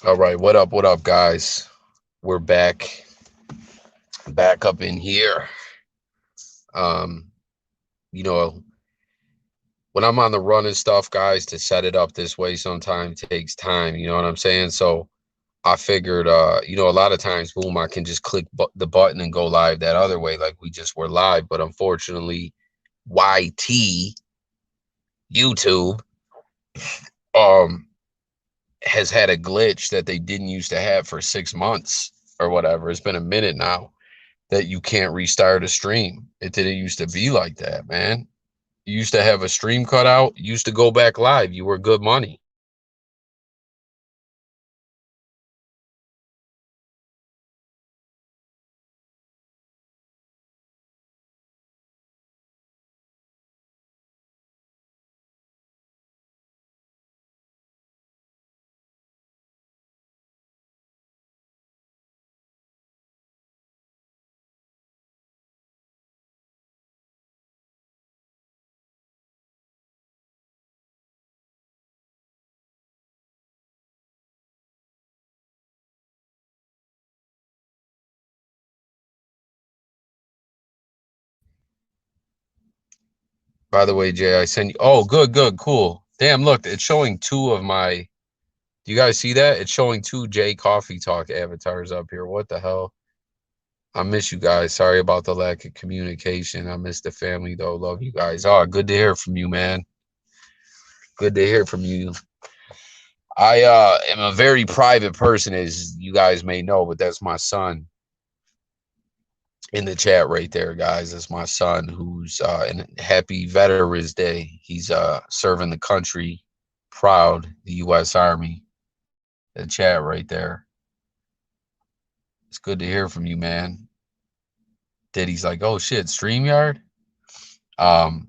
All right, what up, guys? We're back up in here. Um, you know, when I'm on the run and stuff, guys, to set it up this way sometimes takes time. You know what I'm saying? So I figured, a lot of times, boom, I can just click the button and go live that other way, like we just were live. But unfortunately, YT YouTube um has had a glitch that they didn't used to have for 6 months or whatever. It's been a minute now that you can't restart a stream. It didn't used to be like that, man. You used to have a stream cut out, you used to go back live. You were good money. By the way, Jay, I sent you. Oh, good, cool. Damn, look, it's showing two of my. Do you guys see that? It's showing two Jay Coffee Talk avatars up here. What the hell? I miss you guys. Sorry about the lack of communication. I miss the family though. Love you guys. Oh, good to hear from you, man. Good to hear from you. I am a very private person, as you guys may know, but that's my son in the chat right there, guys. That's my son who's in happy Veterans Day. He's serving the country proud, the US Army. The chat right there. It's good to hear from you, man. Diddy's like, oh shit, StreamYard? Um,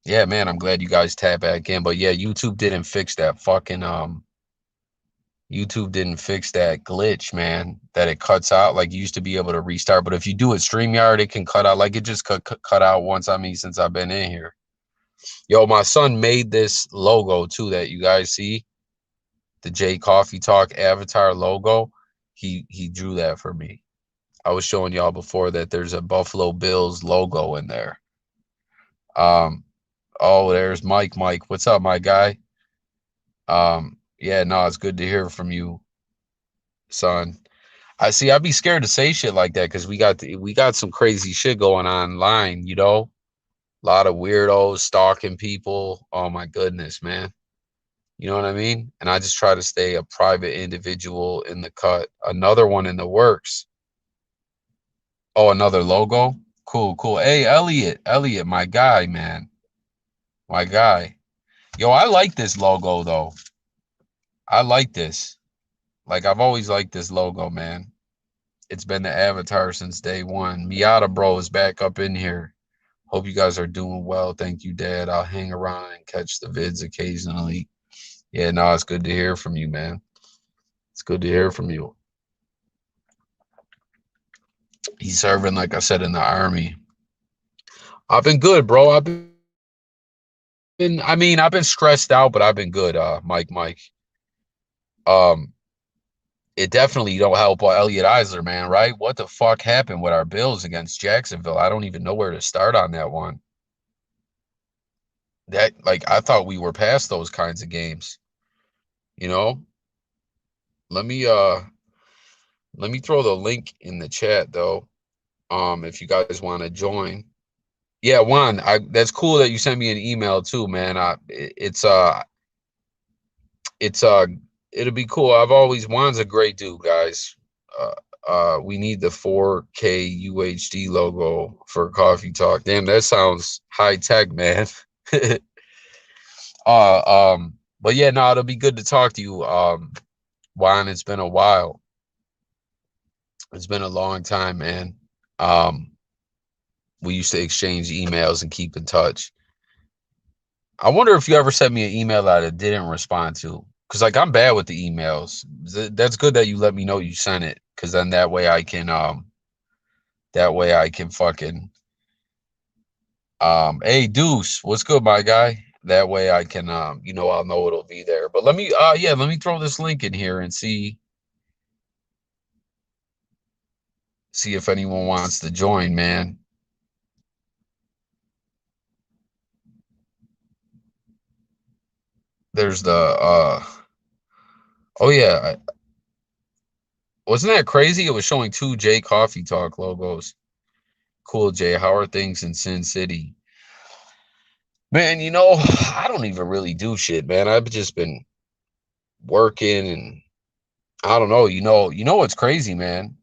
yeah, man, I'm glad you guys tap back in. But yeah, YouTube didn't fix that fucking YouTube didn't fix that glitch, man, that it cuts out. Like you used to be able to restart, but if you do it StreamYard, it can cut out. Like it just cut out once. I mean, since I've been in here. Yo, my son made this logo too that you guys see, the J Coffee Talk avatar logo. He drew that for me. I was showing y'all before that there's a Buffalo Bills logo in there. Um, oh, there's Mike. Mike, what's up, my guy? Yeah, no, it's good to hear from you, son. I see. I'd be scared to say shit like that because we got some crazy shit going on online. A lot of weirdos stalking people. Oh my goodness, man. You know what I mean? And I just try to stay a private individual in the cut. Another one in the works. Oh, another logo. Cool, cool. Hey, Elliot, my guy, man, my guy. Yo, I like this logo though. I like this. Like I've always liked this logo, man. It's been the avatar since day one. Miata bro is back up in here. Hope you guys are doing well. Thank you, Dad. I'll hang around and catch the vids occasionally. Yeah, no, it's good to hear from you, man. It's good to hear from you. He's serving, like I said, in the army. I've been good, bro. I've been stressed out, but I've been good, Mike. Um, it definitely don't help Elliot Eisler, man, right? What the fuck happened with our Bills against Jacksonville? I don't even know where to start on that one. That, like, I thought we were past those kinds of games, you know? Let me let me throw the link in the chat though. If you guys want to join. Yeah, Juan, that's cool that you sent me an email too, man. It's it'll be cool. Juan's a great dude, guys. We need the 4K UHD logo for Coffee Talk. Damn, that sounds high tech, man. But yeah, no, it'll be good to talk to you. Juan, it's been a while. It's been a long time, man. We used to exchange emails and keep in touch. I wonder if you ever sent me an email that I didn't respond to. Cause like I'm bad with the emails. That's good that you let me know you sent it. Cause then that way I can fucking hey Deuce, what's good, my guy? That way I can, you know, I'll know it'll be there. But yeah, let me throw this link in here and see if anyone wants to join, man. There's the, oh yeah, wasn't that crazy? It was showing two J Coffee Talk logos. Cool, Jay. How are things in Sin City? Man, you know, I don't even really do shit, man. I've just been working and I don't know, you know what's crazy, man?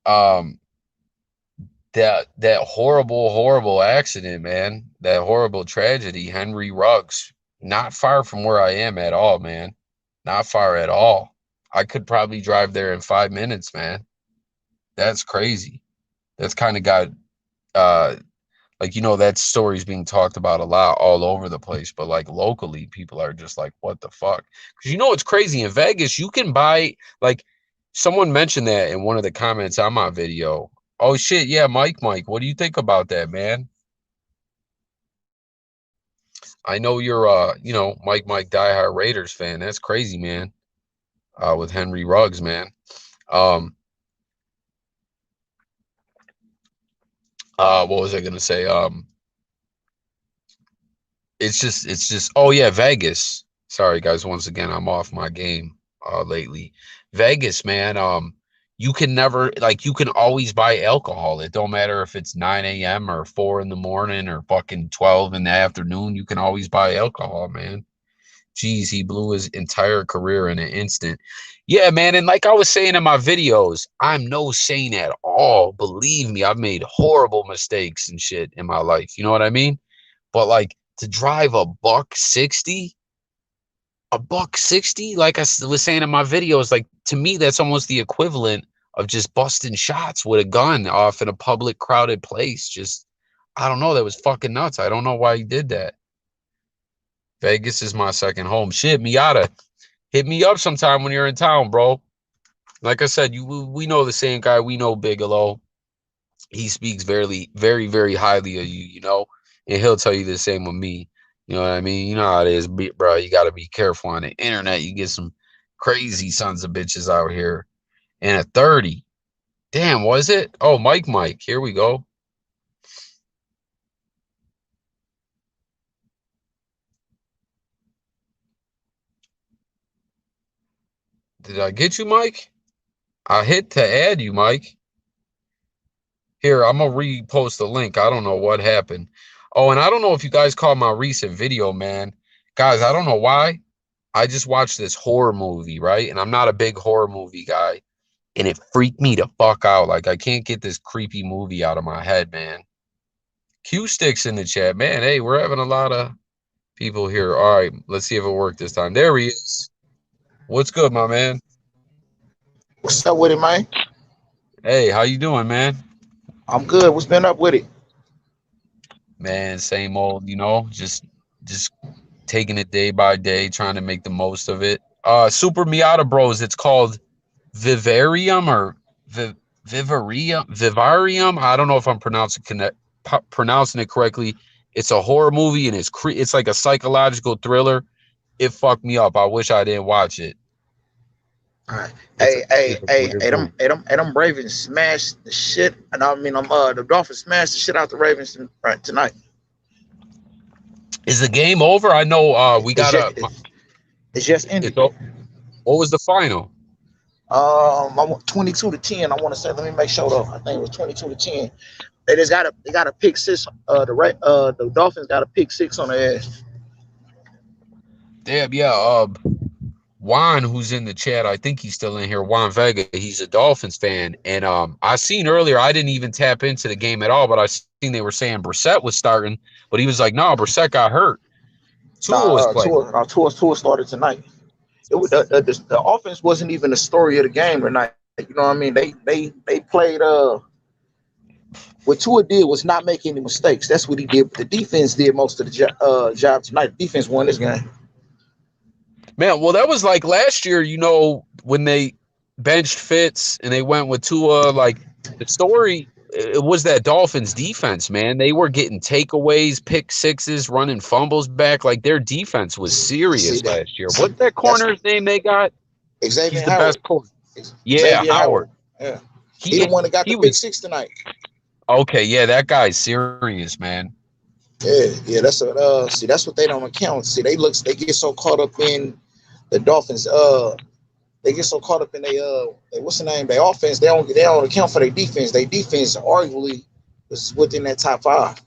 Um, that horrible accident, man. That horrible tragedy, Henry Ruggs, not far from where I am at all, man. Not far at all. I could probably drive there in 5 minutes, man. That's crazy. That's kind of got uh like, you know, that story's being talked about a lot all over the place, but like locally people are just like, what the fuck? Because you know what's crazy, in Vegas you can buy, like, someone mentioned that in one of the comments on my video. Oh shit, yeah, Mike, what do you think about that, man? I know you're you know, Mike diehard Raiders fan. That's crazy, man. With Henry Ruggs, man. um what was I gonna say? It's just oh yeah, Vegas. Sorry guys, once again I'm off my game lately. Vegas, man, you can never, like, you can always buy alcohol. It don't matter if it's 9 a.m. or 4 in the morning or fucking 12 in the afternoon, you can always buy alcohol, man. Jeez, he blew his entire career in an instant. Yeah, man, and like I was saying in my videos, I'm no saint at all. Believe me, I've made horrible mistakes and shit in my life. You know what I mean? But like, to drive a buck 60, like I was saying in my videos, like, to me, that's almost the equivalent of just busting shots with a gun off in a public, crowded place. Just, I don't know. That was fucking nuts. I don't know why he did that. Vegas is my second home. Shit, Miata, hit me up sometime when you're in town, bro. Like I said, we know the same guy. We know Bigalow. He speaks very, very highly of you, you know, and he'll tell you the same with me. You know what I mean? You know how it is, bro. You got to be careful on the internet. You get some crazy sons of bitches out here. And a 30. Damn, was it? Oh, Mike. Here we go. Did I get you, Mike? I hit to add you, Mike. Here, I'm gonna repost the link. I don't know what happened. Oh, and I don't know if you guys caught my recent video, man. Guys, I don't know why. I just watched this horror movie, right? And I'm not a big horror movie guy. And it freaked me the fuck out. Like, I can't get this creepy movie out of my head, man. Q Sticks in the chat. Man, hey, we're having a lot of people here. All right, let's see if it worked this time. There he is. What's good, my man? What's up with it, man? Hey, how you doing, man? I'm good. What's been up with it? Man, same old, you know, just taking it day by day, trying to make the most of it. Super Miata Bros, it's called Vivarium or Vivarium. I don't know if I'm pronouncing it correctly. It's a horror movie and it's like a psychological thriller. It fucked me up. I wish I didn't watch it. All right. It's a Hey, hey, it's a hey, weird hey, them, movie. hey, them, hey, them Ravens smashed the shit, and I mean, the Dolphins smashed the shit out the Ravens right tonight. Is the game over? I know we It's got just, a it's just it's ended. what was the final? I want 22-10. I want to say. Let me make sure though. I think it was 22-10. They got a pick six. The Dolphins got a pick six on their ass. Damn, yeah. Juan, who's in the chat, I think he's still in here. Juan Vega, he's a Dolphins fan, and I seen earlier. I didn't even tap into the game at all, but I seen they were saying Brissett was starting, but he was like, "No, Brissett got hurt. Tua was Nah, playing." Tua started tonight. The offense wasn't even the story of the game tonight. You know what I mean? They played what Tua did was not make any mistakes. That's what he did. The defense did most of the job tonight. The defense won this game. Man, well, that was like last year. You know, when they benched Fitz and they went with Tua, like the story. it was that Dolphins defense, man. They were getting takeaways, pick sixes, running fumbles back. Like their defense was See serious that? last year. See What's that that's corner's name they got? He's Xavier the Howard. best corner. Yeah, Xavier Howard. Howard. Yeah, he the He one that got the he pick was six tonight. okay. Yeah, that guy's serious, man. Yeah. That's what. See, that's what they don't account. See, they get so caught up in the Dolphins. They get so caught up in what's the name? Their offense. They don't account for their defense. Their defense arguably was within that top five,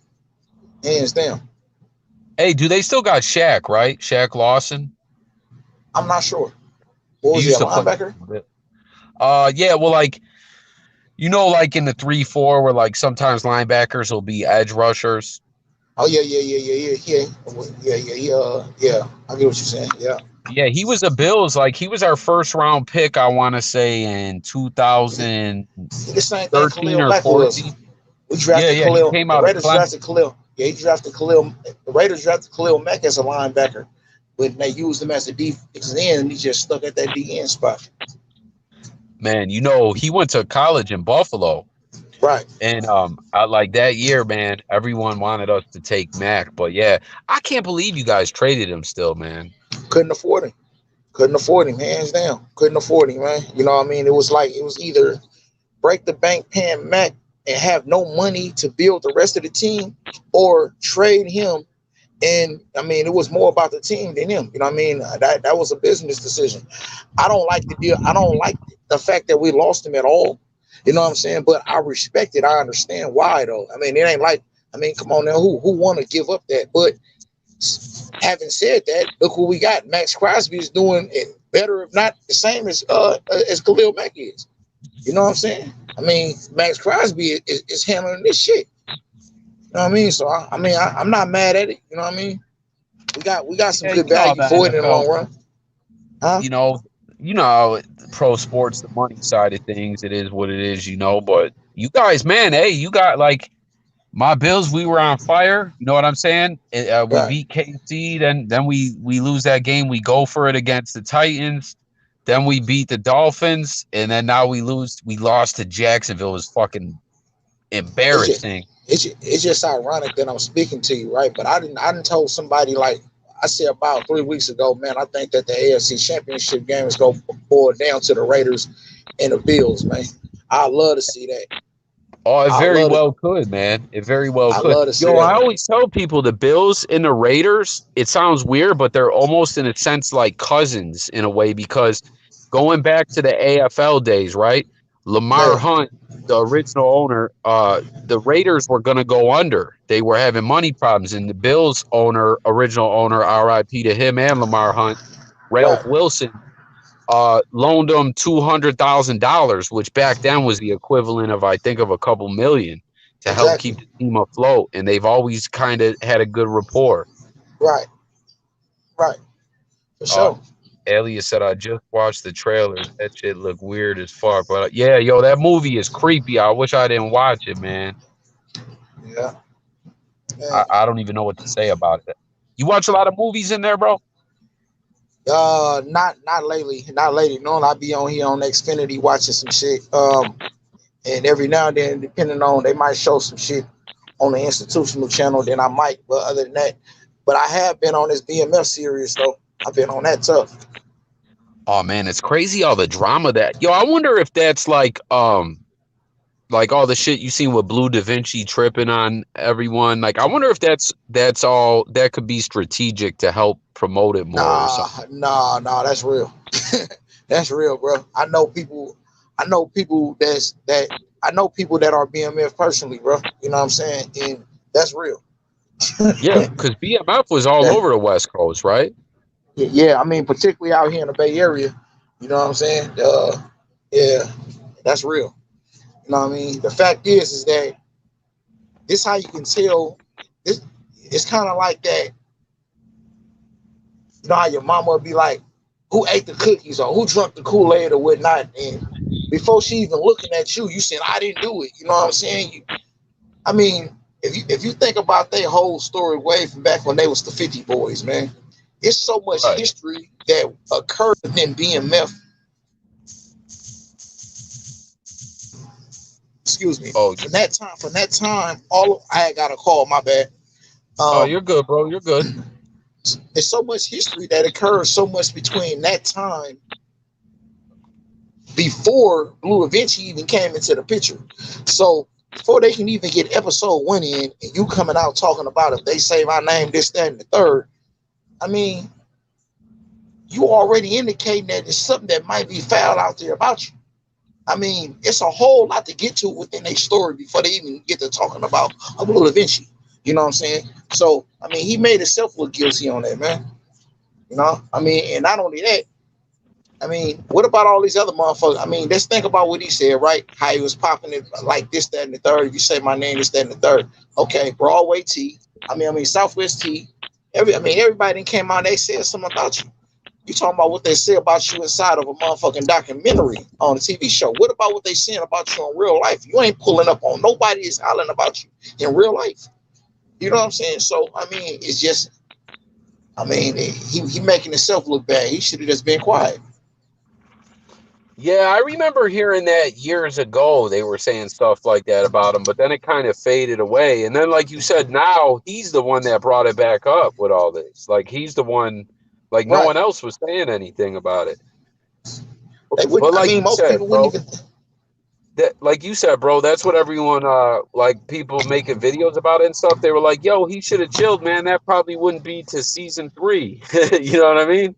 hands down. Hey, do they still got Shaq? Right, Shaq Lawson. I'm not sure. What He was he, a used to play. linebacker? Yeah. Well, like like in the 3-4, where like sometimes linebackers will be edge rushers. Oh yeah. I get what you're saying. Yeah. Yeah, he was a Bills. Like he was our first round pick, I want to say in 2013 The same thing Khalil or Mack was. 14. We Yeah, drafted yeah, he Khalil. came The out of Raiders Clemson. drafted Khalil. Yeah, he drafted Khalil. The Raiders drafted Khalil Mack as a linebacker, but they used him as a defensive end, and he just stuck at that DN spot. Man, he went to college in Buffalo. Right. And I like that year, man, everyone wanted us to take Mac. But yeah, I can't believe you guys traded him still, man. Couldn't afford him. Couldn't afford him, hands down. Couldn't afford him, man. You know what I mean? It was either break the bank paying Mac and have no money to build the rest of the team, or trade him. And I mean, it was more about the team than him. You know what I mean? That was a business decision. I don't like the deal. I don't like the fact that we lost him at all. You know what I'm saying? But I respect it. I understand why though. I mean, it ain't like, I mean, come on now, who want to give up that? But having said that, look what we got. Max Crosby is doing it better, if not the same as Khalil Mack is. You know what I'm saying? I mean, Max Crosby is handling this shit. You know what I mean? So I'm not mad at it. You know what I mean? We got some Yeah, good how value the for it in the NFL, long run, huh? you know, how pro sports, the money side of things, it is what it is, but you guys, man, hey, you got like my Bills, we were on fire. You know what I'm saying? We Right. beat KC, then we lose that game. We go for it against the Titans. Then we beat the Dolphins, and then now we lose. We lost to Jacksonville. It was fucking It's just embarrassing. it's just ironic that I'm speaking to you, right? But I didn't told somebody, like I said about 3 weeks ago, man. I think that the AFC Championship game is going to boil down to the Raiders and the Bills, man. I love to see that. Oh, it I very love to well could, man. It very well I could. love to see Yo, that, I man. always tell people the Bills and the Raiders, it sounds weird, but they're almost in a sense like cousins in a way, because going back to the AFL days, right? Lamar Yeah, Hunt, the original owner, the Raiders were going to go under. They were having money problems, and the Bills owner, original owner, RIP to him and Lamar Hunt, Ralph right, Wilson, loaned them $200,000, which back then was the equivalent of, I think, of a couple million to help exactly, keep the team afloat. And they've always kind of had a good rapport. right, right, for Uh, sure. Elias said, I just watched the trailers. That shit looked weird as fuck. But yeah, yo, that movie is creepy. I wish I didn't watch it, man. Yeah, I, man. I don't even know what to say about it. You watch a lot of movies in there, bro? Not lately, not lately. Normally I be on here on Xfinity watching some shit. And every now and then, depending on, they might show some shit on the institutional channel. Then I might, but other than that, but I have been on this BMF series though. I've been on that tough. Oh man, it's crazy all the drama that yo. I wonder if that's like all the shit you seen with Blue Da Vinci tripping on everyone. Like, I wonder if that's all that could be strategic to help promote it more or Nah, something. nah, that's real. That's real, bro. I know people. I know people I know people that are BMF personally, bro. You know what I'm saying? And that's real. Yeah, because BMF was all That, over the West Coast, right? yeah, I mean, particularly out here in the Bay Area. You know what I'm saying? Yeah, that's real. You know what I mean? The fact is that this how you can tell. This it's kind of like that. You know how your mama would be like, "Who ate the cookies or who drank the Kool Aid or whatnot?" And before she even looking at you, you said, "I didn't do it." You know what I'm saying? I mean, if you think about their whole story way from back when they was the 50 boys, man, it's so much Right. history that occurred in BMF. Excuse excuse me. Oh, From that time, all I had got a call. My bad. oh, Um, you're good, bro. You're good. there's so much history that occurs so much between that time before Blue Vinci even came into the picture. So before they can even get episode 1 in, and you coming out talking about if they say my name, this, that, and the third. I mean, you already indicating that there's something that might be foul out there about you. I mean, it's a whole lot to get to within a story before they even get to talking about a Blue Vinci. You know what I'm saying? So, I mean, he made himself look guilty on that, man. You know, I mean, and not only that, I mean, what about all these other motherfuckers? I mean, let's think about what he said, right? How he was popping it like this, that, and the third. If you say my name, this, that, and the third. Okay, Broadway T. I mean, Southwest T. Everybody came out. They said something about you. You talking about what they say about you inside of a motherfucking documentary on a TV show. What about what they saying about you in real life? You ain't pulling up on nobody is hollering about you in real life. You know what I'm saying? So, I mean, it's just, I mean, he making himself look bad. He should have just been quiet. Yeah, I remember hearing that years ago. They were saying stuff like that about him, but then it kind of faded away. And then, like you said, now he's the one that brought it back up with all this. Like he's the one, like no Right. one else was saying anything about it. They But wouldn't, I like mean, you most said, people wouldn't bro, even, that like you said, bro, that's what everyone like people making videos about it and stuff. They were like, "Yo, he should have chilled, man. That probably wouldn't be to season 3." You know what I mean?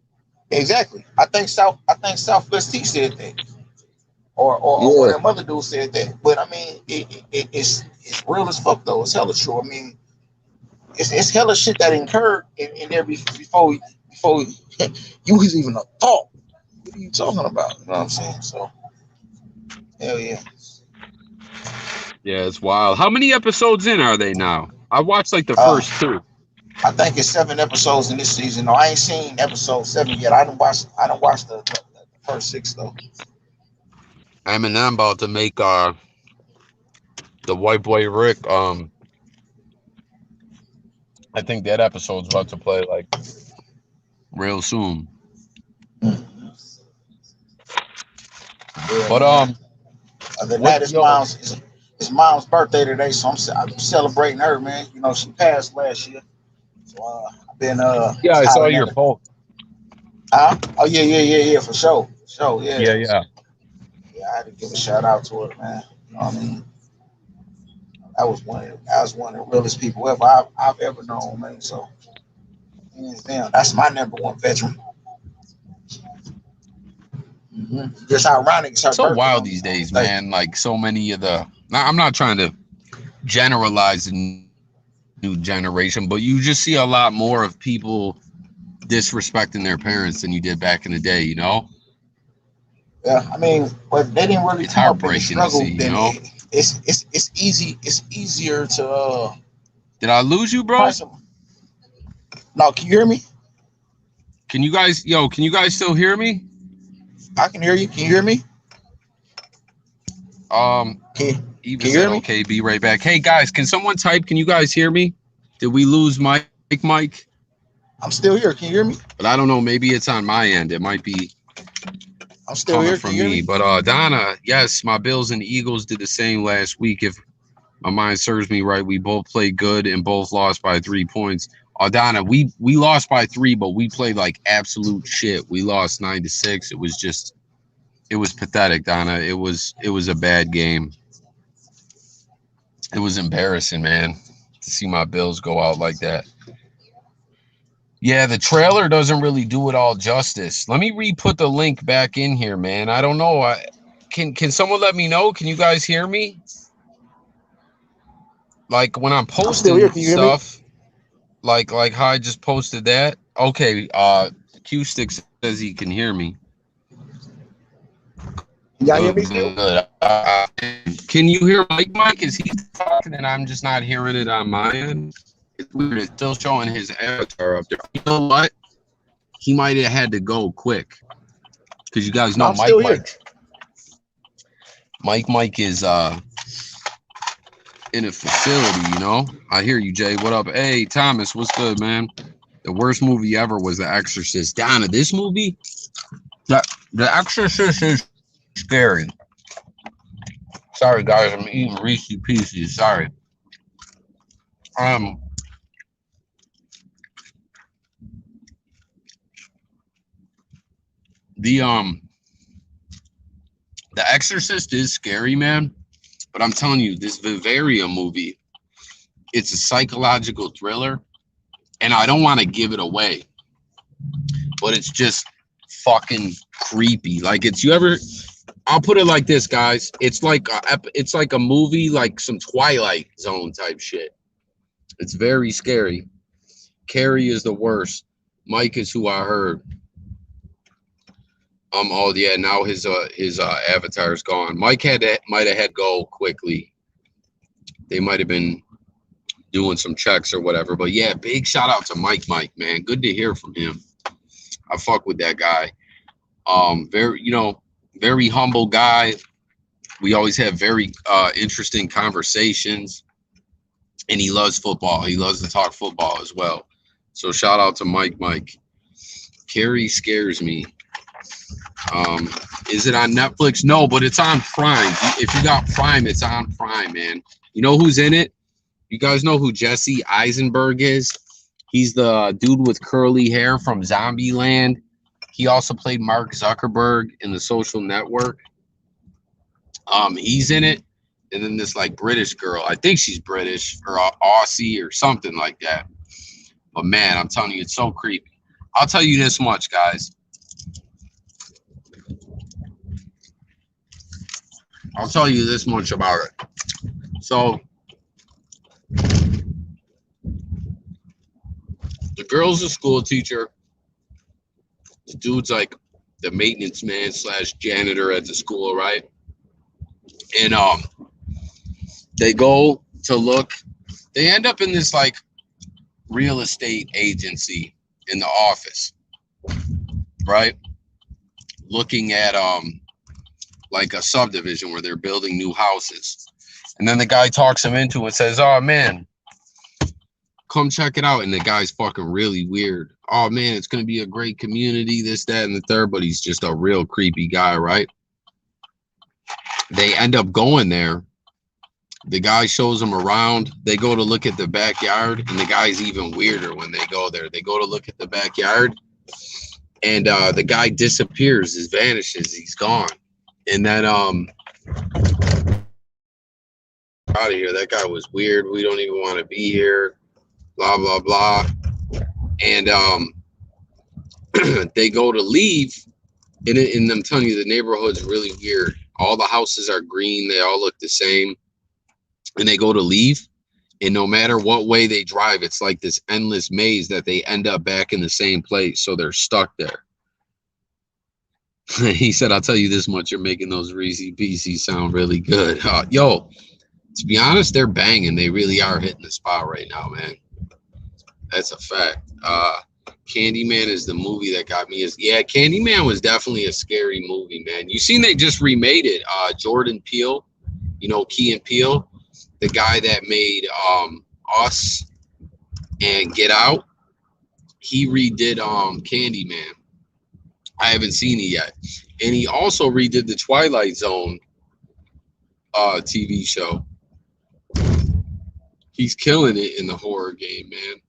exactly. I think Southwest T said that. Or one Yeah. of them other dudes said that. But I mean, it's real as fuck though. It's hella true. I mean, it's hella shit that incurred in there before you was even a thought. What are you talking about? You know what I'm saying? So hell yeah. Yeah, it's wild. How many episodes in are they now? I watched like the Uh, first 2. I think it's 7 episodes in this season. No, I ain't seen episode 7 yet. I don't watch the first 6 though. Eminem about to make the white boy Rick. I think that episode's about to play like real soon. Mm. Yeah, But man. Other than what that, yo it's mom's birthday today, so I'm celebrating her, man. You know, she passed last year, so I've been yeah, I saw hollering at your her. post. Oh yeah, for sure, yeah. Yeah, So yeah. yeah, I had to give a shout out to her, man. You know what I mean? That was one of the realest people I've ever known, man. So hands down, that's my number one veteran. Just ironic, it's her So birthday wild these on the days, day. man. Like so many of the I'm not trying to generalize the new generation, but you just see a lot more of people disrespecting their parents than you did back in the day, you know? Yeah, I mean, but they didn't really It's come up in the heartbreaking to struggle. see, you Then know? it's easy. It's easier to Did I lose you, try bro? some. No, can you hear me? Can you guys still hear me? I can hear you. Can you hear me? Um, Eva Can you said, hear me? okay, be right back. Hey guys, can someone type? Can you guys hear me? Did we lose Mike? I'm still here. Can you hear me? But I don't know. Maybe it's on my end. It might be I'm still coming here. Can from you hear me. me? But Donna, yes, my Bills and Eagles did the same last week. If my mind serves me right, we both played good and both lost by 3 points. Donna, we lost by 3, but we played like absolute shit. We lost 9-6. It was pathetic, Donna. It was a bad game. It was embarrassing, man, to see my Bills go out like that. Yeah, the trailer doesn't really do it all justice. Let me re-put the link back in here, man. I don't know. Can someone let me know? Can you guys hear me? Like when I'm I'm still here. posting Can you hear me? stuff, like how I just posted that. Okay, Q Stick says he can hear me. Can y'all hear me Good, still? good. Can you hear Mike? Is he talking and I'm just not hearing it on my end? It's weird. It's still showing his avatar up there. You know what? He might have had to go quick because you guys No, know I'm still here. Mike is in a facility, you know. I hear you, Jay. What up? Hey, Thomas, what's good, man? The worst movie ever was The Exorcist. Donna, this movie, the Exorcist is scary. Sorry, guys. I'm eating Reese's Pieces. Sorry. Um, the The Exorcist is scary, man. But I'm telling you, this Vivarium movie, it's a psychological thriller, and I don't want to give it away, but it's just fucking creepy. Like it's you ever I'll put it like this, guys. It's like a movie, like some Twilight Zone type shit. It's very scary. Carrie is the worst. Mike is who I heard. Oh yeah, now his avatar is gone. Mike might have had to go quickly. They might have been doing some checks or whatever. But yeah, big shout out to Mike, man. Good to hear from him. I fuck with that guy. Very humble guy. We always have very interesting conversations, and he loves football. He loves to talk football as well. So shout out to Mike. Carrie scares me. Is it on Netflix? No, but it's on Prime. If you got Prime, it's on Prime, man. You know who's in it? You guys know who Jesse Eisenberg is? He's the dude with curly hair from Zombieland. He also played Mark Zuckerberg in The Social Network. He's in it. And then this like British girl, I think she's British or Aussie or something like that. But man, I'm telling you, it's so creepy. I'll tell you this much, guys. I'll tell you this much about it. So the girl's a school teacher. The dude's like the maintenance man / janitor at the school, right? And they go to look. They end up in this like real estate agency in the office, right? Looking at like a subdivision where they're building new houses. And then the guy talks him into it and says, "Oh man, come check it out." And the guy's fucking really weird. "Oh man, it's gonna be a great community, this, that, and the third," but he's just a real creepy guy, right? They end up going there. The guy shows them around. They go to look at the backyard, and the guy's even weirder when they go there. They go to look at the backyard, and the guy disappears, vanishes, he's gone. And then out of here, that guy was weird. We don't even want to be here. Blah blah blah. And they go to leave, and I'm telling you, the neighborhood's really weird. All the houses are green. They all look the same. And they go to leave, and no matter what way they drive, it's like this endless maze that they end up back in the same place. So they're stuck there. He said, "I'll tell you this much. You're making those Reese's Pieces sound really good." Yo, to be honest, they're banging. They really are hitting the spot right now, man. That's a fact. Candyman is the movie that got me. Yeah, Candyman was definitely a scary movie, man. You seen they just remade it. Jordan Peele, you know, Key and Peele, the guy that made Us and Get Out. He redid Candyman. I haven't seen it yet. And he also redid the Twilight Zone TV show. He's killing it in the horror game, man.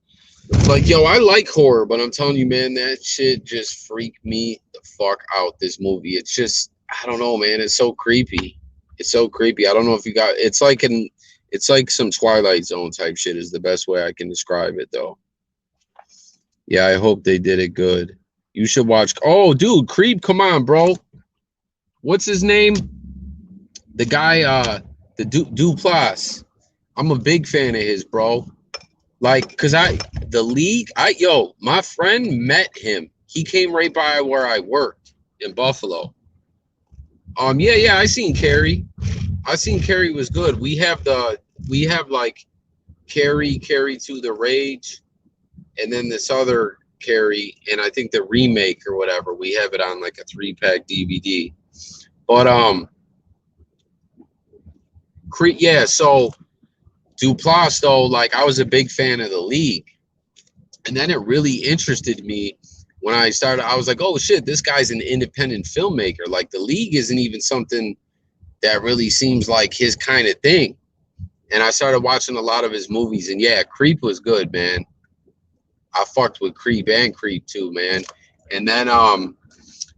It's like, yo, I like horror, but I'm telling you, man, that shit just freaked me the fuck out, this movie. It's just, I don't know, man. It's so creepy. It's so creepy. I don't know if you got, it's like some Twilight Zone type shit is the best way I can describe it, though. Yeah, I hope they did it good. You should watch. Oh, dude, Creep, come on, bro. What's his name? The guy, the Duplass. I'm a big fan of his, bro. Like, cause my friend met him. He came right by where I worked in Buffalo. Yeah, I seen Carrie. Carrie was good. We have like Carrie to the Rage, and then this other Carrie, and I think the remake or whatever. We have it on like a 3-pack DVD. But yeah, so Duplass, though, like I was a big fan of The League, and then it really interested me when I started. I was like, oh shit, this guy's an independent filmmaker. Like The League isn't even something that really seems like his kind of thing. And I started watching a lot of his movies, and yeah, Creep was good, man. I fucked with Creep and Creep too, man. And then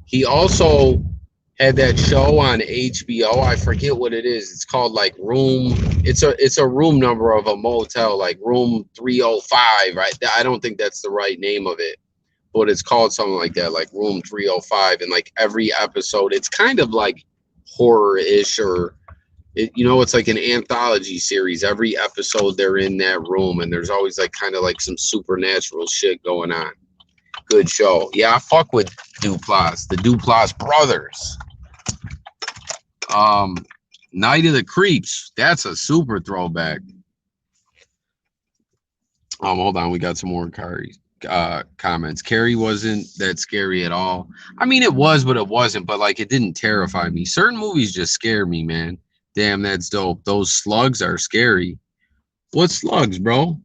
he also had that show on HBO. I forget what it is. It's called like Room. It's a room number of a motel, like Room 305. Right? I don't think that's the right name of it, but it's called something like that, like Room 305. And like every episode, it's kind of like horror-ish, or it's like an anthology series. Every episode they're in that room, and there's always like kind of like some supernatural shit going on. Good show. Yeah, I fuck with Duplass, the Duplass brothers. Night of the Creeps. That's a super throwback. Hold on, we got some more comments. Carrie wasn't that scary at all. I mean, it was, but it wasn't. But like, it didn't terrify me. Certain movies just scare me, man. Damn, that's dope. Those slugs are scary. What slugs, bro?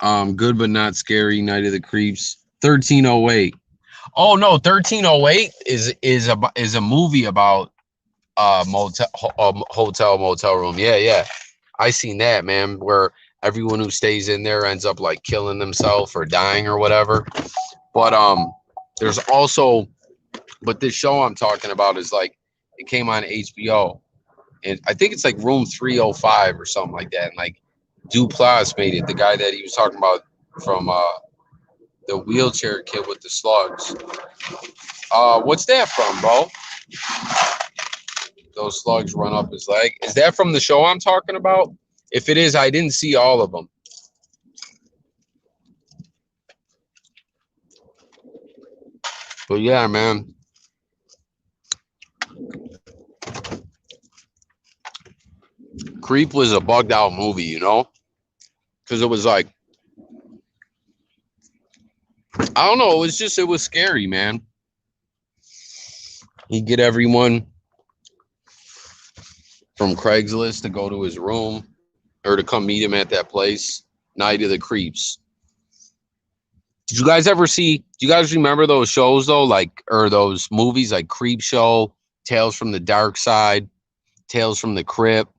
Good but not scary. Night of the Creeps. 1308. Oh no, 1308 is a movie about hotel motel room. Yeah. I seen that, man, where everyone who stays in there ends up like killing themselves or dying or whatever. But there's also, but this show I'm talking about is like, it came on HBO, and I think it's like Room 305 or something like that. And like Duplass made it, the guy that he was talking about from the wheelchair kid with the slugs. What's that from, bro? Those slugs run up his leg. Is that from the show I'm talking about? If it is, I didn't see all of them. But yeah, man. Creep was a bugged out movie, because it was like, I don't know, it was scary, man. He'd get everyone from Craigslist to go to his room or to come meet him at that place. Night of the Creeps. Do you guys remember those shows though, or those movies like Creep Show, Tales from the Dark Side, Tales from the Crypt,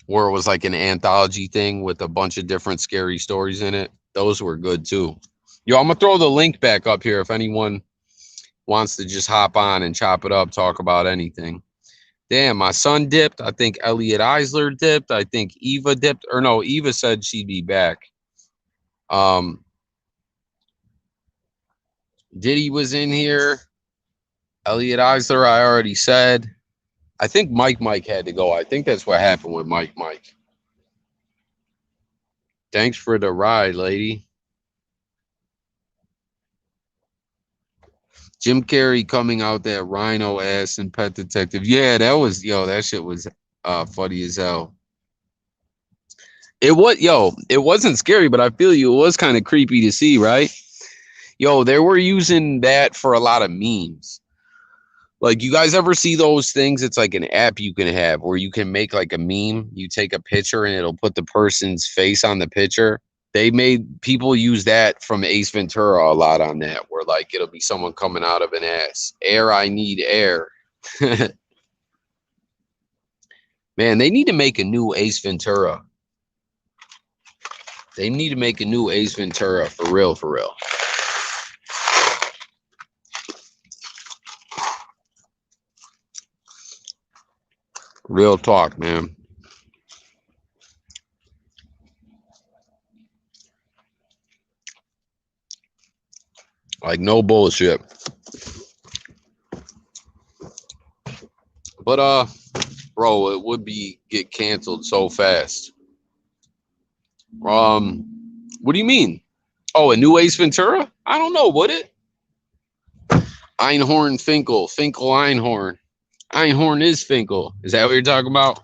where it was like an anthology thing with a bunch of different scary stories in it? Those were good too. Yo, I'm gonna throw the link back up here if anyone wants to just hop on and chop it up, talk about anything. Damn, my son dipped. I think Elliot Eisler dipped. I think Eva dipped. Or no, Eva said she'd be back. Diddy was in here. Elliot Eisler, I already said. I think Mike had to go. I think that's what happened with Mike. Thanks for the ride, lady. Jim Carrey coming out that rhino ass in Pet Detective. Yeah, that shit was funny as hell. It wasn't scary, but I feel you. It was kind of creepy to see, right? Yo, they were using that for a lot of memes. Like, you guys ever see those things? It's like an app you can have where you can make like a meme. You take a picture and it'll put the person's face on the picture. They made people use that from Ace Ventura a lot on that, where like it'll be someone coming out of an ass. Air, I need air. Man, they need to make a new Ace Ventura. They need to make a new Ace Ventura for real, for real. Real talk, man. Like, no bullshit. But bro, it would get canceled so fast. What do you mean? Oh, a new Ace Ventura? I don't know, would it? Einhorn Finkel Einhorn. Einhorn is Finkel. Is that what you're talking about?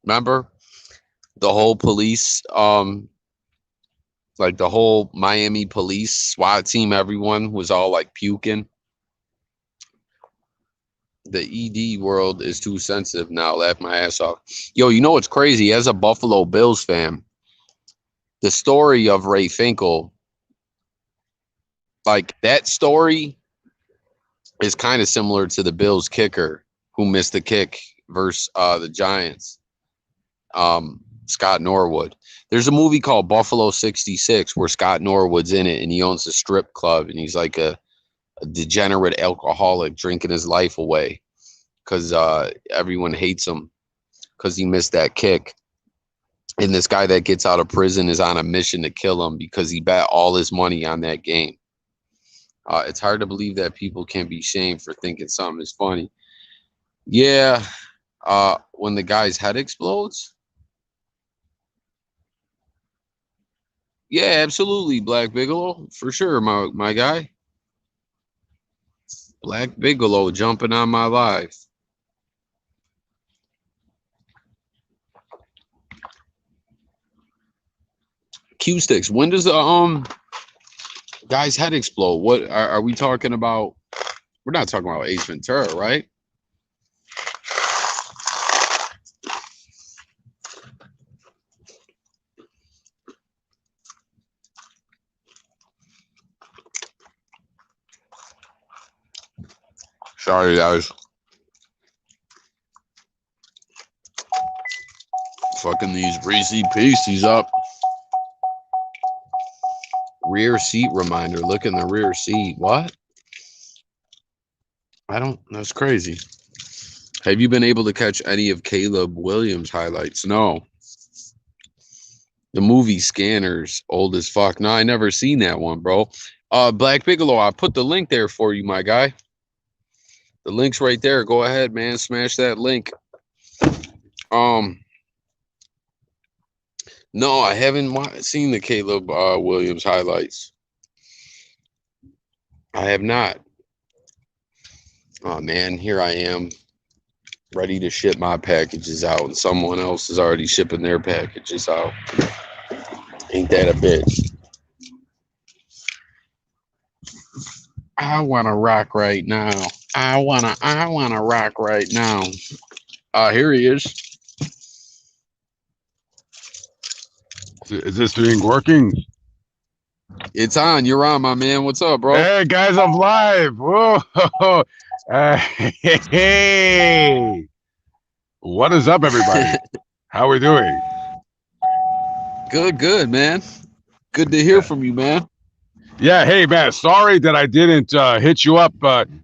Remember the whole police, like the whole Miami police SWAT team, everyone was all like puking. The ED world is too sensitive now. Laugh my ass off. Yo, you know what's crazy? As a Buffalo Bills fan, the story of Ray Finkel, like that story is kind of similar to the Bills kicker who missed the kick versus the Giants. Scott Norwood. There's a movie called Buffalo 66 where Scott Norwood's in it and he owns a strip club and he's like a degenerate alcoholic drinking his life away because everyone hates him because he missed that kick. And this guy that gets out of prison is on a mission to kill him because he bet all his money on that game. It's hard to believe that people can be shamed for thinking something is funny. Yeah, when the guy's head explodes. Yeah, absolutely, Black Bigalow, for sure, my guy. Black Bigalow jumping on my live. Q sticks. When does the guy's head explode? What are we talking about? We're not talking about Ace Ventura, right? Sorry, guys. Fucking these Reese's Pieces up. Rear seat reminder. Look in the rear seat. What? That's crazy. Have you been able to catch any of Caleb Williams highlights? No. The movie Scanners, old as fuck. No, I never seen that one, bro. Black Bigalow, I put the link there for you, my guy. The link's right there. Go ahead, man. Smash that link. No, I haven't seen the Caleb Williams highlights. I have not. Oh, man, here I am, ready to ship my packages out, and someone else is already shipping their packages out. Ain't that a bitch? I want to rock right now. I wanna rock right now. Here he is. Is this thing working? It's on. You're on, my man. What's up, bro? Hey guys, I'm live. Whoa. Hey. What is up, everybody? How we doing? Good, man. Good to hear from you, man. Yeah, hey man, sorry that I didn't hit you up,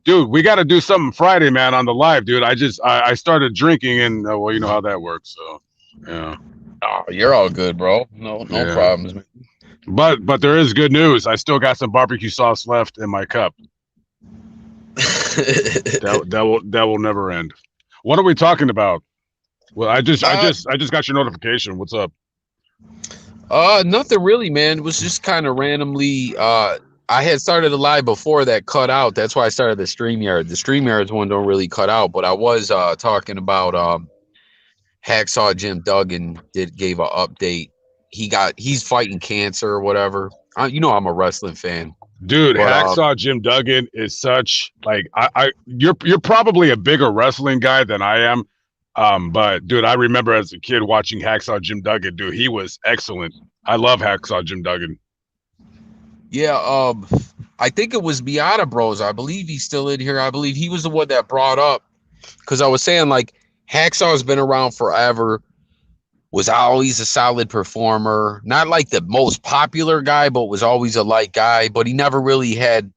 dude. We got to do something Friday, man, on the live, dude. I started drinking, and well, you know how that works. So, yeah. Oh, you're all good, bro. No problems, man. But there is good news. I still got some barbecue sauce left in my cup. that will never end. What are we talking about? Well, I just got your notification. What's up? Nothing really, man. It was just kind of randomly. I had started a live before that cut out. That's why I started the StreamYard. The StreamYards one don't really cut out, but I was talking about Hacksaw Jim Duggan gave an update. He's fighting cancer or whatever. You know I'm a wrestling fan. Dude, but, Hacksaw Jim Duggan is such like you're probably a bigger wrestling guy than I am. But dude, I remember as a kid watching Hacksaw Jim Duggan. Dude, he was excellent. I love Hacksaw Jim Duggan. Yeah, I think it was Miata Bros. I believe he's still in here. I believe he was the one that brought up, because I was saying like Hacksaw's been around forever, was always a solid performer, not like the most popular guy, but was always a light guy, but he never really had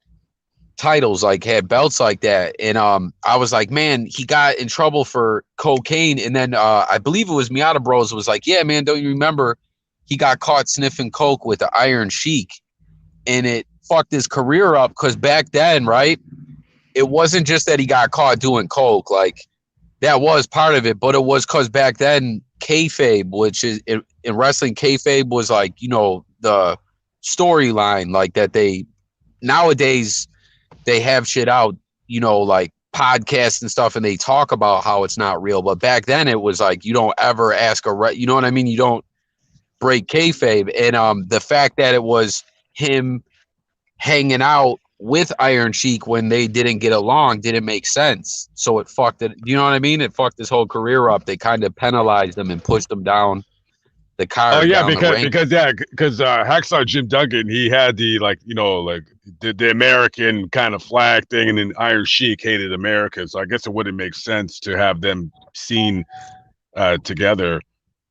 titles, like had belts like that. And I was like, man, he got in trouble for cocaine, and then I believe it was Miata Bros was like, yeah, man, don't you remember he got caught sniffing coke with the Iron Sheik, and it fucked his career up, because back then, right, it wasn't just that he got caught doing coke, like that was part of it, but it was because back then kayfabe, which is in wrestling, kayfabe was like, you know, the storyline, like that they nowadays they have shit out, you know, like podcasts and stuff, and they talk about how it's not real. But back then it was like, you don't ever ask you know what I mean? You don't break kayfabe. And the fact that it was him hanging out with Iron Sheik when they didn't get along didn't make sense. So it fucked it. You know what I mean? It fucked his whole career up. They kind of penalized him and pushed him down the Oh card yeah, down the rank. because Hacksaw Jim Duggan, he had the the American kind of flag thing, and then Iron Sheik hated America, so I guess it wouldn't make sense to have them seen together.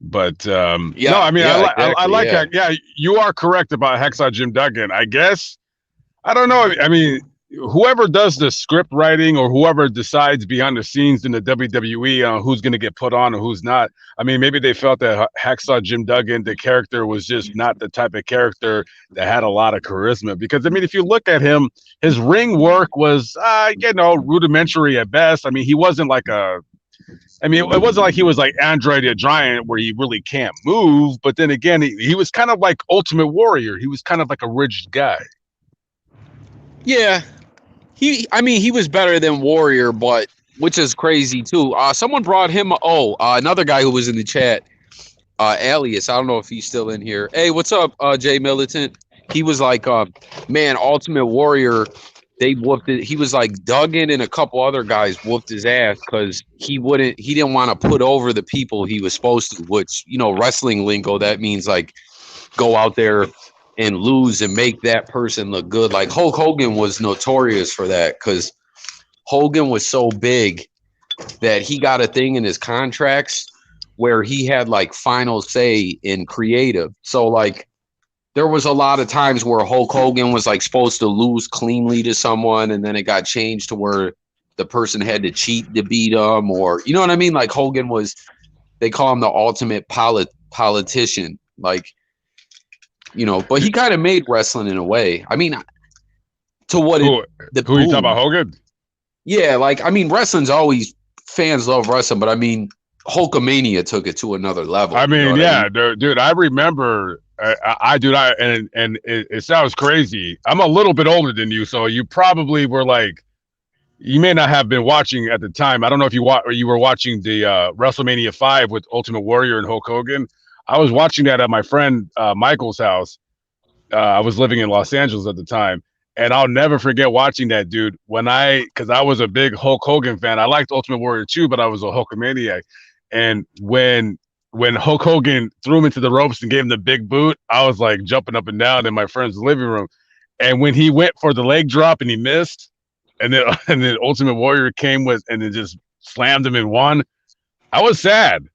But no, Yeah, I mean yeah, I exactly. like Yeah. that. Yeah, you are correct about Hacksaw Jim Duggan. I guess I don't know. I mean, whoever does the script writing or whoever decides behind the scenes in the WWE on who's going to get put on and who's not. I mean, maybe they felt that Hacksaw Jim Duggan, the character, was just not the type of character that had a lot of charisma. Because I mean, if you look at him, his ring work was, rudimentary at best. I mean, he wasn't like a. I mean, it wasn't like he was like Andre the Giant where he really can't move. But then again, he was kind of like Ultimate Warrior. He was kind of like a rigid guy. Yeah. I mean, he was better than Warrior, but which is crazy too. Someone brought him. Another guy who was in the chat, Alias. I don't know if he's still in here. Hey, what's up, Jay Militant? He was like, man, Ultimate Warrior. They whooped it. He was like Duggan and a couple other guys whooped his ass because he didn't want to put over the people he was supposed to. Which wrestling lingo, that means like go out there and lose and make that person look good. Like Hulk Hogan was notorious for that because Hogan was so big that he got a thing in his contracts where he had like final say in creative. So like there was a lot of times where Hulk Hogan was like supposed to lose cleanly to someone, and then it got changed to where the person had to cheat to beat him, or you know what I mean? Like Hogan was, they call him the ultimate politician. Like, but he kind of made wrestling in a way. I mean, to what Who the who you talking boom. about, Hogan? Yeah, like I mean, wrestling's always fans love wrestling, but I mean, Hulkamania took it to another level. I mean, I yeah, dude. I remember. And it sounds crazy. I'm a little bit older than you, so you probably were like, you may not have been watching at the time. I don't know if you were watching the WrestleMania 5 with Ultimate Warrior and Hulk Hogan. I was watching that at my friend Michael's house. I was living in Los Angeles at the time, and I'll never forget watching that, dude. Because I was a big Hulk Hogan fan. I liked Ultimate Warrior too, but I was a Hulkamaniac. And when Hulk Hogan threw him into the ropes and gave him the big boot, I was like jumping up and down in my friend's living room. And when he went for the leg drop and he missed, and then Ultimate Warrior came and then just slammed him and won, I was sad.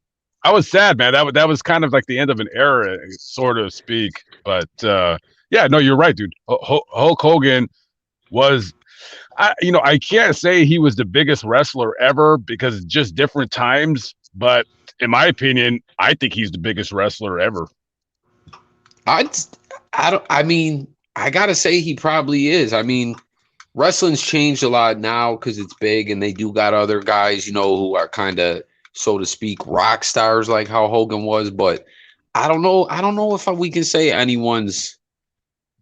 I was sad, man. That was kind of like the end of an era, so to speak. But yeah, no, you're right, dude. Hulk Hogan was, I can't say he was the biggest wrestler ever because just different times. But in my opinion, I think he's the biggest wrestler ever. I mean, I gotta say he probably is. I mean, wrestling's changed a lot now because it's big, and they do got other guys, who are kind of, so to speak, rock stars like how Hogan was. But I don't know. I don't know if we can say anyone's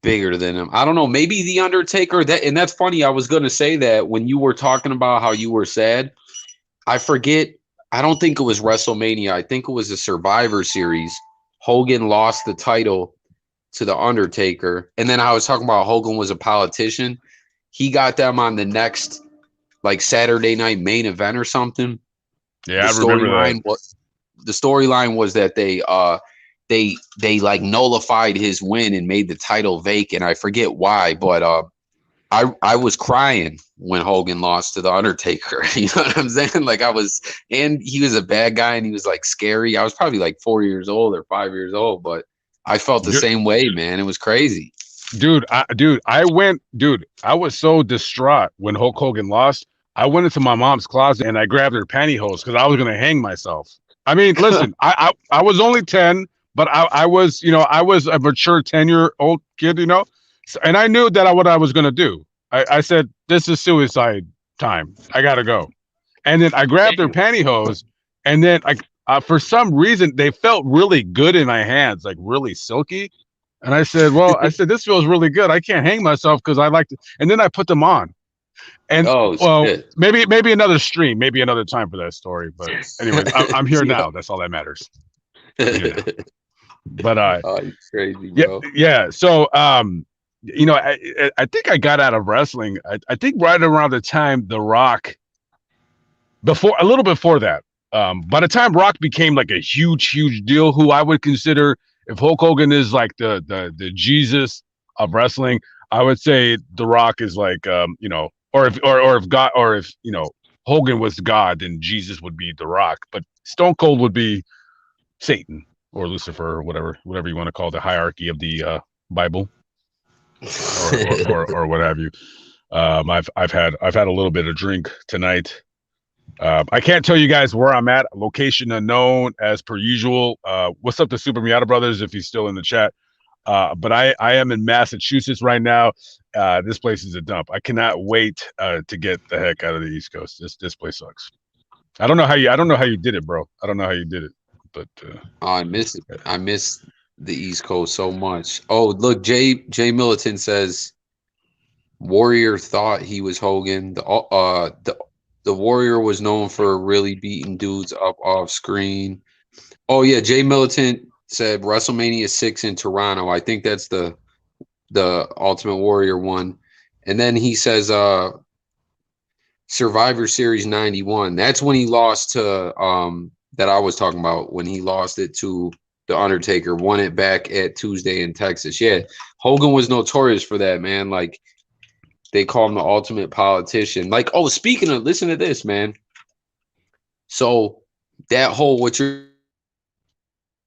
bigger than him. I don't know. Maybe the Undertaker. And that's funny. I was gonna say that when you were talking about how you were sad. I forget. I don't think it was WrestleMania. I think it was a Survivor Series. Hogan lost the title to the Undertaker, and then I was talking about Hogan was a politician. He got them on the next like Saturday night main event or something. Yeah, I remember that. The storyline was that they like nullified his win and made the title vacant. I forget why, but I was crying when Hogan lost to the Undertaker. You know what I'm saying? Like and he was a bad guy and he was like scary. I was probably like 4 years old or 5 years old, but I felt the same way, man. It was crazy. I was so distraught when Hulk Hogan lost. I went into my mom's closet and I grabbed her pantyhose because I was going to hang myself. I mean, listen, I was only 10, but I was a mature 10-year-old kid, and I knew that what I was going to do. I said, this is suicide time. I got to go. And then I grabbed their pantyhose, and then for some reason, they felt really good in my hands, like really silky. And I said, this feels really good. I can't hang myself because I like to. And then I put them on. And shit. maybe another stream, maybe another time for that story. But anyway, I'm here now. That's all that matters. But it's crazy, bro. Yeah. So I think I got out of wrestling. I think right around the time The Rock, a little before that, By the time Rock became like a huge deal, who I would consider, if Hulk Hogan is like the Jesus of wrestling, I would say The Rock is like or if God, or if Hogan was God, then Jesus would be The Rock, but Stone Cold would be Satan or Lucifer or whatever you want to call the hierarchy of the Bible or what have you. I've had a little bit of drink tonight. I can't tell you guys where I'm at. Location unknown, as per usual. What's up to Super Miata Brothers if he's still in the chat? But I am in Massachusetts right now. This place is a dump. I cannot wait to get the heck out of the East Coast. This place sucks. I don't know how you did it, bro. I don't know how you did it, but I miss it. I miss the East Coast so much. Oh, look, Jay Militant says Warrior thought he was Hogan. The Warrior was known for really beating dudes up off screen. Oh yeah, Jay Militant said WrestleMania 6 in Toronto. I think that's the Ultimate Warrior one. And then he says Survivor Series 91. That's when he lost to that I was talking about, when he lost it to The Undertaker, won it back at Tuesday in Texas. Yeah, Hogan was notorious for that, man. Like, they call him the ultimate politician. Like, oh, speaking of, listen to this, man. So that whole, what you're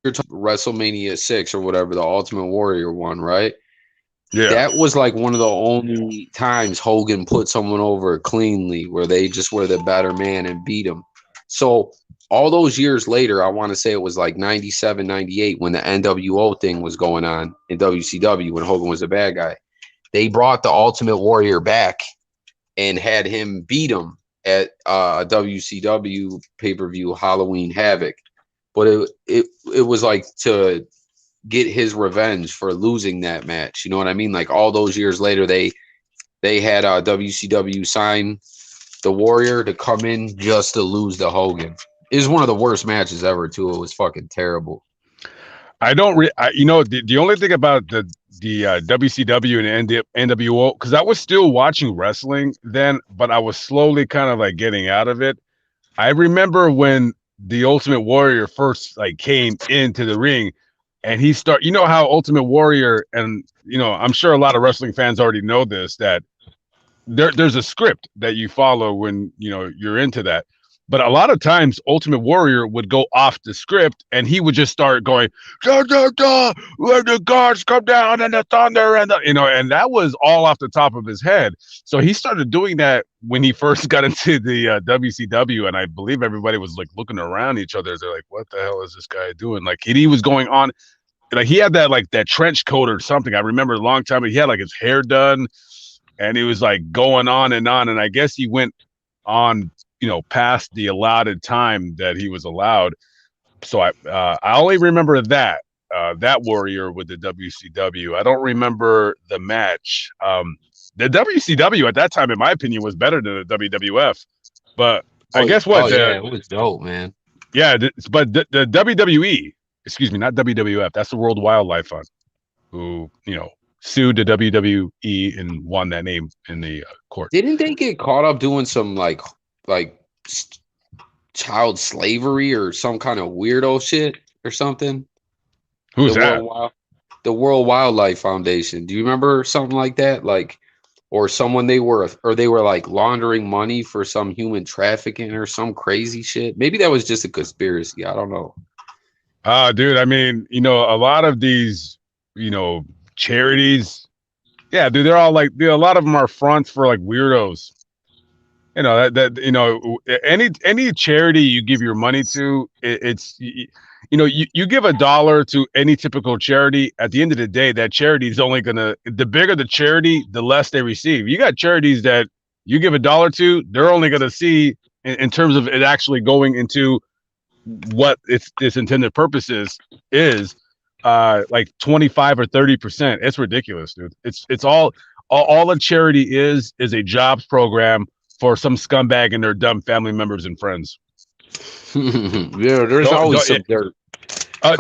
talking, WrestleMania 6 or whatever, the Ultimate Warrior one, right? Yeah. That was like one of the only times Hogan put someone over cleanly, where they just were the better man and beat him. So all those years later, I want to say it was like 97, 98, when the NWO thing was going on in WCW, when Hogan was a bad guy. They brought the Ultimate Warrior back and had him beat him at a WCW pay-per-view, Halloween Havoc. But it was like to get his revenge for losing that match. You know what I mean? Like, all those years later, they had WCW sign the Warrior to come in just to lose to Hogan. It was one of the worst matches ever, too. It was fucking terrible. I don't the only thing about the WCW and NWO, because I was still watching wrestling then, but I was slowly kind of like getting out of it. I remember when the Ultimate Warrior first like came into the ring, and he how Ultimate Warrior, and I'm sure a lot of wrestling fans already know this, that there's a script that you follow when you're into that. But a lot of times Ultimate Warrior would go off the script, and he would just start going, da, da, da, let the gods come down and the thunder, and and that was all off the top of his head. So he started doing that when he first got into the WCW, and I believe everybody was like looking around each other. They're like, what the hell is this guy doing? Like, he was going on, like he had that trench coat or something. I remember a long time, he had like his hair done, and he was like going on, and I guess he went on past the allotted time that he was allowed. So I only remember that Warrior with the WCW. I don't remember the match. The WCW at that time, in my opinion, was better than the WWF. But I guess what? Yeah, it was dope, man. Yeah, but the WWE, excuse me, not WWF. That's the World Wildlife Fund, who sued the WWE and won that name in the court. Didn't they get caught up doing some like child slavery or some kind of weirdo shit or something? Who's that? The World Wildlife Foundation. Do you remember something like that? Like, or someone they were like laundering money for some human trafficking or some crazy shit. Maybe that was just a conspiracy. I don't know. Dude, I mean, a lot of these, charities, yeah, dude, they're all like, a lot of them are fronts for like weirdos. Any charity you give your money to, it's you give $1 to any typical charity. At the end of the day, that charity is only the bigger the charity, the less they receive. You got charities that you give $1 to, they're only gonna see in terms of it actually going into what its intended purpose is like 25 or 30%. It's ridiculous, dude. It's all a charity is a jobs program for some scumbag and their dumb family members and friends. Yeah, there's always some dirt.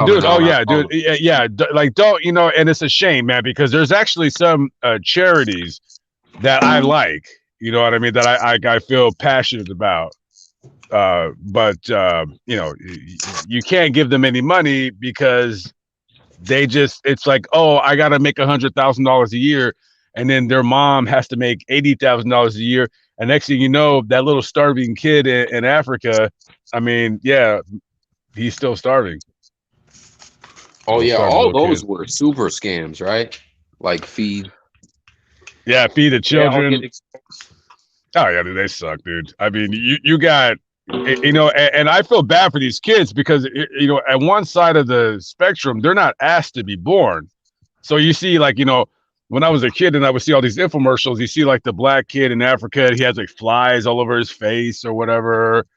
Dude, oh yeah, dude, yeah, like don't and it's a shame, man, because there's actually some charities that I like, you know what I mean, that I feel passionate about. But you know, you can't give them any money because it's like, oh, I got to make $100,000 a year, and then their mom has to make $80,000 a year, and next thing you know, that little starving kid in Africa, I mean, yeah, he's still starving. Oh yeah, Starving all little those kid. were super scams, right? Like feed. Yeah, feed the They all children. get Oh yeah, dude, they suck, dude. I mean, you got, you know, and I feel bad for these kids because, you know, at one side of the spectrum, they're not asked to be born. So you see, like, you know, when I was a kid and I would see all these infomercials, you see like the black kid in Africa, he has like flies all over his face or whatever,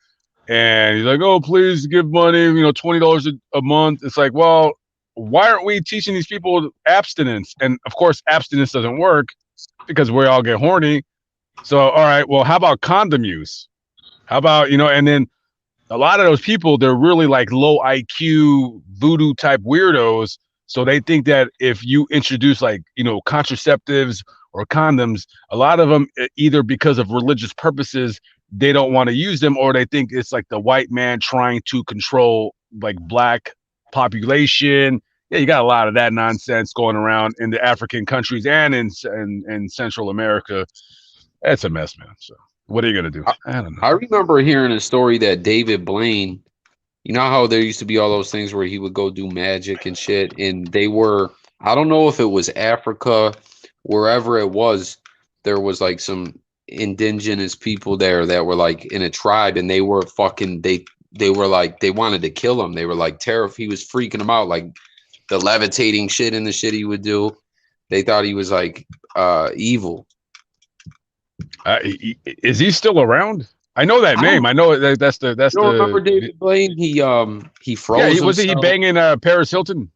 and he's like, oh, please give money, you know, $20 a month. It's like, well, why aren't we teaching these people abstinence? And of course, abstinence doesn't work because we all get horny. So, all right, well, how about condom use? How about, you know, and then a lot of those people, they're really like low IQ voodoo type weirdos. So they think that if you introduce like, you know, contraceptives or condoms, a lot of them, either because of religious purposes, they don't want to use them, or they think it's like the white man trying to control like black population. Yeah, you got a lot of that nonsense going around in the African countries and in Central America. It's a mess, man. So what are you gonna do? I don't know. I remember hearing a story that David Blaine, you know how there used to be all those things where he would go do magic and shit, and they were, I don't know if it was Africa, wherever it was, there was like some indigenous people there that were like in a tribe, and they were fucking they were like they wanted to kill him. They were like terrified. He was freaking them out, like the levitating shit and the shit he would do. They thought he was like evil. Is he still around? I know that name. I know that's You don't remember David Blaine? He froze wasn't he himself. banging Paris Hilton?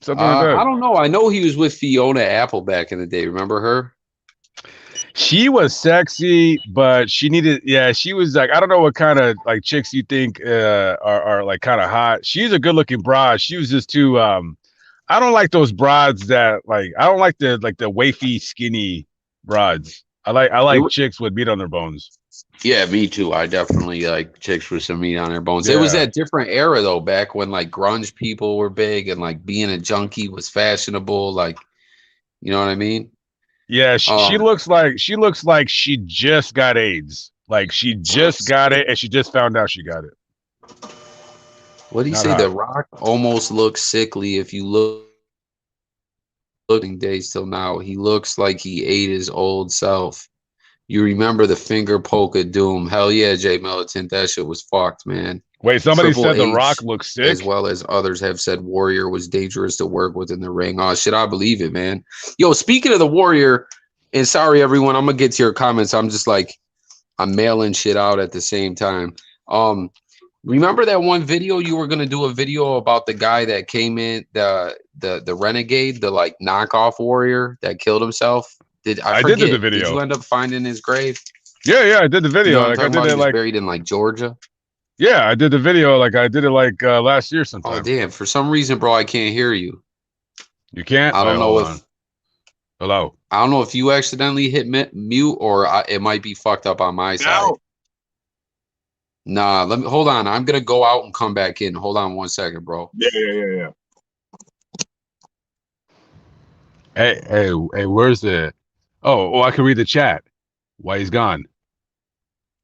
Something like that. I don't know. I know he was with Fiona Apple back in the day. Remember her? She was sexy, but she needed. Yeah, she was like, I don't know what kind of like chicks you think are like kind of hot. She's a good looking broad. She was just too. I don't like those broads that like. I don't like the wafy skinny broads. I like chicks with meat on their bones. Yeah, me too. I definitely like chicks with some meat on their bones. Yeah. It was that different era though, back when like grunge people were big and like being a junkie was fashionable. Like, you know what I mean? Yeah, she looks like she just got AIDS. Like she just got it and she just found out she got it. What do you say? Hot. The Rock almost looks sickly if you looking days till now. He looks like he ate his old self. You remember the finger poke of doom? Hell yeah, Jay Militant. That shit was fucked, man. Wait, somebody said The Rock looks sick? As well as others have said Warrior was dangerous to work with in the ring. Oh, shit, I believe it, man. Yo, speaking of the Warrior, and sorry, everyone, I'm going to get to your comments. I'm just like, I'm mailing shit out at the same time. Remember that one video? You were going to do a video about the guy that came in, the renegade, the like knockoff Warrior that killed himself? I did the video. Did you end up finding his grave? Yeah, I did the video. You know, like I did it like buried in like Georgia. Yeah, I did the video. Like I did it like last year sometime. Oh damn! For some reason, bro, I can't hear you. You can't. I don't know if. Hello. I don't know if you accidentally hit mute or it might be fucked up on my side. Nah, let me hold on. I'm gonna go out and come back in. Hold on 1 second, bro. Yeah. Hey, where's the? Oh, I can read the chat. Why he's gone?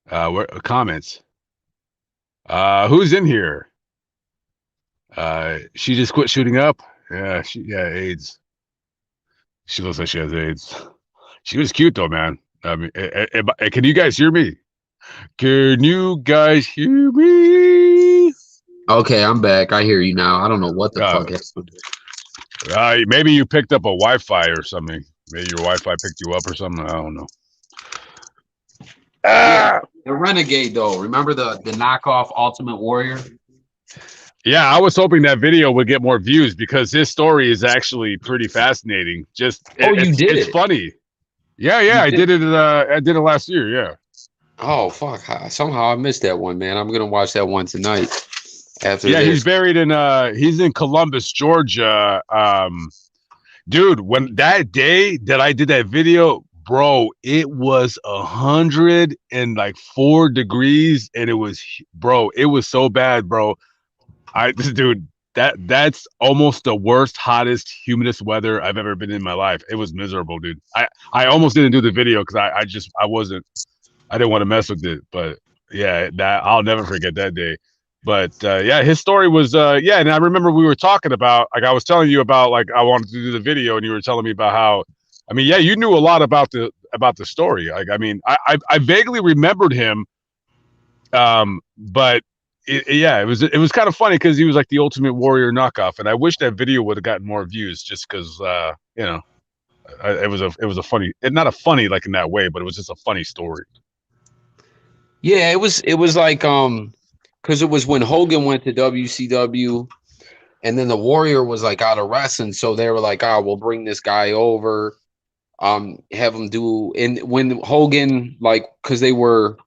Where comments? Who's in here? She just quit shooting up. Yeah, AIDS. She looks like she has AIDS. She was cute though, man. I mean, can you guys hear me? Can you guys hear me? Okay, I'm back. I hear you now. I don't know what the fuck happened. Maybe you picked up a Wi-Fi or something. Maybe your Wi-Fi picked you up or something. I don't know. The Renegade, though. Remember the knockoff Ultimate Warrior? Yeah, I was hoping that video would get more views because his story is actually pretty fascinating. You did it? It's funny. Yeah, I did it. I did it last year. Yeah. Oh fuck! Somehow I missed that one, man. I'm gonna watch that one tonight. He's buried in he's in Columbus, Georgia. Dude, when that day that I did that video, bro, it was 104 degrees, and it was, bro, it was so bad, bro. Dude, that's almost the worst, hottest, humidest weather I've ever been in my life. It was miserable, dude. I almost didn't do the video because I didn't want to mess with it. But yeah, that I'll never forget that day. But yeah, his story was yeah, and I remember we were talking about, like, I was telling you about, like, I wanted to do the video, and you were telling me about how, I mean, yeah, you knew a lot about the story. Like, I mean, I vaguely remembered him, but yeah, it was kind of funny because he was like the Ultimate Warrior knockoff, and I wish that video would have gotten more views, just because you know, it was a funny, not a funny like in that way, but it was just a funny story. Yeah, it was like because it was when Hogan went to WCW, and then the Warrior was like out of wrestling, so they were like, "Oh, we'll bring this guy over, have him do." And when Hogan, like, because they were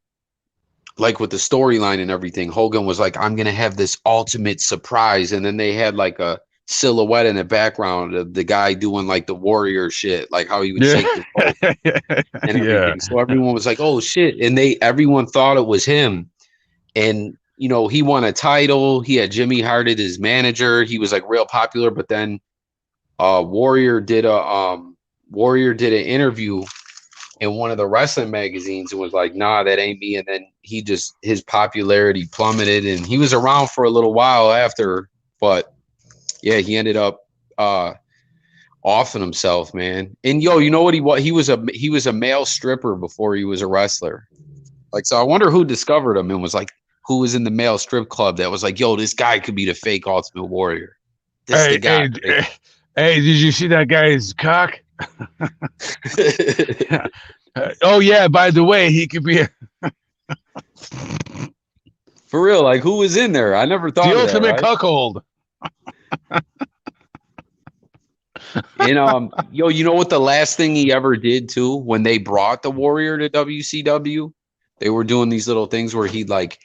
like with the storyline and everything, Hogan was like, "I'm gonna have this ultimate surprise," and then they had like a silhouette in the background of the guy doing like the Warrior shit, like how he would shake the rope and everything. Yeah. So everyone was like, "Oh shit!" And everyone thought it was him. And you know, he won a title. He had Jimmy Hart as his manager. He was like real popular. But then Warrior did an interview in one of the wrestling magazines and was like, "Nah, that ain't me." And then his popularity plummeted, and he was around for a little while after. But yeah, he ended up offing himself, man. And yo, you know what he was a male stripper before he was a wrestler. Like, so I wonder who discovered him and was like, who was in the male strip club that was like, yo, this guy could be the fake Ultimate Warrior. This the guy. Hey, did you see that guy's cock? Oh yeah, by the way, he could be for real. Like, who was in there? I never thought the of ultimate that, right? cuckold. And yo, you know what the last thing he ever did too? When they brought the Warrior to WCW, they were doing these little things where he'd like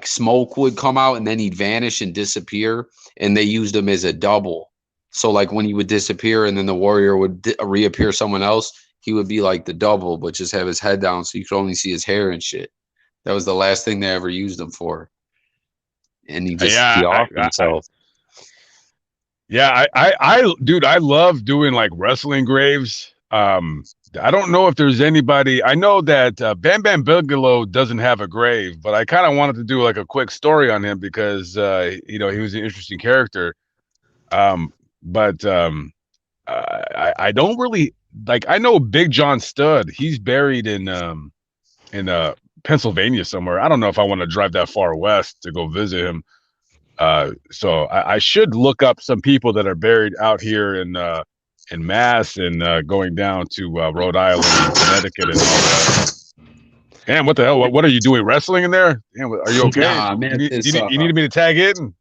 smoke would come out and then he'd vanish and disappear, and they used him as a double. So like when he would disappear and then the Warrior would reappear someone else, he would be like the double, but just have his head down so you could only see his hair and shit. That was the last thing they ever used him for. And he offed himself. Yeah, dude, I love doing like wrestling graves. I don't know if there's anybody. I know that Bam Bam Bigalow doesn't have a grave, but I kind of wanted to do like a quick story on him because you know, he was an interesting character. But I don't really like. I know Big John Studd. He's buried in Pennsylvania somewhere. I don't know if I want to drive that far west to go visit him. So I should look up some people that are buried out here in Mass and going down to Rhode Island and Connecticut and all that. Damn, what the hell? What are you doing? Wrestling in there? Damn, are you okay? Nah, man, you need me to tag in?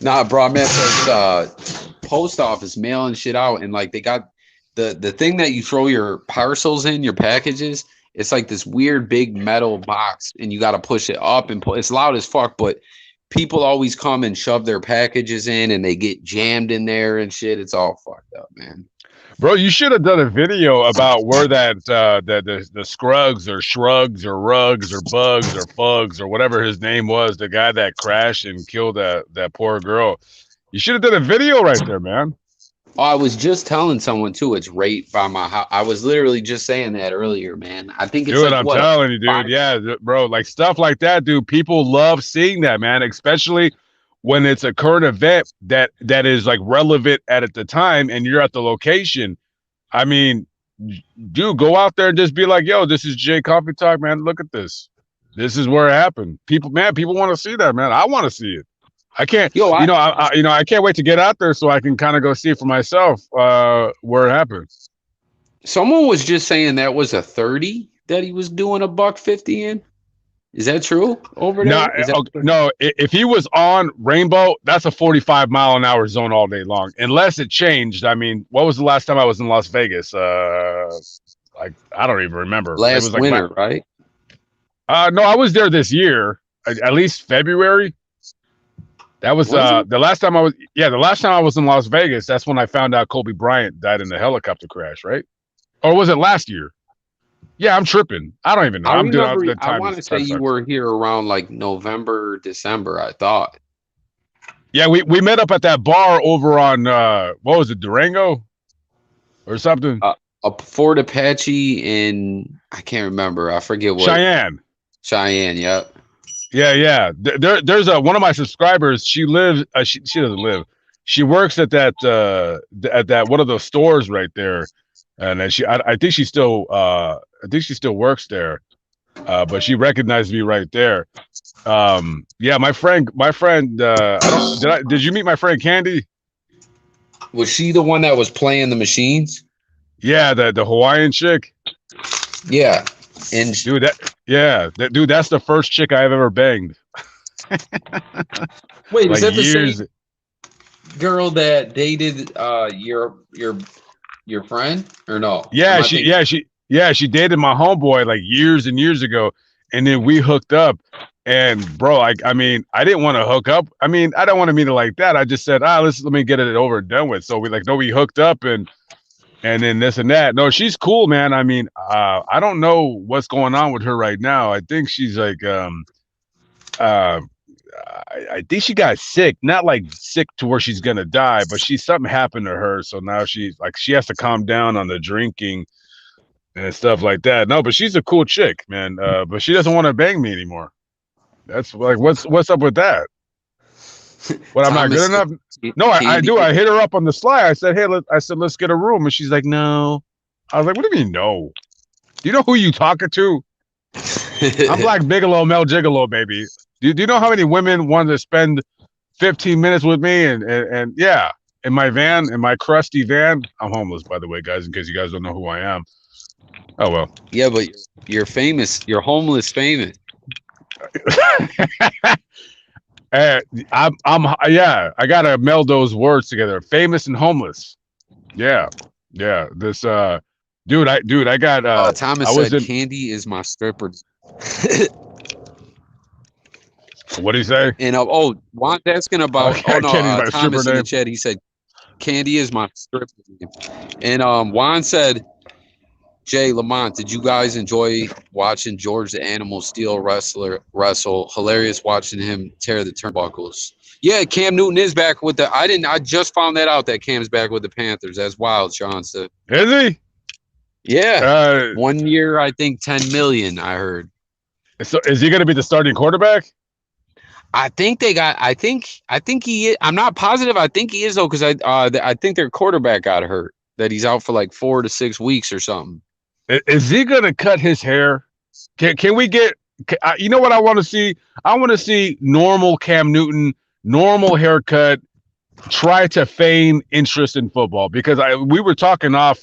Nah, bro, man, this post office mailing shit out, and like they got the thing that you throw your parcels in, your packages. It's like this weird big metal box, and you got to push it up and it's loud as fuck, but people always come and shove their packages in and they get jammed in there and shit. It's all fucked up, man. Bro, you should have done a video about where that the Scruggs or Shrugs or Rugs or Bugs or Fugs or whatever his name was, the guy that crashed and killed that poor girl. You should have done a video right there, man. Oh, I was just telling someone too. It's right by my house. I was literally just saying that earlier, man. I think it's dude, like, I'm telling you, dude. Yeah, bro, like stuff like that, dude. People love seeing that, man. Especially when it's a current event that is like relevant at the time, and you're at the location. I mean, dude, go out there and just be like, "Yo, this is Jay Coffee Talk, man. Look at this. This is where it happened." People want to see that, man. I want to see it. I can't, I can't wait to get out there so I can kind of go see it for myself where it happened. Someone was just saying that was a 30 that he was doing $150 in. Is that true over there? No, if he was on Rainbow, that's a 45-mile-an-hour zone all day long, unless it changed. I mean, what was the last time I was in Las Vegas? Like, I don't even remember. Last it was like winter, right? No, I was there this year, at least February. That was Was it? the last time I was. Yeah, the last time I was in Las Vegas. That's when I found out Kobe Bryant died in a helicopter crash, right? Or was it last year? Yeah, I'm tripping. I don't even know. I I'm doing remember. the I time want is to say time you sucks. were here around like November, December. I thought. Yeah, we met up at that bar over on what was it, Durango or something? A Fort Apache in I can't remember. I forget what Cheyenne. Cheyenne. Yep. Yeah. There's one of my subscribers. She lives. She doesn't live. She works at that one of those stores right there, and then I think she still works there. But she recognized me right there. Yeah, my friend. I don't. Did you meet my friend Candy? Was she the one that was playing the machines? Yeah, the Hawaiian chick. Yeah. And Dude, dude, that's the first chick I've ever banged. wait, is Like that the years. same girl that dated your friend or no? Yeah, she dated my homeboy like years and years ago, and then we hooked up. And bro, I mean, I didn't want to hook up. I mean, I don't want to meet her like that. I just said, let me get it over and done with. So we hooked up and then this and that. No, she's cool, man. I mean, I don't know what's going on with her right now. I think she's like, I think she got sick, not like sick to where she's gonna die, but something happened to her. So now she's like, she has to calm down on the drinking and stuff like that. No, but she's a cool chick, man. But she doesn't want to bang me anymore. That's like, what's up with that? What, I'm not good enough? No, I do. I hit her up on the sly. I said, hey, let's get a room, and she's like, no. I was like, what do you mean no? Do you know who you talking to? I'm Black Bigalow, Mel Gigolo, baby. Do you know how many women wanted to spend 15 minutes with me? And yeah, in my van, in my crusty van. I'm homeless, by the way, guys, in case you guys don't know who I am. Oh, well. Yeah, but you're famous. You're homeless famous. Yeah, I gotta meld those words together. Famous and homeless. Yeah. This dude, I got Thomas I was said in, Candy is my stripper. what did he say? And Juan's asking about Candy's my Thomas stripper in the name. chat. He said Candy is my stripper name. And Juan said, Jay Lamont, did you guys enjoy watching George the Animal Steel wrestle? Hilarious watching him tear the turnbuckles. Yeah, Cam Newton is back with I just found that out that Cam's back with the Panthers. That's wild, Sean said. Is he? Yeah. 1 year, I think 10 million, I heard. So is he gonna be the starting quarterback? I think he is. I'm not positive. I think he is though, because I think their quarterback got hurt. That he's out for like 4 to 6 weeks or something. Is he gonna cut his hair? Can we get? You know what I want to see? I want to see normal Cam Newton, normal haircut. Try to feign interest in football, because we were talking off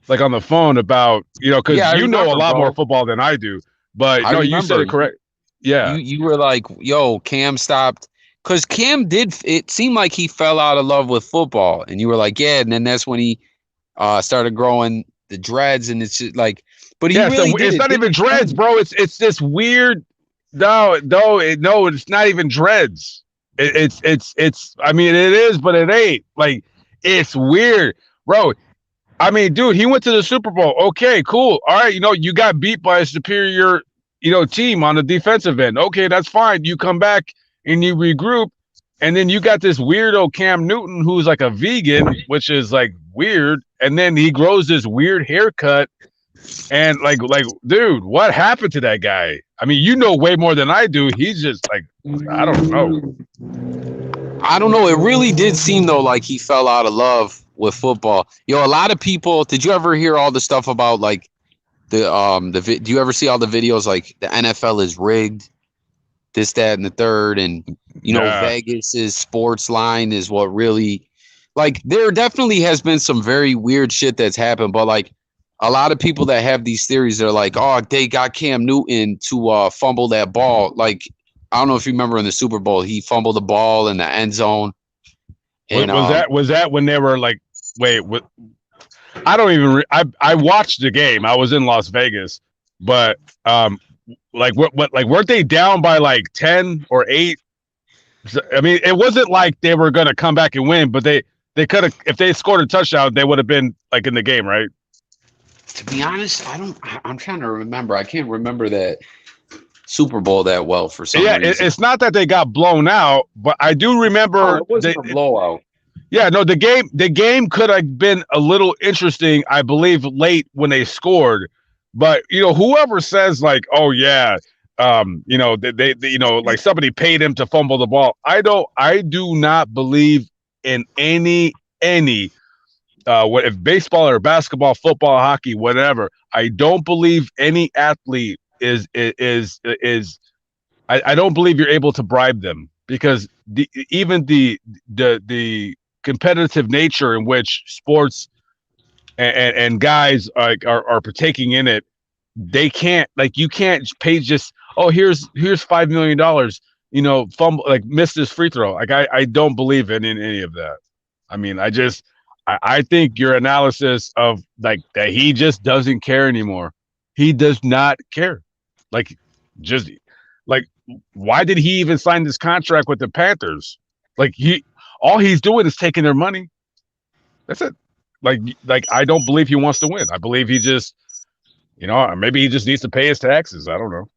like on the phone about, because you know a lot more football than I do. But no, you said it correct. Yeah, you were like, yo, Cam stopped, because Cam did. It seemed like he fell out of love with football, and you were like, yeah, and then that's when he started growing the dreads, and it's just like, but he really so did. It's not even dreads, bro. It's this weird. No, it's not even dreads. It's. I mean, it is, but it ain't. Like, it's weird, bro. I mean, dude, he went to the Super Bowl. Okay, cool. All right, you got beat by a superior, team on the defensive end. Okay, that's fine. You come back and you regroup, and then you got this weirdo Cam Newton who's like a vegan, which is like weird, and then he grows this weird haircut, and like, dude, what happened to that guy? I mean, you know way more than I do. He's just like, I don't know. I don't know. It really did seem though like he fell out of love with football. A lot of people. Did you ever hear all the stuff about like do you ever see all the videos like the NFL is rigged, this, that, and the third, and Vegas's sports line is what really, like, there definitely has been some very weird shit that's happened, but like a lot of people that have these theories, they're like, oh, they got Cam Newton to fumble that ball. Like, I don't know if you remember in the Super Bowl, he fumbled the ball in the end zone. And, was that when they were like, wait, what? I don't even. I watched the game. I was in Las Vegas, but like weren't they down by like 10 or 8? I mean, it wasn't like they were going to come back and win, but they could have, if they scored a touchdown, they would have been like in the game, right? To be honest, I'm trying to remember. I can't remember that Super Bowl that well for some Yeah, reason. it's not that they got blown out, but I do remember. It wasn't a blowout. Yeah, no, the game could have been a little interesting, I believe, late when they scored. But whoever says like, oh yeah, they like somebody paid him to fumble the ball. I do not believe in any what if baseball or basketball, football, hockey, whatever. I don't believe any athlete is I don't believe you're able to bribe them because even the competitive nature in which sports and guys are partaking in it, they can't, like, you can't pay just, oh, here's $5 million, fumble, like, miss this free throw. Like, I don't believe in any of that. I mean, I think your analysis of like that, he just doesn't care anymore. He does not care. Like, just like, why did he even sign this contract with the Panthers? Like, all he's doing is taking their money. That's it. Like I don't believe he wants to win. I believe he just, maybe he just needs to pay his taxes. I don't know.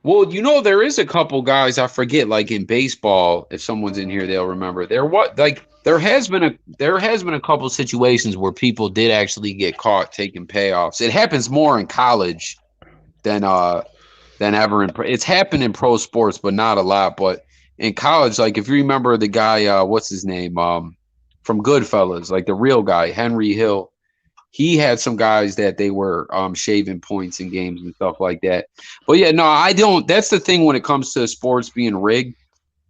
Well, there is a couple guys, I forget, like in baseball, if someone's in here, they'll remember. There has been a couple situations where people did actually get caught taking payoffs. It happens more in college than ever it's happened in pro sports, but not a lot. But in college, like if you remember the guy, what's his name, from Goodfellas, like the real guy, Henry Hill. He had some guys that they were shaving points in games and stuff like that. But yeah, no, I don't. That's the thing when it comes to sports being rigged.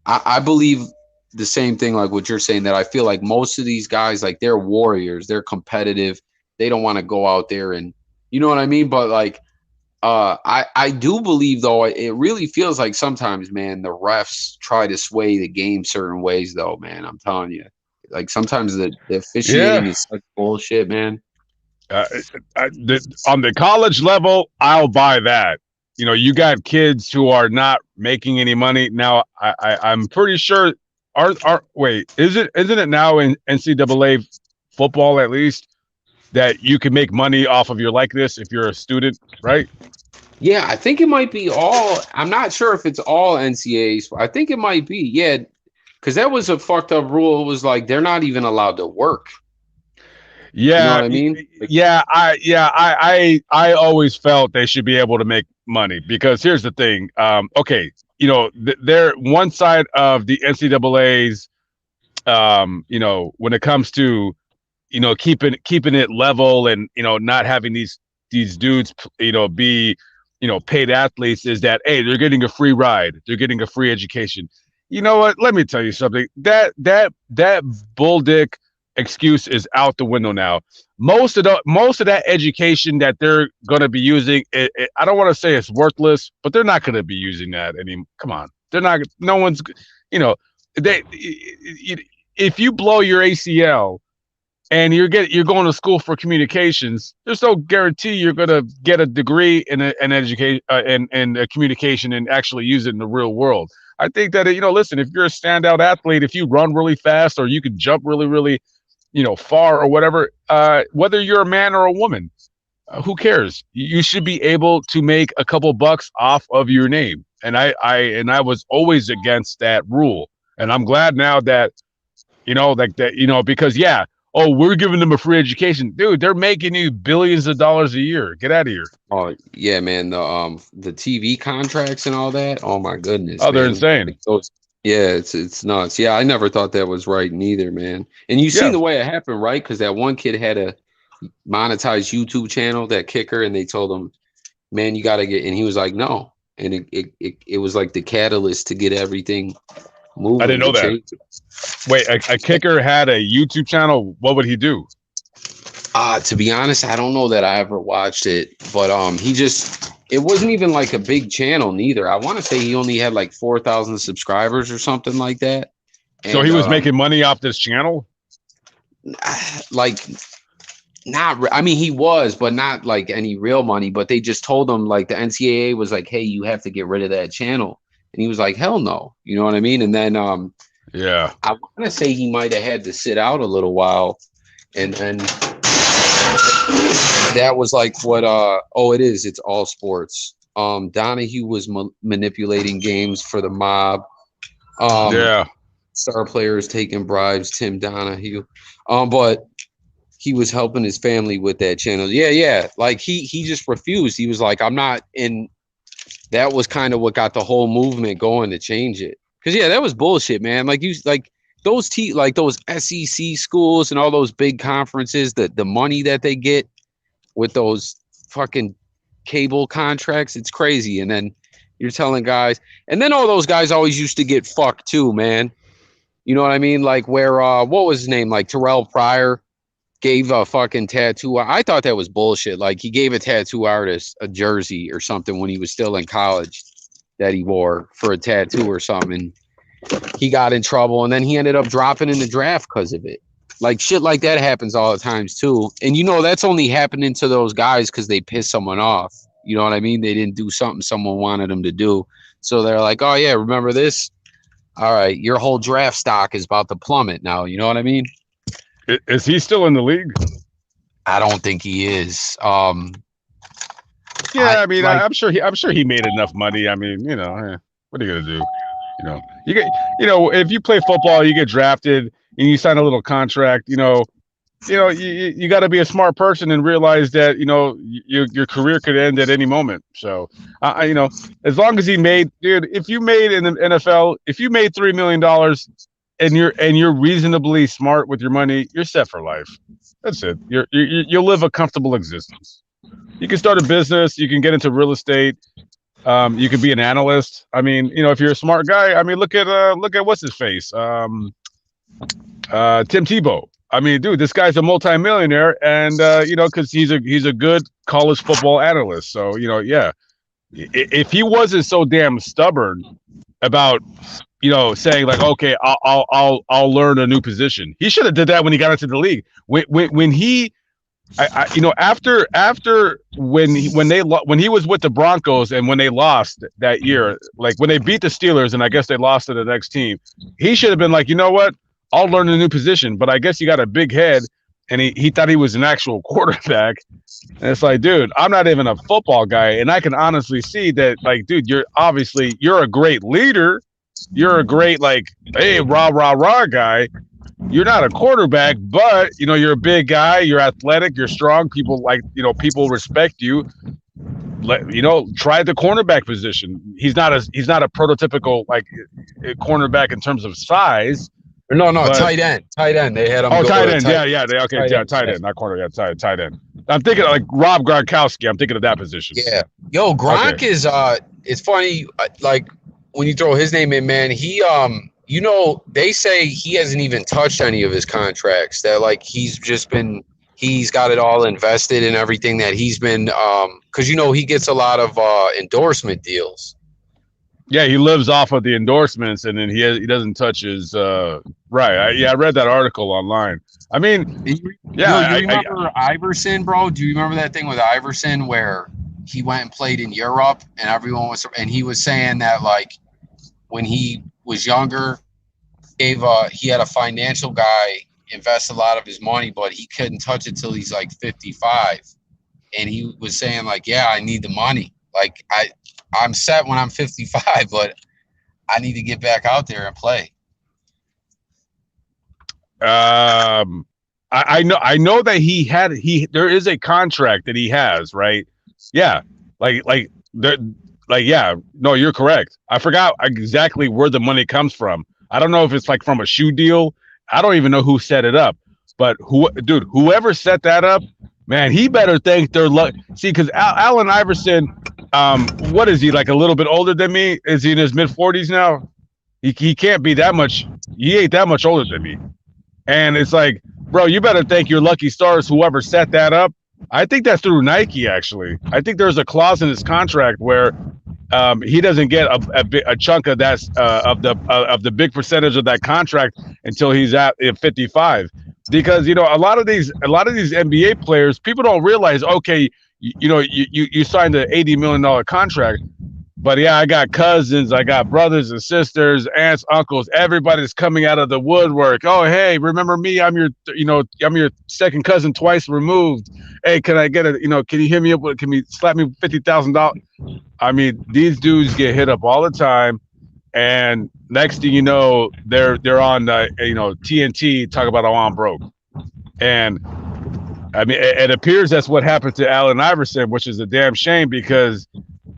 I believe the same thing like what you're saying, that I feel like most of these guys, like, they're warriors, they're competitive. They don't want to go out there and, you know what I mean? But like, I do believe, though, it really feels like sometimes, man, the refs try to sway the game certain ways, though, man. I'm telling you. Like, sometimes the officiating is such bullshit, man. On the college level, I'll buy that. You got kids who are not making any money now. I'm pretty sure. Wait, isn't it now in NCAA football at least that you can make money off of your likeness if you're a student, right? Yeah, I think it might be all. I'm not sure if it's all NCAAs. I think it might be. Yeah, because that was a fucked up rule. It was like they're not even allowed to work. Yeah, you know what I mean? I always felt they should be able to make money because here's the thing. Okay, they're one side of the NCAA's. When it comes to, keeping it level and not having these dudes, be paid athletes, is that, hey, they're getting a free ride, they're getting a free education. You know what? Let me tell you something. That bull dick excuse is out the window now. Most of that education that they're going to be using, I don't want to say it's worthless, but they're not going to be using that anymore. Come on, they're not. No one's, if you blow your ACL and you're going to school for communications, there's no guarantee you're going to get a degree in an education and communication and actually use it in the real world. I think that, listen, if you're a standout athlete, if you run really fast or you can jump really, really, far or whatever, whether you're a man or a woman, who cares? You should be able to make a couple bucks off of your name. And I was always against that rule. And I'm glad now that, because yeah, oh, we're giving them a free education. Dude, they're making you billions of dollars a year. Get out of here. Oh yeah, man. The TV contracts and all that. Oh my goodness. Oh, they're insane. Yeah, it's nuts. Yeah, I never thought that was right neither, man. And you seen the way it happened, right? Because that one kid had a monetized YouTube channel, that kicker, and they told him, man, you got to get, and he was like, no. And it was like the catalyst to get everything moving. I didn't know that. Wait, a kicker had a YouTube channel. What would he do? To be honest, I don't know that I ever watched it, but it wasn't even like a big channel neither. I want to say he only had like 4,000 subscribers or something like that. And, so he was making money off this channel? Like, I mean, he was, but not like any real money. But they just told him, like, the NCAA was like, hey, you have to get rid of that channel. And he was like, hell no. You know what I mean? And then Yeah. I want to say he might have had to sit out a little while. And then that was like what it is. It's all sports. Donahue was manipulating games for the mob. Yeah. Star players taking bribes, Tim Donahue. But he was helping his family with that channel. Yeah. Like he just refused. He was like, I'm not in. That was kind of what got the whole movement going to change it. Cause yeah, that was bullshit, man. Like those those SEC schools and all those big conferences, the money that they get with those fucking cable contracts, it's crazy. And then you're telling guys, and then all those guys always used to get fucked too, man. You know what I mean? Like where what was his name? Like Terrell Pryor gave a fucking tattoo. I thought that was bullshit. Like he gave a tattoo artist a jersey or something when he was still in college that he wore for a tattoo or something. He got in trouble and then he ended up dropping in the draft because of it. Like shit like that happens all the times too. And you know, that's only happening to those guys because they piss someone off. You know what I mean? They didn't do something someone wanted them to do. So they're like, oh yeah, remember this? All right, your whole draft stock is about to plummet now. You know what I mean? Is he still in the league? I don't think he is. Yeah, I'm sure he made enough money. I mean, you know, what are you gonna do? You know, if you play football, you get drafted and you sign a little contract. You got to be a smart person and realize that your career could end at any moment. So, as long as he made, dude, if you made in the NFL, if you made $3 million and you're reasonably smart with your money, you're set for life. That's it. You'll live a comfortable existence. You can start a business. You can get into real estate. You could be an analyst. I mean, if you're a smart guy, I mean, look at what's his face, Tim Tebow. I mean, dude, this guy's a multimillionaire, and because he's a good college football analyst. So yeah, if he wasn't so damn stubborn about saying like, okay, I'll learn a new position, he should have did that when he got into the league. When he after when he was with the Broncos and when they lost that year, like when they beat the Steelers and I guess they lost to the next team, he should have been like, you know what, I'll learn a new position. But I guess he got a big head and he thought he was an actual quarterback. And it's like, dude, I'm not even a football guy, and I can honestly see that, like, dude, you're a great leader, you're a great like, hey, rah rah rah guy. You're not a quarterback, but you're a big guy, you're athletic, you're strong. People people respect you. Try the cornerback position. He's not a prototypical like cornerback in terms of size. No, tight end. They had him. Oh, tight end. Tight end, not corner. Yeah, tight end. I'm thinking of like Rob Gronkowski. I'm thinking of that position. Yeah. Yo, Gronk is it's funny, like when you throw his name in, man, he they say he hasn't even touched any of his contracts. That like he's got it all invested in everything that he's been because he gets a lot of endorsement deals. Yeah, he lives off of the endorsements, and then he doesn't touch his right. I read that article online. I mean, yeah, you remember Iverson, bro? Do you remember that thing with Iverson where he went and played in Europe, and he was saying that like when he was younger, he had a financial guy invest a lot of his money, but he couldn't touch it till he's like 55, and he was saying like, yeah, I need the money, like I'm set when I'm 55, but I need to get back out there and play. I know that there is a contract that he has, right? Yeah. Yeah, no, you're correct. I forgot exactly where the money comes from. I don't know if it's like from a shoe deal. I don't even know who set it up, but whoever set that up, man, he better thank their luck. See, because Allen Iverson, what is he, like a little bit older than me? Is he in his mid-40s now? He can't be that much. He ain't that much older than me. And it's like, bro, you better thank your lucky stars, whoever set that up. I think that's through Nike, actually. I think there's a clause in his contract where he doesn't get a chunk of that of the big percentage of that contract until he's at 55. Because a lot of these NBA players, people don't realize, okay, you signed an $80 million contract, But yeah, I got cousins, I got brothers and sisters, aunts, uncles, everybody's coming out of the woodwork. Oh, hey, remember me? I'm your second cousin twice removed. Hey, can I get can you hit me up with, can we slap me $50,000? I mean, these dudes get hit up all the time. And next thing you know, they're on TNT talk about, oh, I'm broke. And I mean, it appears that's what happened to Allen Iverson, which is a damn shame because,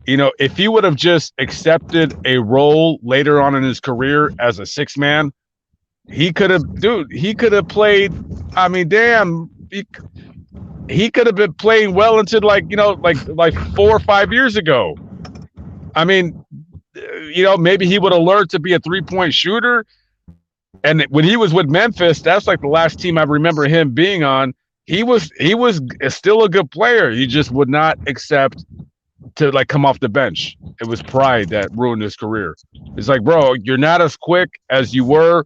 if he would have just accepted a role later on in his career as a six man, he could have played. I mean, damn, he could have been playing well into like 4 or 5 years ago. I mean, maybe he would have learned to be a 3-point shooter. And when he was with Memphis, that's like the last team I remember him being on. He was still a good player. He just would not accept to like come off the bench. It was pride that ruined his career. It's like, bro, you're not as quick as you were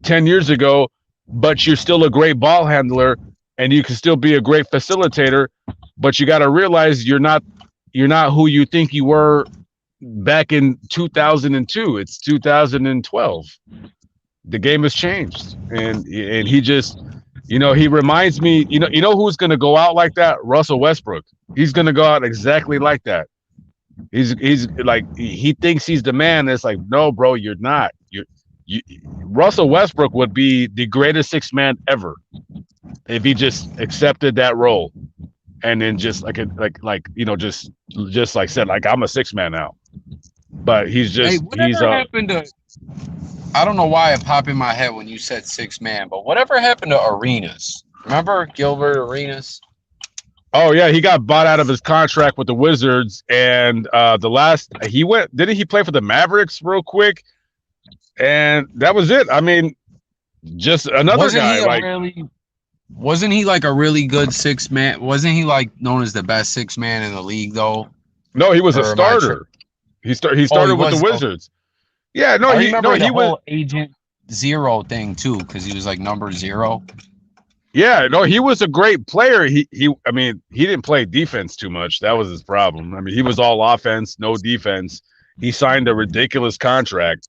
10 years ago, but you're still a great ball handler and you can still be a great facilitator. But you got to realize you're not who you think you were back in 2002. It's 2012. The game has changed, and he just, he reminds me, who's going to go out like that? Russell Westbrook. He's going to go out exactly like that. He's like, he thinks he's the man. It's like, no, bro, you're not. Russell Westbrook would be the greatest six man ever if he just accepted that role, and then just just like said, like, I'm a six man now. But he's just, happened to? I don't know why it popped in my head when you said six man, but whatever happened to Arenas? Remember Gilbert Arenas? Oh yeah, he got bought out of his contract with the Wizards, and didn't he play for the Mavericks real quick? And that was it. I mean, just another guy. Wasn't he like a really good six man? Wasn't he like known as the best six man in the league though? No, he was a starter. He started with the Wizards. Yeah, no, he was Agent Zero thing too, because he was like number 0. Yeah, no, he was a great player. He didn't play defense too much. That was his problem. I mean, he was all offense, no defense. He signed a ridiculous contract.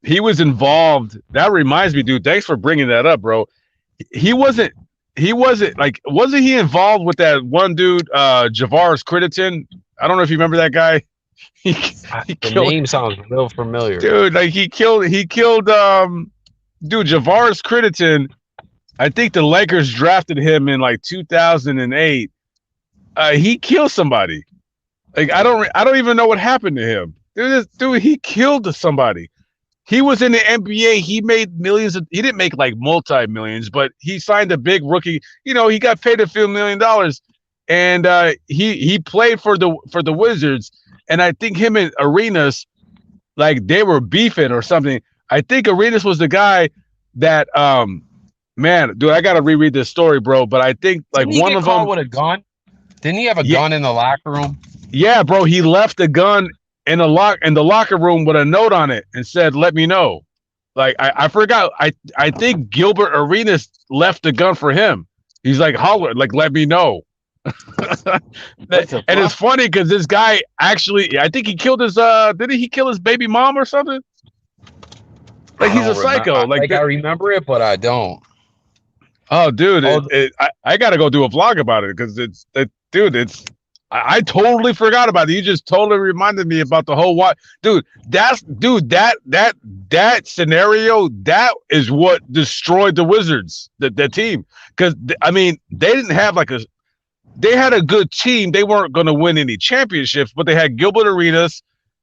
He was involved. That reminds me, dude. Thanks for bringing that up, bro. Wasn't he involved with that one dude, Javaris Crediton? I don't know if you remember that guy. The name sounds real familiar, dude. Like he killed Javaris Crediton. I think the Lakers drafted him in like 2008. He killed somebody. Like I don't even know what happened to him. Dude, he killed somebody. He was in the NBA. He made millions. He didn't make like multi-millions, but he signed a big rookie. He got paid a few $1 million, and he played for the Wizards. And I think him and Arenas, like they were beefing or something. I think Arenas was the guy that, man, dude, I gotta reread this story, bro. But I think like one of them with a gun. Didn't he have a gun in the locker room? Yeah, bro. He left the gun in the locker room with a note on it and said, "Let me know." Like I forgot. I think Gilbert Arenas left the gun for him. He's like, "Holler, like let me know." And it's funny because this guy actually, I think he killed his didn't he kill his baby mom or something? Like he's a psycho. Like I remember it, but I don't. Oh, dude, I gotta go do a vlog about it because I totally forgot about it. You just totally reminded me about the whole that scenario, that is what destroyed the Wizards, that team. Because I mean, they didn't have they had a good team. They weren't going to win any championships, but they had Gilbert Arenas.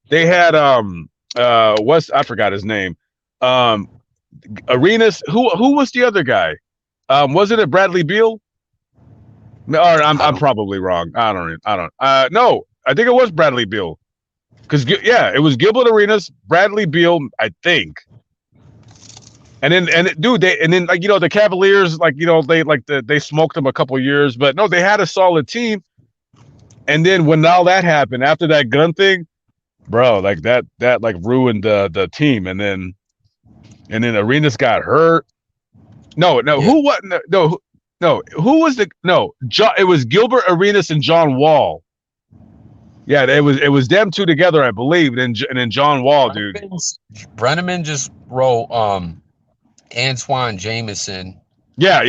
They had I forgot his name. Arenas. Who was the other guy? Wasn't it Bradley Beal? Or I'm probably wrong. I don't. No, I think it was Bradley Beal. Because it was Gilbert Arenas, Bradley Beal, I think. And then the Cavaliers, they smoked them a couple years, but no, they had a solid team. And then when all that happened after that gun thing, bro, like that ruined the team. And then Arenas got hurt. No, yeah. Who was it was Gilbert Arenas and John Wall. Yeah, it was them two together, I believe, and then John Wall, dude. Brenneman just wrote Antoine Jameson. Yeah.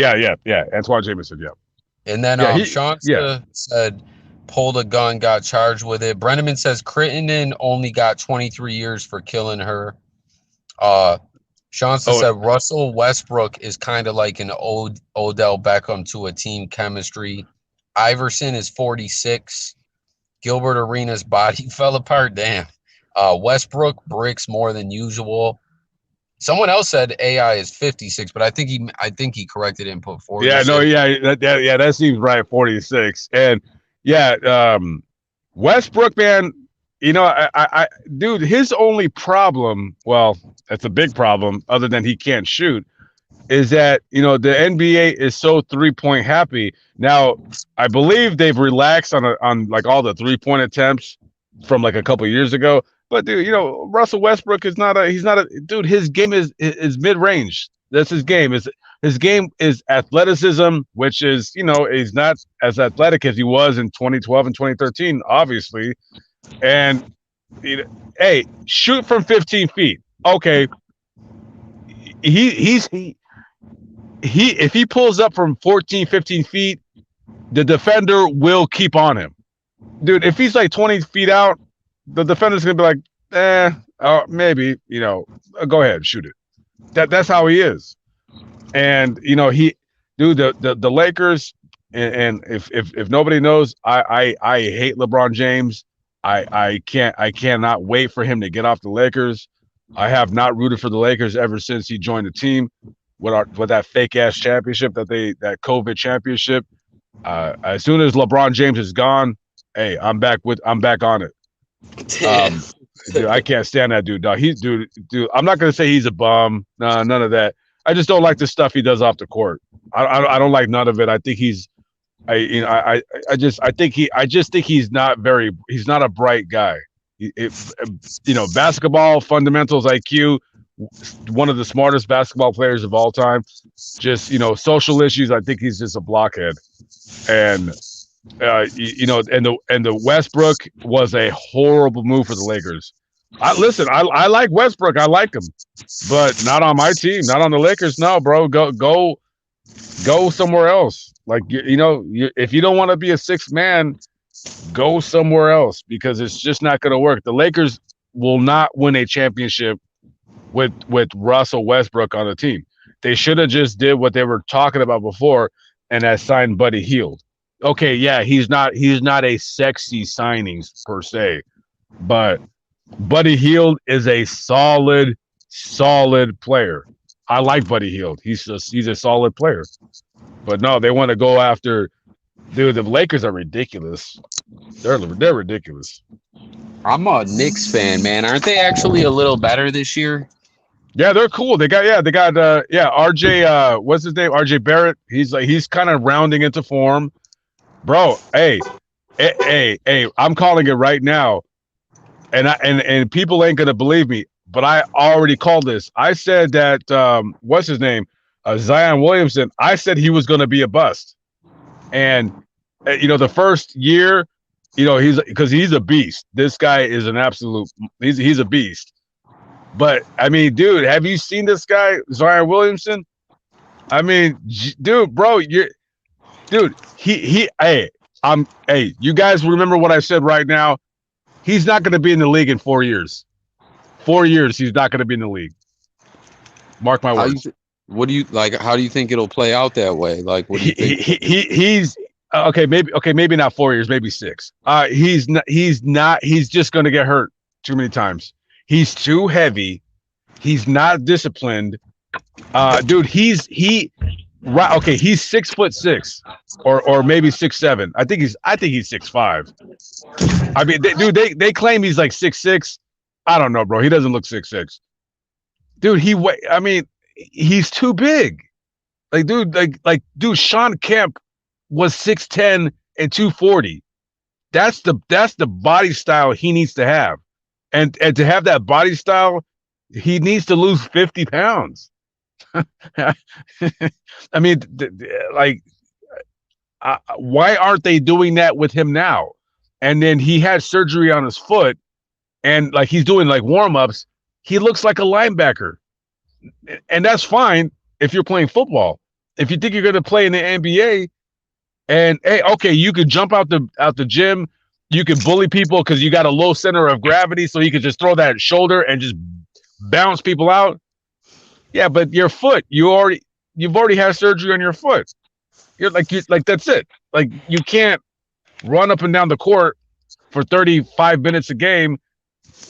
Antoine Jameson, yeah. And then Yeah, Shanta said pulled a gun, got charged with it. Brenneman says Crittenden only got 23 years for killing her. Shanta said Russell Westbrook is kind of like an Odell Beckham to a team chemistry. Iverson is 46. Gilbert Arenas' body fell apart. Damn. Westbrook bricks more than usual. Someone else said AI is 56, but I think he corrected it and put 46. That seems right. 46, and Westbrook, man. Dude, his only problem, well, that's a big problem, other than he can't shoot, is that the NBA is so 3-point happy now. I believe they've relaxed on like all the 3-point attempts from like a couple of years ago. But dude, Russell Westbrook is he's not a dude. His game is mid range. That's his game. His game is athleticism, which is he's not as athletic as he was in 2012 and 2013, obviously. And hey, shoot from 15 feet. Okay, he if he pulls up from 14, 15 feet, the defender will keep on him. Dude, if he's like 20 feet out, the defender's going to be like, maybe, go ahead, shoot it. That's how he is. And, the Lakers, and if nobody knows, I hate LeBron James. I cannot wait for him to get off the Lakers. I have not rooted for the Lakers ever since he joined the team with that fake ass championship that COVID championship. As soon as LeBron James is gone, hey, I'm back on it. Dude, I can't stand that dude. Dog. Dude. I'm not gonna say he's a bum. No, none of that. I just don't like the stuff he does off the court. I don't like none of it. I think I just think he's not a bright guy. Basketball fundamentals IQ, one of the smartest basketball players of all time. Just social issues. I think he's just a blockhead, and and the Westbrook was a horrible move for the Lakers. I like Westbrook. I like him, but not on my team. Not on the Lakers. No, bro. Go somewhere else. Like if you don't want to be a sixth man, go somewhere else, because it's just not going to work. The Lakers will not win a championship with Russell Westbrook on the team. They should have just did what they were talking about before, and that signed Buddy Hield. Okay, yeah, he's not a sexy signing per se, but Buddy Hield is a solid player. I like Buddy Hield. He's a solid player. But no, they want to go after. Dude, the Lakers are ridiculous. They're ridiculous. I'm a Knicks fan, man. Aren't they actually a little better this year? Yeah, they're cool. They got RJ. What's his name? RJ Barrett. He's kind of rounding into form, bro. Hey, I'm calling it right now, and people ain't gonna believe me, but I already called this. I said that what's his name, Zion Williamson. I said he was gonna be a bust, and the first year, he's a beast. This guy is an absolute. He's a beast. But I mean, dude, have you seen this guy, Zion Williamson? I mean, dude, bro, hey, you guys remember what I said right now? He's not going to be in the league in 4 years. 4 years, he's not going to be in the league. Mark my words. What do you like? How do you think it'll play out that way? Like, what do you think? He's okay. Maybe not 4 years, maybe 6. He's just going to get hurt too many times. He's too heavy. He's not disciplined. Dude, he's 6'6", or maybe 6'7". I think he's 6'5". I mean, they claim he's like 6'6". I don't know, bro. He doesn't look 6'6". Dude, he's too big. Dude, Sean Kemp was 6'10" and 240. That's the body style he needs to have. And to have that body style, he needs to lose 50 pounds. I mean, why aren't they doing that with him now? and then he had surgery on his foot, and like he's doing like warm-ups, he looks like a linebacker. And that's fine if you're playing football. If you think you're going to play in the NBA, and hey, okay, you could jump out the gym, you could bully people because you got a low center of gravity, so you could just throw that shoulder and just bounce people out. Yeah, but your foot, you've already had surgery on your foot. You're like that's it. Like you can't run up and down the court for 35 minutes a game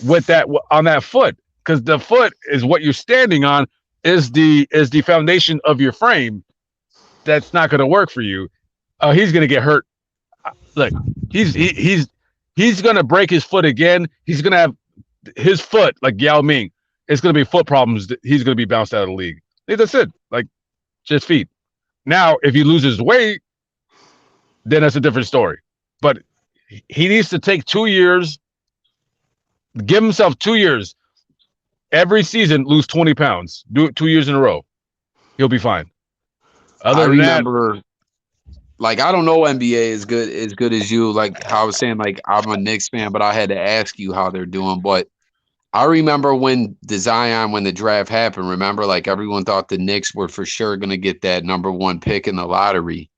with that on that foot, because the foot is what you're standing on, is the foundation of your frame. That's not going to work for you. He's going to get hurt. Look, he's going to break his foot again. He's going to have his foot like Yao Ming. It's going to be foot problems. He's going to be bounced out of the league. That's it. Like just feet. Now, if he loses weight, then that's a different story. But he needs to take 2 years. Give himself 2 years. Every season, lose 20 pounds. Do it 2 years in a row. He'll be fine. I remember, like, I don't know NBA as good as you. Like how I was saying, like I'm a Knicks fan, but I had to ask you how they're doing. But I remember when the draft happened. Remember, like everyone thought the Knicks were for sure going to get that number 1 pick in the lottery.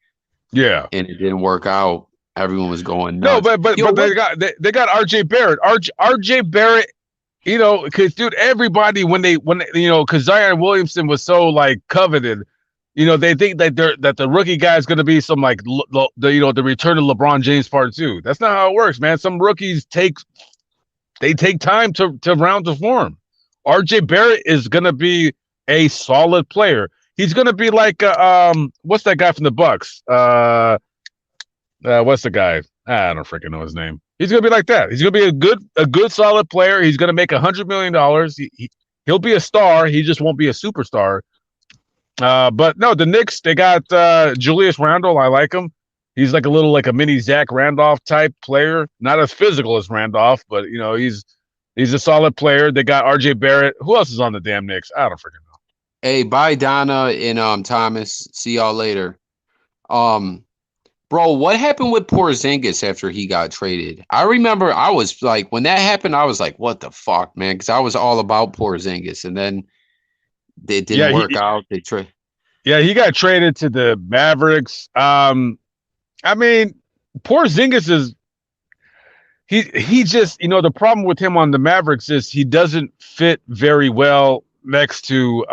Yeah, and it didn't work out. Everyone was going nuts. No, but they got RJ Barrett. RJ Barrett, you know, because dude, everybody when because Zion Williamson was so like coveted. You know, they think that the rookie guy is going to be some like the return of LeBron James part 2. That's not how it works, man. Some rookies take time to round to form. RJ Barrett is going to be a solid player. He's going to be like what's that guy from the Bucks? What's the guy? I don't freaking know his name. He's going to be like that. He's going to be a good solid player. He's going to make $100 million. He'll be a star. He just won't be a superstar. But no, the Knicks, they got Julius Randle. I like him. He's like a mini Zach Randolph type player. Not as physical as Randolph, but you know, he's a solid player. They got RJ Barrett. Who else is on the damn Knicks? I don't freaking know. Hey, bye Donna and Thomas. See y'all later. Bro, what happened with Porzingis after he got traded? I remember I was like, when that happened, I was like, what the fuck, man? Because I was all about Porzingis, and then it didn't work out. Yeah, he got traded to the Mavericks. I mean, Porzingis is he just, you know, the problem with him on the Mavericks is he doesn't fit very well next to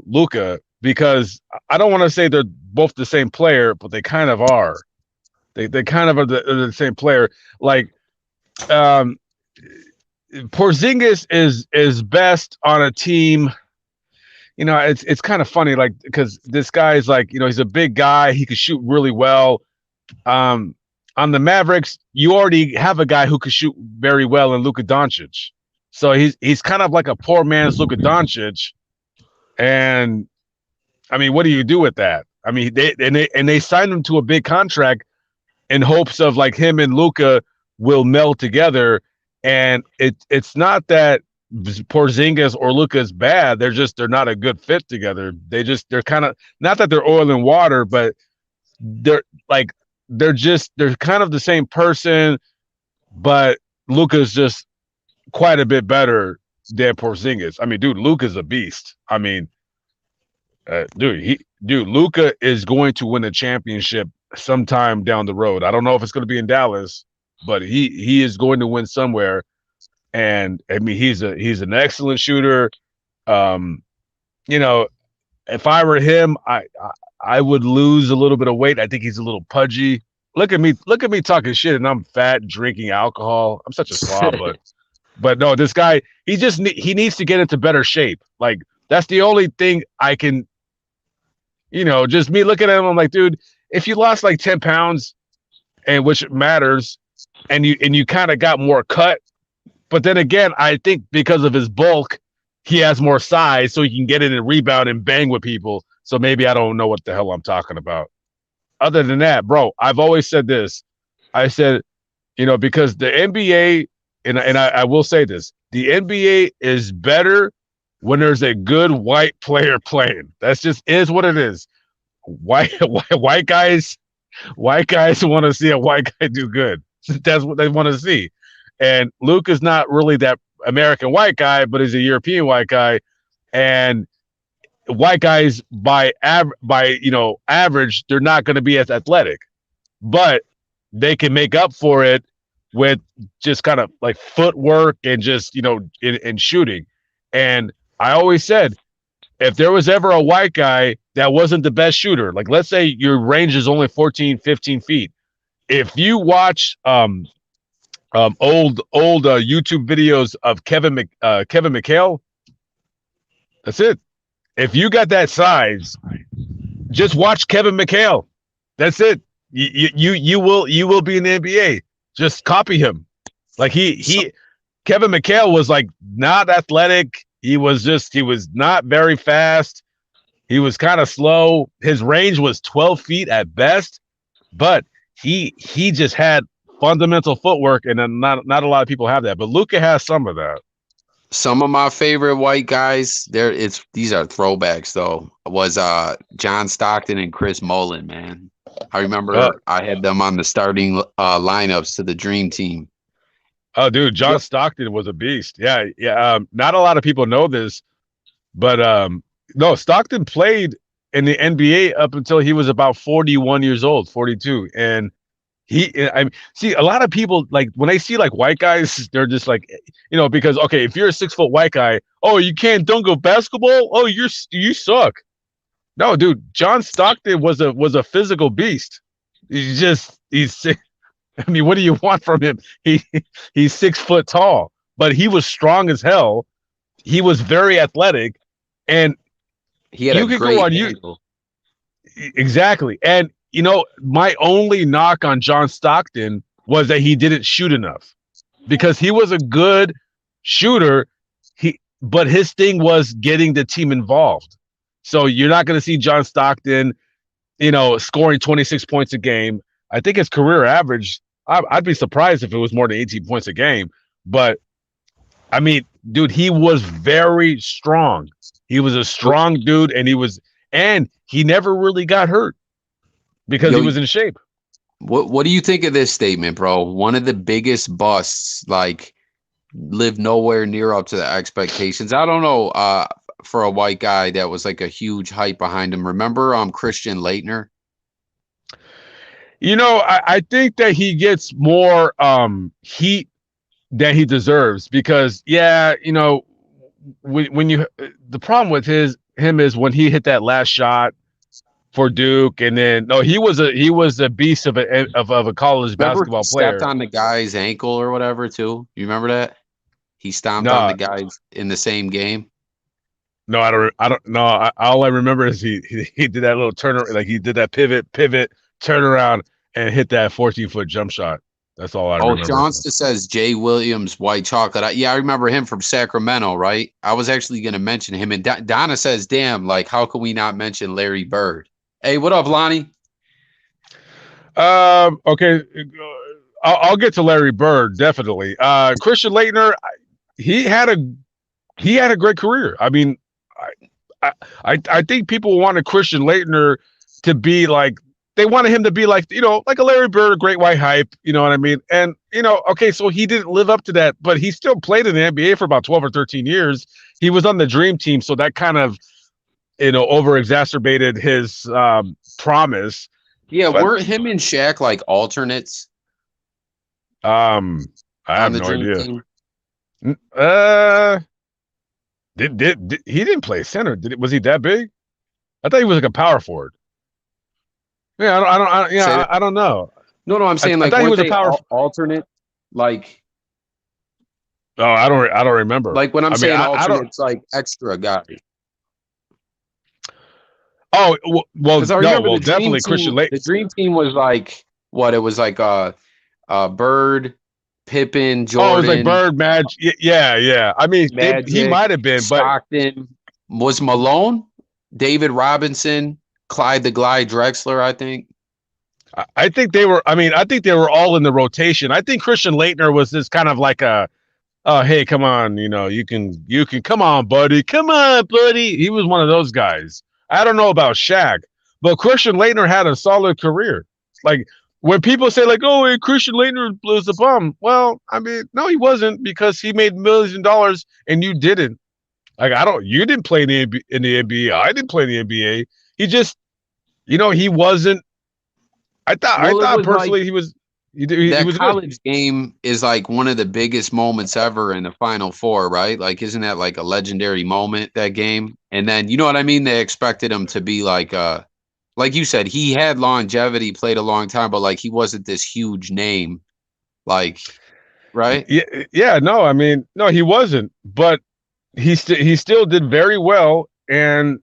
Luka, because I don't want to say they're both the same player, but they kind of are. They kind of are the same player. Like Porzingis is best on a team. You know, it's kind of funny, like, because this guy is like, you know, he's a big guy. He can shoot really well. On the Mavericks, you already have a guy who can shoot very well in Luka Doncic. So he's kind of like a poor man's Luka Doncic. And I mean, what do you do with that? I mean, they signed him to a big contract in hopes of like him and Luka will meld together. And it's not that Porzingis or Luka is bad. They're not a good fit together. They're kind of, not that they're oil and water, but they're kind of the same person, but Luka's just quite a bit better than Porzingis. I mean, dude, Luka's a beast. I mean, Luka is going to win a championship sometime down the road. I don't know if it's going to be in Dallas, but he is going to win somewhere. And I mean, he's an excellent shooter. You know, if I were him, I would lose a little bit of weight. I think he's a little pudgy. Look at me talking shit, and I'm fat, drinking alcohol. I'm such a slob, but no, this guy, he needs to get into better shape. Like, that's the only thing I can, you know, just me looking at him, I'm like, dude, if you lost like 10 pounds, and which matters, and you kind of got more cut, but then again, I think because of his bulk, he has more size, so he can get in and rebound and bang with people. So maybe I don't know what the hell I'm talking about. Other than that, bro, I've always said this. I said, you know, because the NBA, and I will say this, the NBA is better when there's a good white player playing. That's just is what it is. White guys White guys want to see a white guy do good. That's what they want to see. And Luke is not really that American white guy, but he's a European white guy. And white guys by average, they're not going to be as athletic, but they can make up for it with just kind of like footwork and just in shooting. And I always said, if there was ever a white guy that wasn't the best shooter, like let's say your range is only 14, 15 feet. If you watch old YouTube videos of Kevin McHale, that's it. If you got that size, just watch Kevin McHale. That's it. You will be in the NBA. Just copy him. Like Kevin McHale was like not athletic. He was not very fast. He was kind of slow. His range was 12 feet at best, but he just had fundamental footwork, and not a lot of people have that. But Luka has some of that. Some of my favorite white guys, these are throwbacks though, was John Stockton and Chris Mullin, man. I remember I had them on the starting lineups to the Dream Team. Oh, dude, John Stockton was a beast. Yeah. Not a lot of people know this, but no, Stockton played in the NBA up until he was about 41 years old, 42, and I see a lot of people like when they see like white guys, they're just like, because okay, if you're a 6-foot white guy, oh, you can't dunk a basketball, oh, you suck. No, dude, John Stockton was a physical beast. He's I mean, what do you want from him? He's 6 foot tall, but he was strong as hell. He was very athletic, and he had a great handle. Exactly. And my only knock on John Stockton was that he didn't shoot enough, because he was a good shooter. But his thing was getting the team involved. So you're not going to see John Stockton, scoring 26 points a game. I think his career average, I'd be surprised if it was more than 18 points a game. But I mean, dude, he was very strong. He was a strong dude, and he never really got hurt because he was in shape. What do you think of this statement, bro? One of the biggest busts, like, lived nowhere near up to the expectations. I don't know, for a white guy that was like a huge hype behind him. Remember Christian Laettner? I think that he gets more heat than he deserves, because when you the problem with him is when he hit that last shot for Duke, and then he was a beast of a college basketball player. Stepped on the guy's ankle or whatever too. You remember that? He stomped on the guys in the same game. No, I don't know. All I remember is he did that little turn, like he did that pivot, turn around, and hit that 14-foot jump shot. That's all I remember. Oh, Johnston says Jay Williams, white chocolate. I remember him from Sacramento, right? I was actually going to mention him. And Donna says, damn, like, how can we not mention Larry Bird? Hey, what up, Lonnie? Okay. I'll get to Larry Bird, definitely. Christian Laettner, he had a great career. I mean, I think people wanted Christian Laettner to be like, they wanted him to be like, like a Larry Bird, a great white hype, you know what I mean? And, okay, so he didn't live up to that, but he still played in the NBA for about 12 or 13 years. He was on the Dream Team, so that kind of, over-exacerbated his promise. Yeah, weren't him and Shaq like alternates? I have no idea. Did he didn't play center? Was he that big? I thought he was like a power forward. Yeah, I don't know. No, I'm saying I thought he was a power alternate. Like, oh, I don't remember. Like when I'm saying alternate, it's like extra guy. Oh well, definitely Christian Laettner. The Dream Team was like what? It was like Bird, Pippen, Jordan. Oh, it was like Bird, Magic. Yeah. I mean, he might have been, Stockton. Was Malone, David Robinson, Clyde the Glide Drexler, I think. I think they were. I mean, I think they were all in the rotation. I think Christian Laettner was this kind of like hey, come on, you can come on, buddy. Come on, buddy. He was one of those guys. I don't know about Shaq, but Christian Laettner had a solid career. Like when people say like, "Oh, Christian Laettner was a bum," well, I mean, no, he wasn't because he made millions of dollars and you didn't. Like you didn't play in the NBA. I didn't play in the NBA. He just, he wasn't. I Well, it thought was like personally he that was good. college game is like one of the biggest moments ever in the Final Four, right? Like, isn't that like a legendary moment, that game? And then, you know what I mean? They expected him to be like you said, he had longevity, played a long time, but like he wasn't this huge name, like, right? Yeah, yeah, no, I mean, no, he wasn't, but he still did very well, and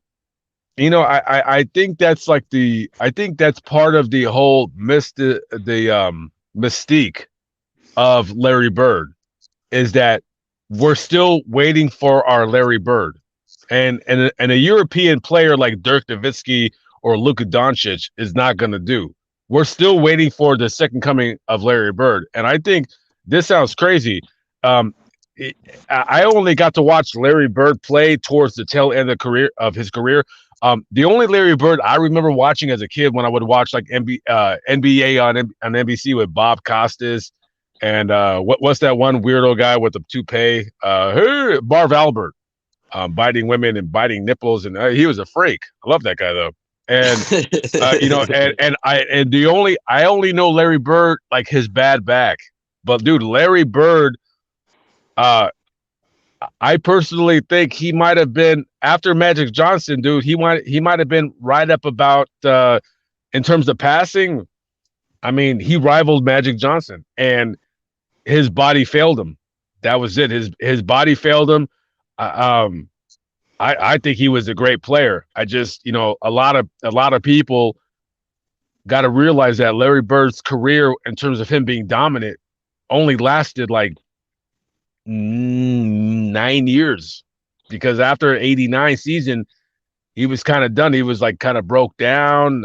I think that's like I think that's part of the whole mystique of Larry Bird is that we're still waiting for our Larry Bird, and a European player like Dirk Nowitzki or Luka Doncic is not going to do. We're still waiting for the second coming of Larry Bird, and I think this sounds crazy. Um, I only got to watch Larry Bird play towards the tail end of his career. The only Larry Bird I remember watching as a kid when I would watch like NBA on NBC with Bob Costas and what's that one weirdo guy with the toupee? Hey, Marv Albert, biting women and biting nipples, and he was a freak. I love that guy though. And I only know Larry Bird like his bad back, but dude, Larry Bird, uh, I personally think he might have been after Magic Johnson, dude. He might have been right up about in terms of passing. I mean, he rivaled Magic Johnson, and his body failed him. That was it. His body failed him. Um, I think he was a great player. I just a lot of people got to realize that Larry Bird's career, in terms of him being dominant, only lasted like 9 years, because after '89 season, he was kind of done. He was like kind of broke down.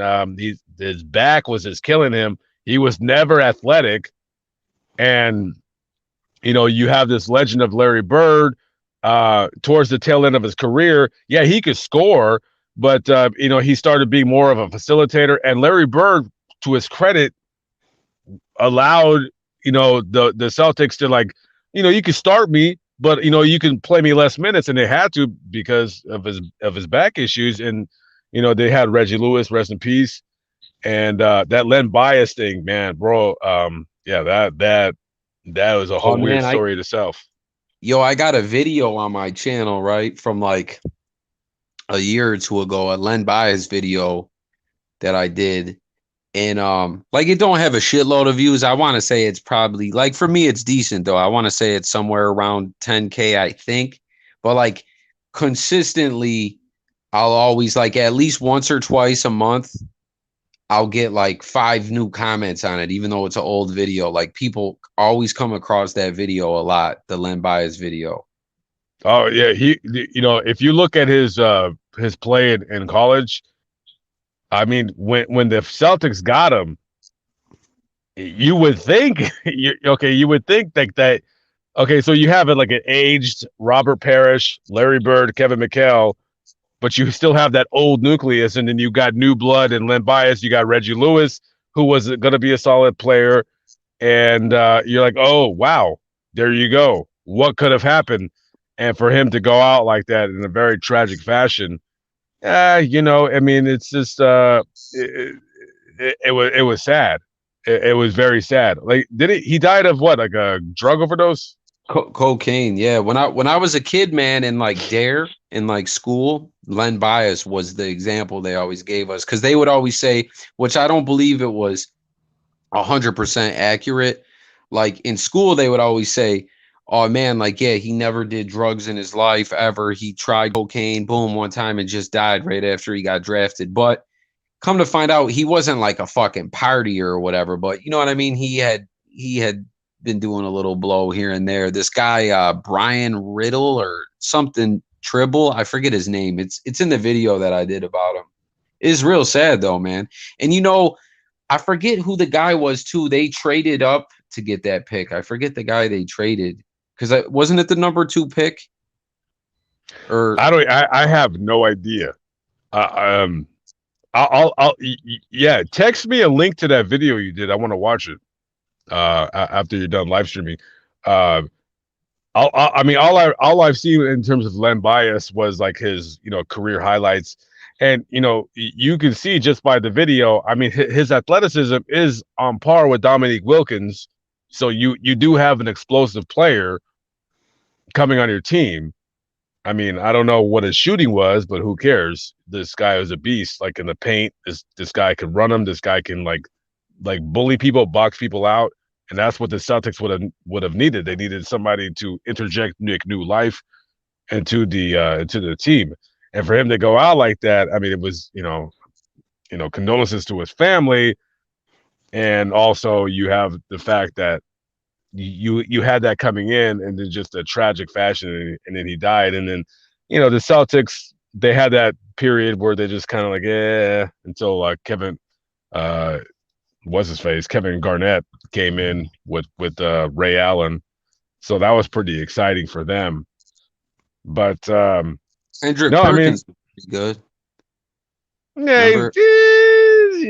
His back was just killing him. He was never athletic, and you have this legend of Larry Bird towards the tail end of his career. Yeah, he could score, but he started being more of a facilitator. And Larry Bird, to his credit, allowed the Celtics to like, you can start me, but you can play me less minutes, and they had to because of his back issues. And they had Reggie Lewis, rest in peace, and that Len Bias thing, man, bro. Yeah, that was a Oh whole weird man, story in itself. I got a video on my channel, right, from like a year or two ago, a Len Bias video that I did. And like it don't have a shitload of views. I want to say it's probably like for me it's decent though. I want to say it's somewhere around 10K, I think. But like consistently, I'll always like at least once or twice a month, I'll get like 5 new comments on it, even though it's an old video. Like people always come across that video a lot, the Len Bias video. Oh yeah, if you look at his play in college, I mean, when the Celtics got him, you would think you would think that okay, so you have it like an aged Robert Parrish, Larry Bird, Kevin McHale, but you still have that old nucleus, and then you got new blood and Len Bias. You got Reggie Lewis, who was going to be a solid player, and you're like, oh wow, there you go. What could have happened? And for him to go out like that in a very tragic fashion, I mean, it's just it was sad. It was very sad. Like, he died of what, like a drug overdose? Cocaine, yeah. When I was a kid, man, in like Dare in like school, Len Bias was the example they always gave us because they would always say, which I don't believe it was 100% accurate. Like in school, they would always say, "Oh man, like yeah, he never did drugs in his life ever. He tried cocaine, boom, one time and just died right after he got drafted." But come to find out, he wasn't like a fucking partier or whatever. But you know what I mean? He had been doing a little blow here and there. This guy, Brian Riddle or something Tribble, I forget his name. It's in the video that I did about him. It's real sad though, man. And I forget who the guy was too. They traded up to get that pick. I forget the guy they traded because wasn't it the number 2 pick? Or I have no idea. yeah. Text me a link to that video you did. I want to watch it. After you're done live streaming. Uh, I mean, all I've seen in terms of Len Bias was like his, career highlights, and you can see just by the video. I mean, his athleticism is on par with Dominique Wilkins, so you do have an explosive player coming on your team. I mean, I don't know what his shooting was, but who cares? This guy is a beast. Like in the paint, this guy can run him. This guy can like bully people, box people out, and that's what the Celtics would have needed. They needed somebody to interject new life into the team, and for him to go out like that, I mean, it was condolences to his family, and also you have the fact that you had that coming in, and then just a tragic fashion, and then he died, and then the Celtics, they had that period where they just kind of like until Kevin what's his face, Kevin Garnett came in with Ray Allen, so that was pretty exciting for them. But Kendrick no, I mean, Perkins was pretty good. yeah, Remember?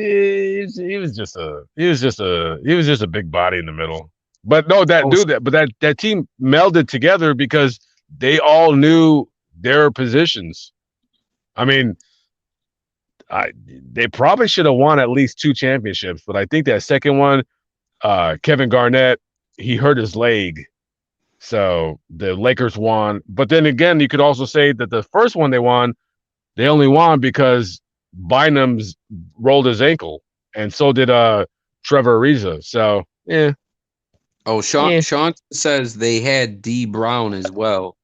he was just a big body in the middle. But no, Oh, that team melded together because they all knew their positions. I mean, they probably should have won at least 2 championships, but I think that second one, Kevin Garnett, he hurt his leg, so the Lakers won. But then again, you could also say that the first one they only won because Bynum's rolled his ankle, and so did Trevor Ariza. So yeah. Oh, Sean says they had D Brown as well.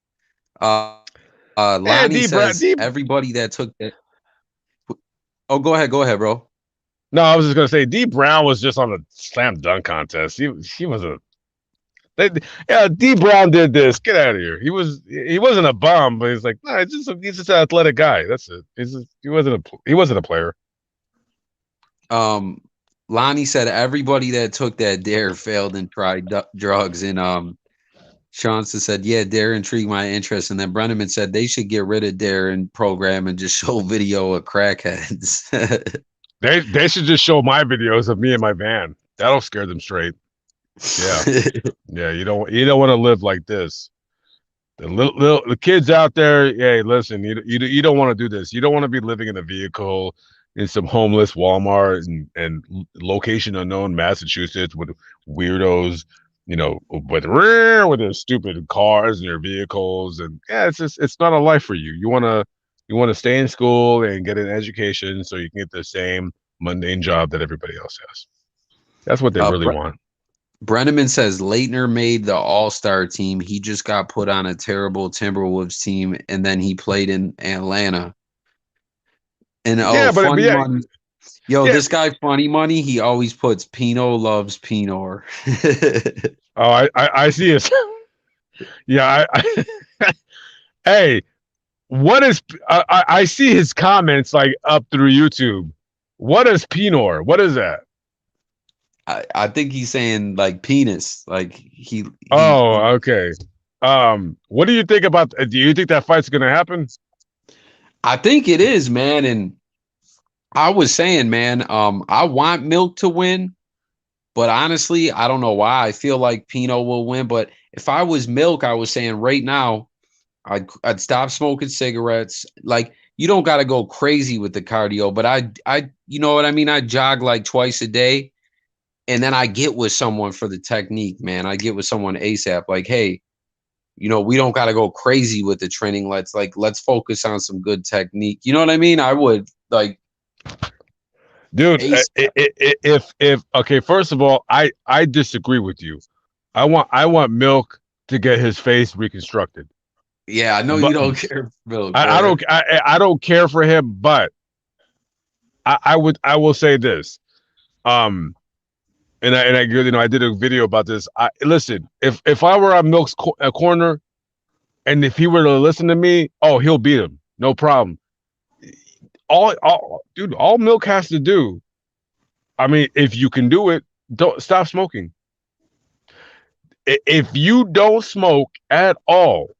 Lonnie says everybody that took that. Oh, go ahead, bro. No, I was just gonna say D Brown was just on a slam dunk contest. He was D Brown did this. Get out of here. He wasn't a bum, but he's like, nah, he's just an athletic guy. That's it. He wasn't a player. Lonnie said everybody that took that dare failed and tried drugs, and Johnson said, yeah, dare intrigued my interest, and then Brenneman said they should get rid of dare and program and just show video of crackheads. They should just show my videos of me in my van. That'll scare them straight. Yeah. Yeah, you don't want to live like this. The kids out there, hey, listen, you don't want to do this. You don't want to be living in a vehicle in some homeless Walmart and location unknown Massachusetts with weirdos, with their stupid cars and their vehicles, and it's not a life for you. You want to stay in school and get an education so you can get the same mundane job that everybody else has. That's what they really want. Brenneman says Leitner made the All-Star team. He just got put on a terrible Timberwolves team, and then he played in Atlanta. And Funny Money. Yo, this guy Funny Money, he always puts Pino loves Pinor. Oh, I see it. Yeah, hey, what is I see his comments like up through YouTube. What is Pinor? What is that? I think he's saying like penis, like he. Oh, okay. What do you think about? Do you think that fight's gonna happen? I think it is, man. And I was saying, man, I want Milk to win, but honestly, I don't know why. I feel like Pino will win. But if I was Milk, I was saying right now, I'd stop smoking cigarettes. Like, you don't got to go crazy with the cardio, but I, you know what I mean? I jog like twice a day. And then I get with someone for the technique, man. I get with someone ASAP. Like, hey, we don't got to go crazy with the training. Let's focus on some good technique. You know what I mean? I would like, dude. If okay, first of all, I disagree with you. I want Milk to get his face reconstructed. Yeah, I know you don't care for Milk. I don't care for him, but I will say this. And I did a video about this. Listen, if I were on Milk's corner, and if he were to listen to me, he'll beat him, no problem. All Milk has to do, I mean, if you can do it, don't stop smoking. If you don't smoke at all,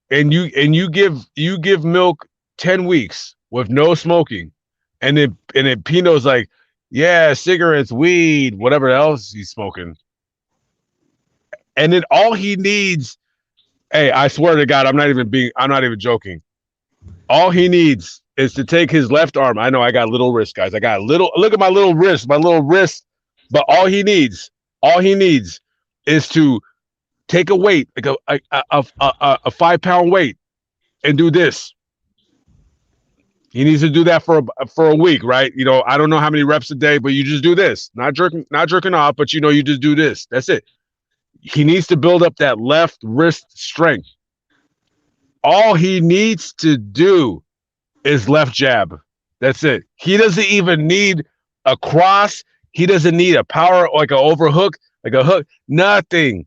and you give Milk 10 weeks with no smoking, And then Pino's like, yeah, cigarettes, weed, whatever else he's smoking. And then all he needs, hey, I swear to God, I'm not even joking. All he needs is to take his left arm. I know I got little wrist, guys. I got look at my little wrist. But all he needs is to take a weight, like a 5-pound weight, and do this. He needs to do that for a week, right? I don't know how many reps a day, but you just do this. Not jerking off, but you just do this. That's it. He needs to build up that left wrist strength. All he needs to do is left jab. That's it. He doesn't even need a cross. He doesn't need a power, like an overhook, like a hook. Nothing.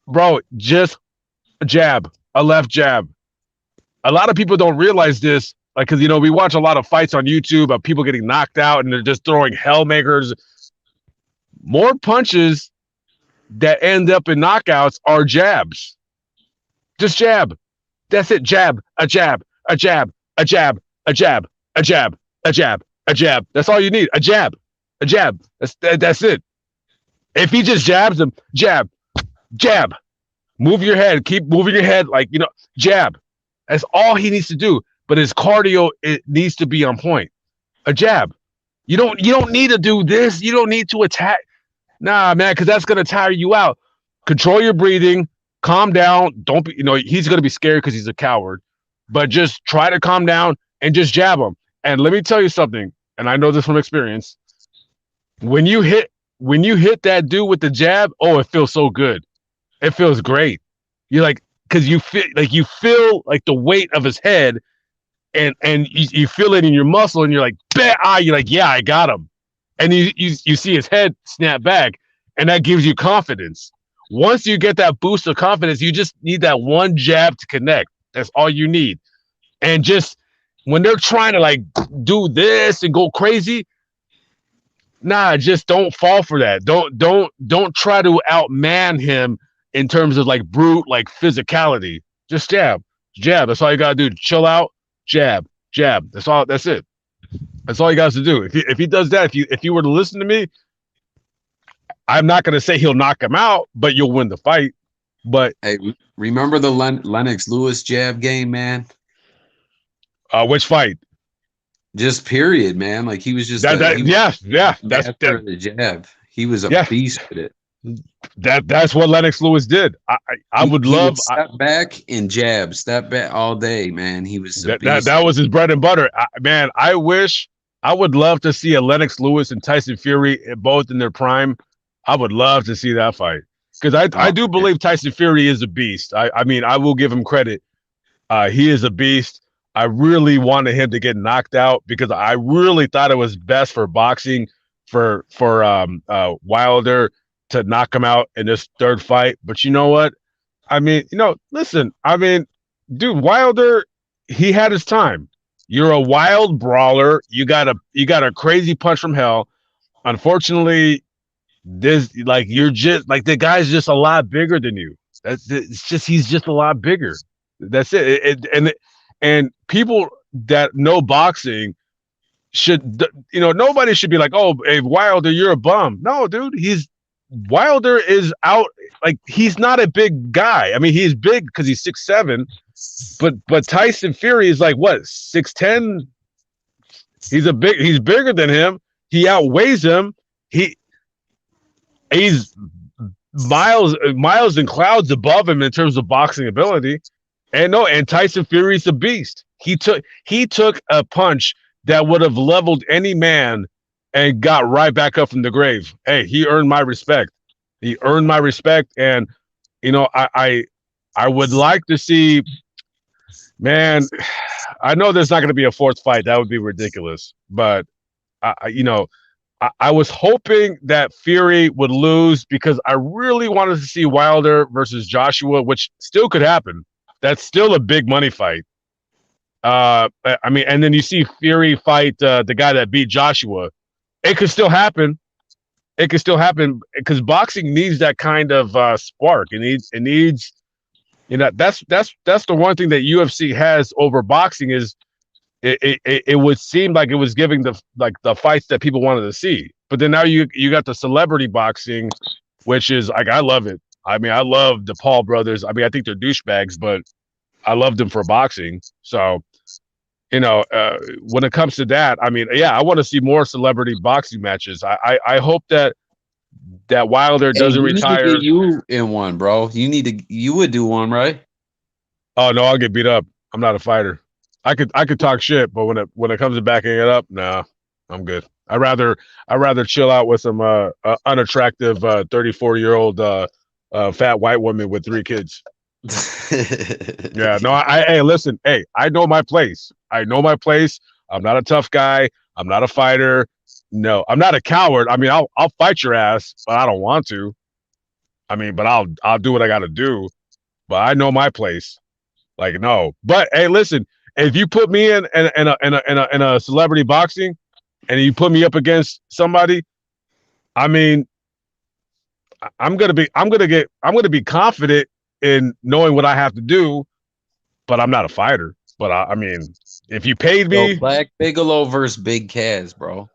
Bro, just a jab, a left jab. A lot of people don't realize this, like, because we watch a lot of fights on YouTube of people getting knocked out and they're just throwing haymakers. More punches that end up in knockouts are jabs. Just jab. That's it. Jab, a jab, a jab, a jab, a jab, a jab, a jab, a jab. That's all you need. A jab, a jab. That's it. If he just jabs him, jab, jab. Move your head. Keep moving your head, like, jab. That's all he needs to do. But his cardio, it needs to be on point. A jab. You don't need to do this. You don't need to attack. Nah, man, because that's gonna tire you out. Control your breathing. Calm down. Don't be. He's gonna be scared because he's a coward. But just try to calm down and just jab him. And let me tell you something. And I know this from experience. When you hit that dude with the jab, oh, it feels so good. It feels great. You're like, because you feel like the weight of his head, and you feel it in your muscle, and you're like, you're like, yeah, I got him. And you see his head snap back, and that gives you confidence. Once you get that boost of confidence, you just need that one jab to connect. That's all you need. And just when they're trying to like do this and go crazy, just don't fall for that. Don't try to outman him in terms of like brute, like physicality. Just jab. That's all you gotta do. Chill out, jab. That's all. That's it. That's all he got to do. If he does that, if you were to listen to me, I'm not going to say he'll knock him out, but you'll win the fight. But hey, remember the Lennox Lewis jab game, man? Which fight? Just period, man. Like he was just That's the jab. He was a beast with it. That's what Lennox Lewis did. I would love step back and jab, step back all day, man. He was a beast. That was his bread and butter. I would love to see a Lennox Lewis and Tyson Fury both in their prime. I would love to see that fight because I do believe Tyson Fury is a beast. I mean, I will give him credit. He is a beast. I really wanted him to get knocked out because I really thought it was best for boxing for Wilder to knock him out in this third fight. But you know what? I mean, listen, dude, Wilder, he had his time. You're a wild brawler. You got a crazy punch from hell. Unfortunately, you're just like the guy's just a lot bigger than you. He's just a lot bigger. That's it. And people that know boxing should, nobody should be like, oh, hey, Wilder, you're a bum. No, dude, Wilder is out. Like, he's not a big guy. I mean, he's big because he's 6'7", but Tyson Fury is like what, 6'10"? He's bigger than him. He outweighs him. He's miles and clouds above him in terms of boxing ability. And Tyson Fury's a beast. He took a punch that would have leveled any man and got right back up from the grave. Hey, he earned my respect. And I would like to see, man, I know there's not going to be a fourth fight. That would be ridiculous. But I was hoping that Fury would lose because I really wanted to see Wilder versus Joshua, which still could happen. That's still a big money fight. And then you see Fury fight the guy that beat Joshua. It could still happen. Because boxing needs that kind of spark. It needs, that's the one thing that UFC has over boxing is it would seem like it was giving the fights that people wanted to see. But then now you got the celebrity boxing, which is like I love it. I mean, I love the Paul brothers. I mean, I think they're douchebags, but I love them for boxing. So, when it comes to that, I mean, yeah, I want to see more celebrity boxing matches. I hope that Wilder Hey, doesn't you need to retire. get you in one, bro. You would do one, right? Oh no, I'll get beat up. I'm not a fighter. I could talk shit, but when it comes to backing it up, nah, I'm good. I rather chill out with some unattractive 34-year-old fat white woman with 3 kids. Yeah, no, hey, listen, hey, I know my place. I'm not a tough guy. I'm not a fighter. No, I'm not a coward. I mean, I'll fight your ass, but I don't want to. I mean, but I'll do what I got to do. But I know my place. Like no, but hey, listen, if you put me in a celebrity boxing, and you put me up against somebody, I mean, I'm gonna be confident in knowing what I have to do, but I'm not a fighter. But I mean, if you paid Yo, me, Black Bigalow versus Big Kaz, bro.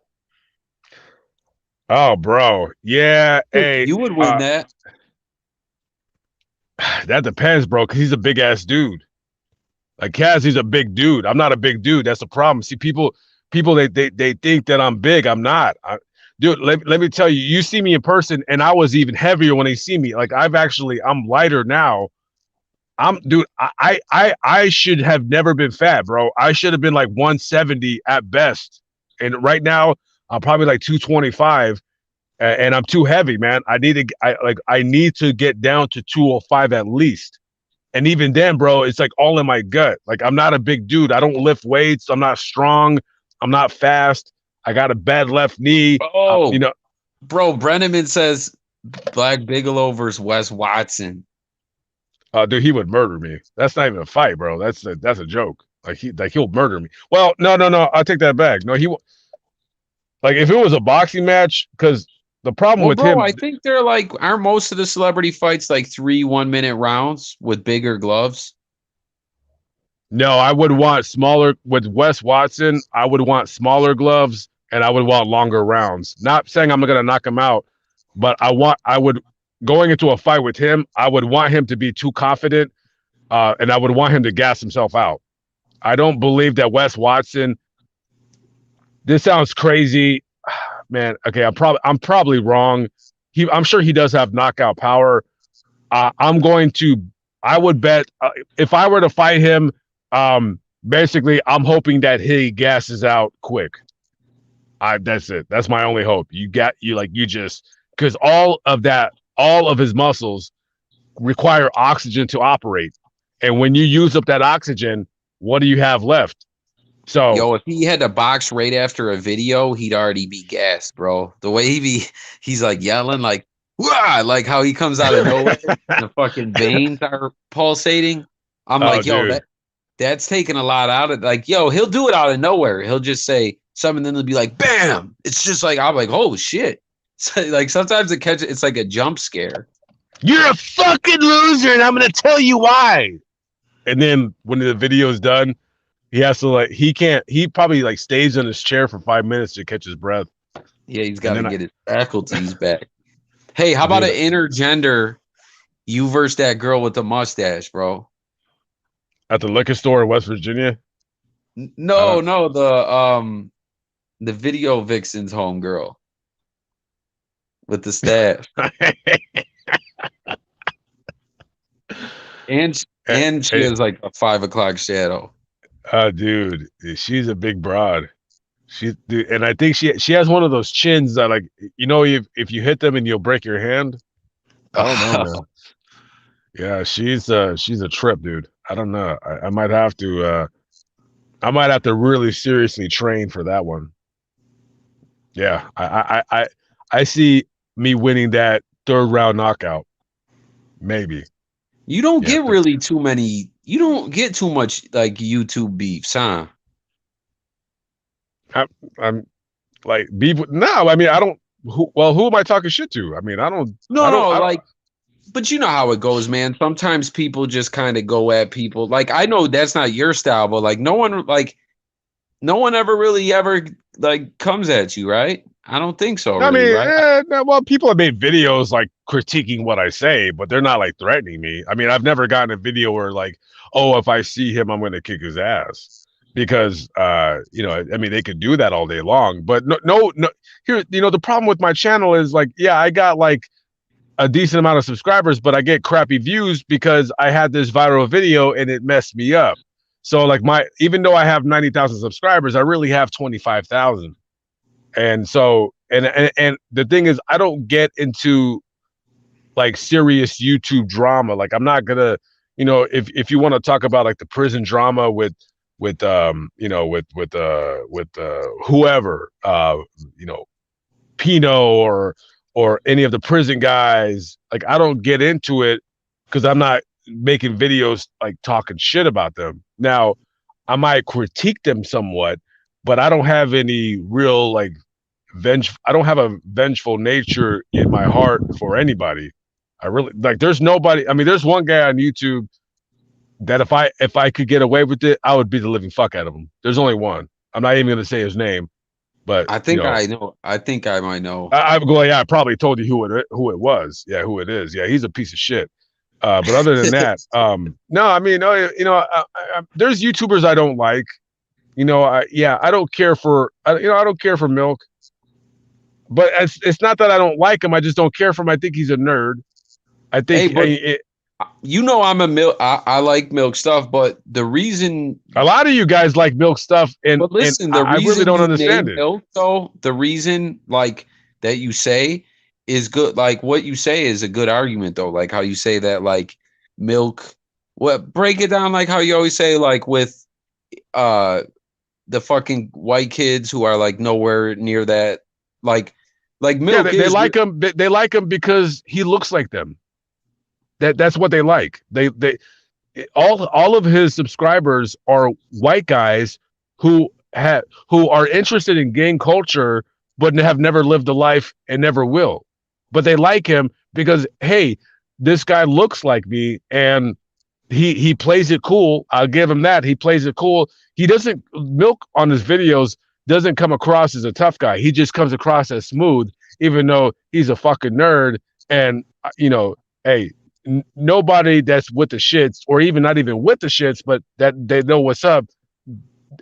oh, bro, yeah, hey, You would win that. that depends, bro, because he's a big ass dude. Like Kaz, he's a big dude. I'm not a big dude. That's the problem. See, people they think that I'm big. I'm not. Dude, let me tell you, you see me in person, and I was even heavier when they see me. Like I'm lighter now. Dude, I should have never been fat, bro. I should have been like 170 at best, and right now I'm probably like 225, and I'm too heavy, man. I need to get down to 205 at least. And even then, bro, it's like all in my gut. Like I'm not a big dude. I don't lift weights. I'm not strong. I'm not fast. I got a bad left knee. Oh, bro, Brenneman says Black Bigalow versus Wes Watson. Dude, he would murder me. That's not even a fight, bro. That's a joke. He'll murder me. Well, no. I'll take that back. No, like if it was a boxing match, because the problem with bro, him. I think they're like, aren't most of the celebrity fights like 3 1-minute rounds with bigger gloves? No, I would want smaller with Wes Watson. I would want smaller gloves and I would want longer rounds. Not saying I'm gonna knock him out, but I would going into a fight with him. I would want him to be too confident, and I would want him to gas himself out. I don't believe that Wes Watson. This sounds crazy, man. Okay, I'm probably wrong. I'm sure he does have knockout power. I would bet if I were to fight him. Basically, I'm hoping that he gasses out quick. That's it. That's my only hope. Because all of his muscles require oxygen to operate, and when you use up that oxygen, what do you have left? So, yo, if he had to box right after a video, he'd already be gassed, bro. The way he's like yelling, like, wah! Like how he comes out of nowhere, the fucking veins are pulsating. I'm like, yo, dude. That's taking a lot out of like, yo, he'll do it out of nowhere. He'll just say something, and then he'll be like, bam. It's just like, I'm like, oh shit. So, like sometimes it's like a jump scare. You're a fucking loser, and I'm gonna tell you why. And then when the video is done, he has to he probably like stays in his chair for 5 minutes to catch his breath. Yeah, he's got to get his faculties back. Hey, how about an intergender? You versus that girl with the mustache, bro. At the liquor store in West Virginia? No, the video vixen's homegirl with the staff. and she has like a 5 o'clock shadow. Dude, she's a big broad. And I think she has one of those chins that like if you hit them and you'll break your hand. I don't know, man. Yeah, she's a trip, dude. I don't know. I might have to really seriously train for that one. Yeah, I see me winning that 3rd round knockout. Maybe. You don't get really too many. You don't get too much like YouTube beefs, huh? I'm like beef. No, I mean I don't. Who am I talking shit to? I mean I don't. But you know how it goes, man. Sometimes people just kind of go at people. Like I know that's not your style, but like no one like no one ever really ever like comes at you, right? I don't think so, I really, mean, right? no, well, people have made videos like critiquing what I say, but they're not like threatening me. I mean, I've never gotten a video where like, oh, if I see him, I'm going to kick his ass because, you know, I mean, they could do that all day long. But no. Here, you know, the problem with my channel is like, yeah, I got like a decent amount of subscribers, but I get crappy views because I had this viral video and it messed me up. So like even though I have 90,000 subscribers, I really have 25,000. And so, and the thing is, I don't get into like serious YouTube drama. Like I'm not gonna, you know, if you want to talk about like the prison drama with you know, with whoever, you know, Pino or any of the prison guys, like I don't get into it because I'm not making videos like talking shit about them. Now, I might critique them somewhat, but I don't have any real like I don't have a vengeful nature in my heart for anybody. I really like there's nobody. I mean, there's one guy on YouTube that if I could get away with it, I would beat the living fuck out of him. There's only one. I'm not even gonna say his name, but I you think know, I know. I think I might know. I'm going. Yeah, I probably told you who it was. Yeah, who it is. Yeah, he's a piece of shit. But other than that, no, I mean, no, you know, there's YouTubers I don't like. You know, I don't care for, you know, I don't care for Milk. But it's not that I don't like him. I just don't care for him. I think he's a nerd. I Hey, think but you know I'm a milk. I like milk stuff, but the reason. a lot of you guys like Milk stuff, and But listen, the I really reason don't you understand name it. milk, though, the reason like that you say is good. Like what you say is a good argument, though. Like how you say that, like milk. What break it down? Like how you always say, like with uh the fucking white kids who are like nowhere near that. Like Yeah, milk they is. like him. They like him because he looks like them. That's what they like. They all of his subscribers are white guys who are interested in gang culture but have never lived a life and never will. But they like him because hey, this guy looks like me and he plays it cool. I'll give him that. He plays it cool. He doesn't Milk on his videos doesn't come across as a tough guy. He just comes across as smooth, even though he's a fucking nerd. And you know, hey, nobody that's with the shits, or even not even with the shits, but that they know what's up,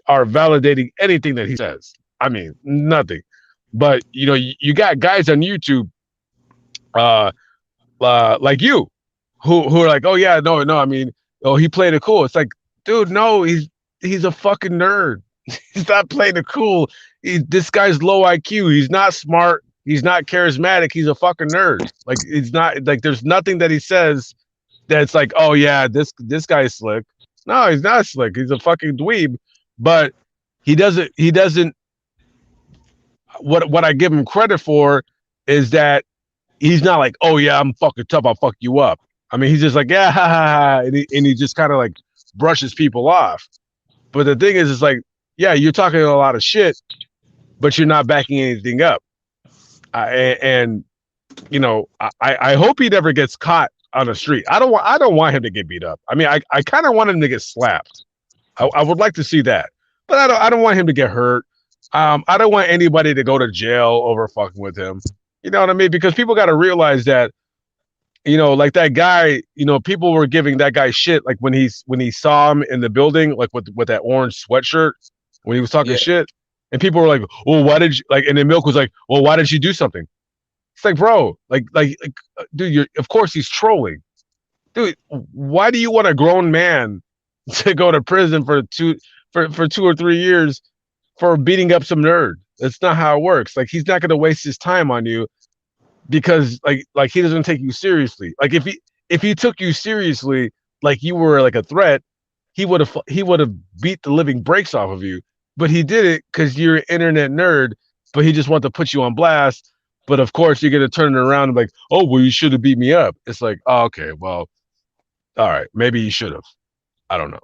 are validating anything that he says. I mean, nothing. But you know, you got guys on YouTube, uh, like you, who are like, oh yeah, no, I mean, oh he played it cool. It's like, dude, no, he's a fucking nerd. He's not playing it cool. This guy's low IQ. He's not smart. He's not charismatic. He's a fucking nerd. Like it's not like there's nothing that he says that's like, oh yeah, this guy's slick. No, he's not slick. He's a fucking dweeb. But he doesn't what I give him credit for is that he's not like, oh yeah, I'm fucking tough, I'll fuck you up. I mean, he's just like, yeah, ha, ha, ha, and he just kind of like brushes people off. But the thing is, it's like, yeah, you're talking a lot of shit, but you're not backing anything up. And you know, I hope he never gets caught on the street. I don't want him to get beat up. I mean, I kind of want him to get slapped. I would like to see that, but I don't want him to get hurt. I don't want anybody to go to jail over fucking with him. You know what I mean? Because people got to realize that, you know, like that guy, you know, people were giving that guy shit like when he saw him in the building, like with that orange sweatshirt when he was talking Yeah. shit, and people were like, well, why did you like? And then Milk was like, well, why did you do something? It's like, bro, like dude, you're of course he's trolling, dude. Why do you want a grown man to go to prison for 2 or 3 years for beating up some nerd? That's not how it works. Like he's not going to waste his time on you because like he doesn't take you seriously. Like if he took you seriously, like you were like a threat, he would have beat the living brakes off of you. But he did it because you're an internet nerd. But he just wanted to put you on blast. But of course, you're gonna turn it around and like, oh well, you should have beat me up. It's like, oh, okay, well, all right, maybe you should have. I don't know.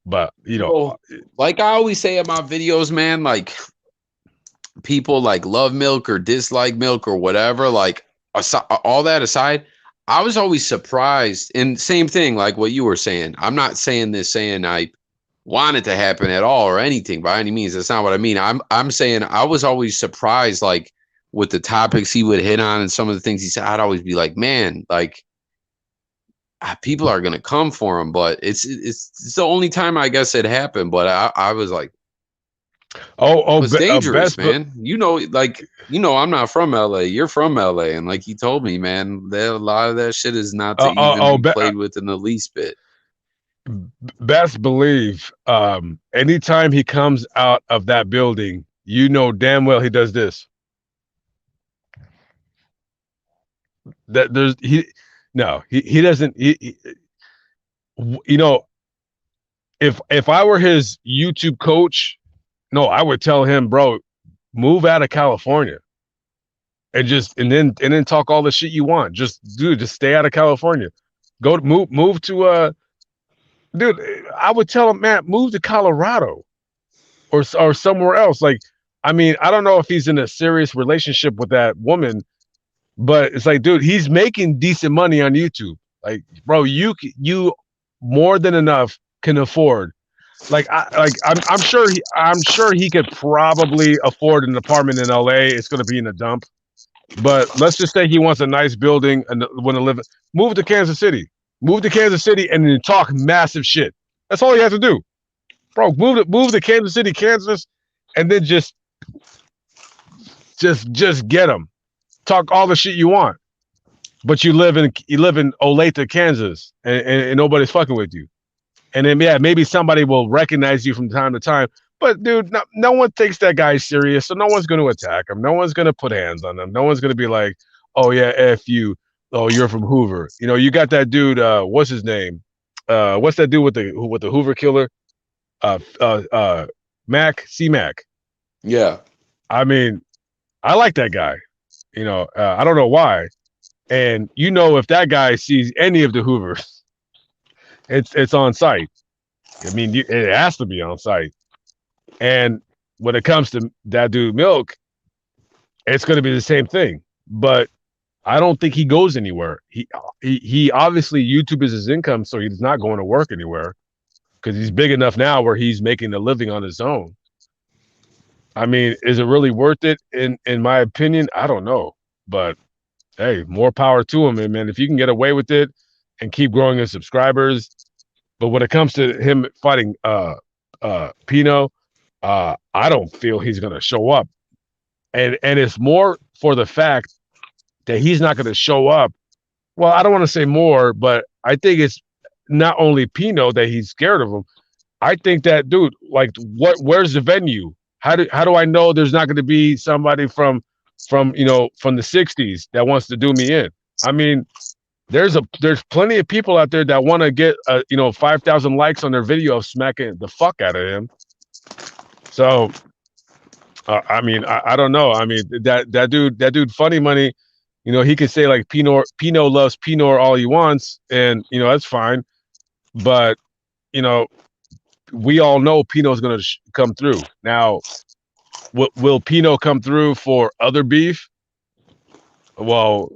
But you know, Well, like I always say in my videos, man, like people like love milk or dislike milk or whatever, like all that aside, I was always surprised. And same thing, like what you were saying. I'm not saying this saying want it to happen at all or anything by any means. That's not what I mean. I'm saying I was always surprised, like with the topics he would hit on and some of the things he said. I'd always be like, man, like people are gonna come for him. But it's the only time I guess it happened. But I was like, it was dangerous, man. I'm not from LA. You're from LA, and like he told me, man, that a lot of that shit is not to even be played with in the least bit. Best believe, anytime he comes out of that building, you know damn well he does this. That he doesn't. You know, if I were his YouTube coach, no, I would tell him, bro, move out of California, and then talk all the shit you want. Just stay out of California. Move to dude. I would tell him, man, move to Colorado or somewhere else. Like, I mean, I don't know if he's in a serious relationship with that woman, but it's like, dude, he's making decent money on YouTube. Like, bro, you more than enough can afford. I'm sure he could probably afford an apartment in LA. It's going to be in a dump, but let's just say he wants a nice building and want to live. Move to Kansas City, and then talk massive shit. That's all you have to do, bro. Move to Kansas City, Kansas, and then just get him. Talk all the shit you want, but you live in Olathe, Kansas, and nobody's fucking with you. And then, yeah, maybe somebody will recognize you from time to time. But, dude, no one takes that guy serious, so no one's going to attack him. No one's going to put hands on him. No one's going to be like, oh, yeah, F you. Oh, you're from Hoover. You know, you got that dude, what's his name? What's that dude with the Hoover killer? C-Mac. Yeah. I mean, I like that guy. You know, I don't know why. And, you know, if that guy sees any of the Hoovers, it's on site. I mean, it has to be on site. And when it comes to that dude Milk, it's going to be the same thing. But I don't think he goes anywhere. He obviously, YouTube is his income, so he's not going to work anywhere because he's big enough now where he's making a living on his own. I mean, is it really worth it? In my opinion, I don't know. But hey, more power to him, man. If you can get away with it and keep growing his subscribers. But when it comes to him fighting Pino, I don't feel he's gonna show up. And it's more for the fact that he's not gonna show up. Well, I don't want to say more, but I think it's not only Pino that he's scared of him. I think that, dude, like, where's the venue? How do I know there's not gonna be somebody from the 60s that wants to do me in? I mean, there's plenty of people out there that want to get 5,000 likes on their video of smacking the fuck out of him. So I mean, I don't know. I mean, that dude Funny Money, you know, he could say like Pino loves Pino all he wants, and you know that's fine. But you know, we all know Pino's gonna come through. Now, will Pino come through for other beef? Well,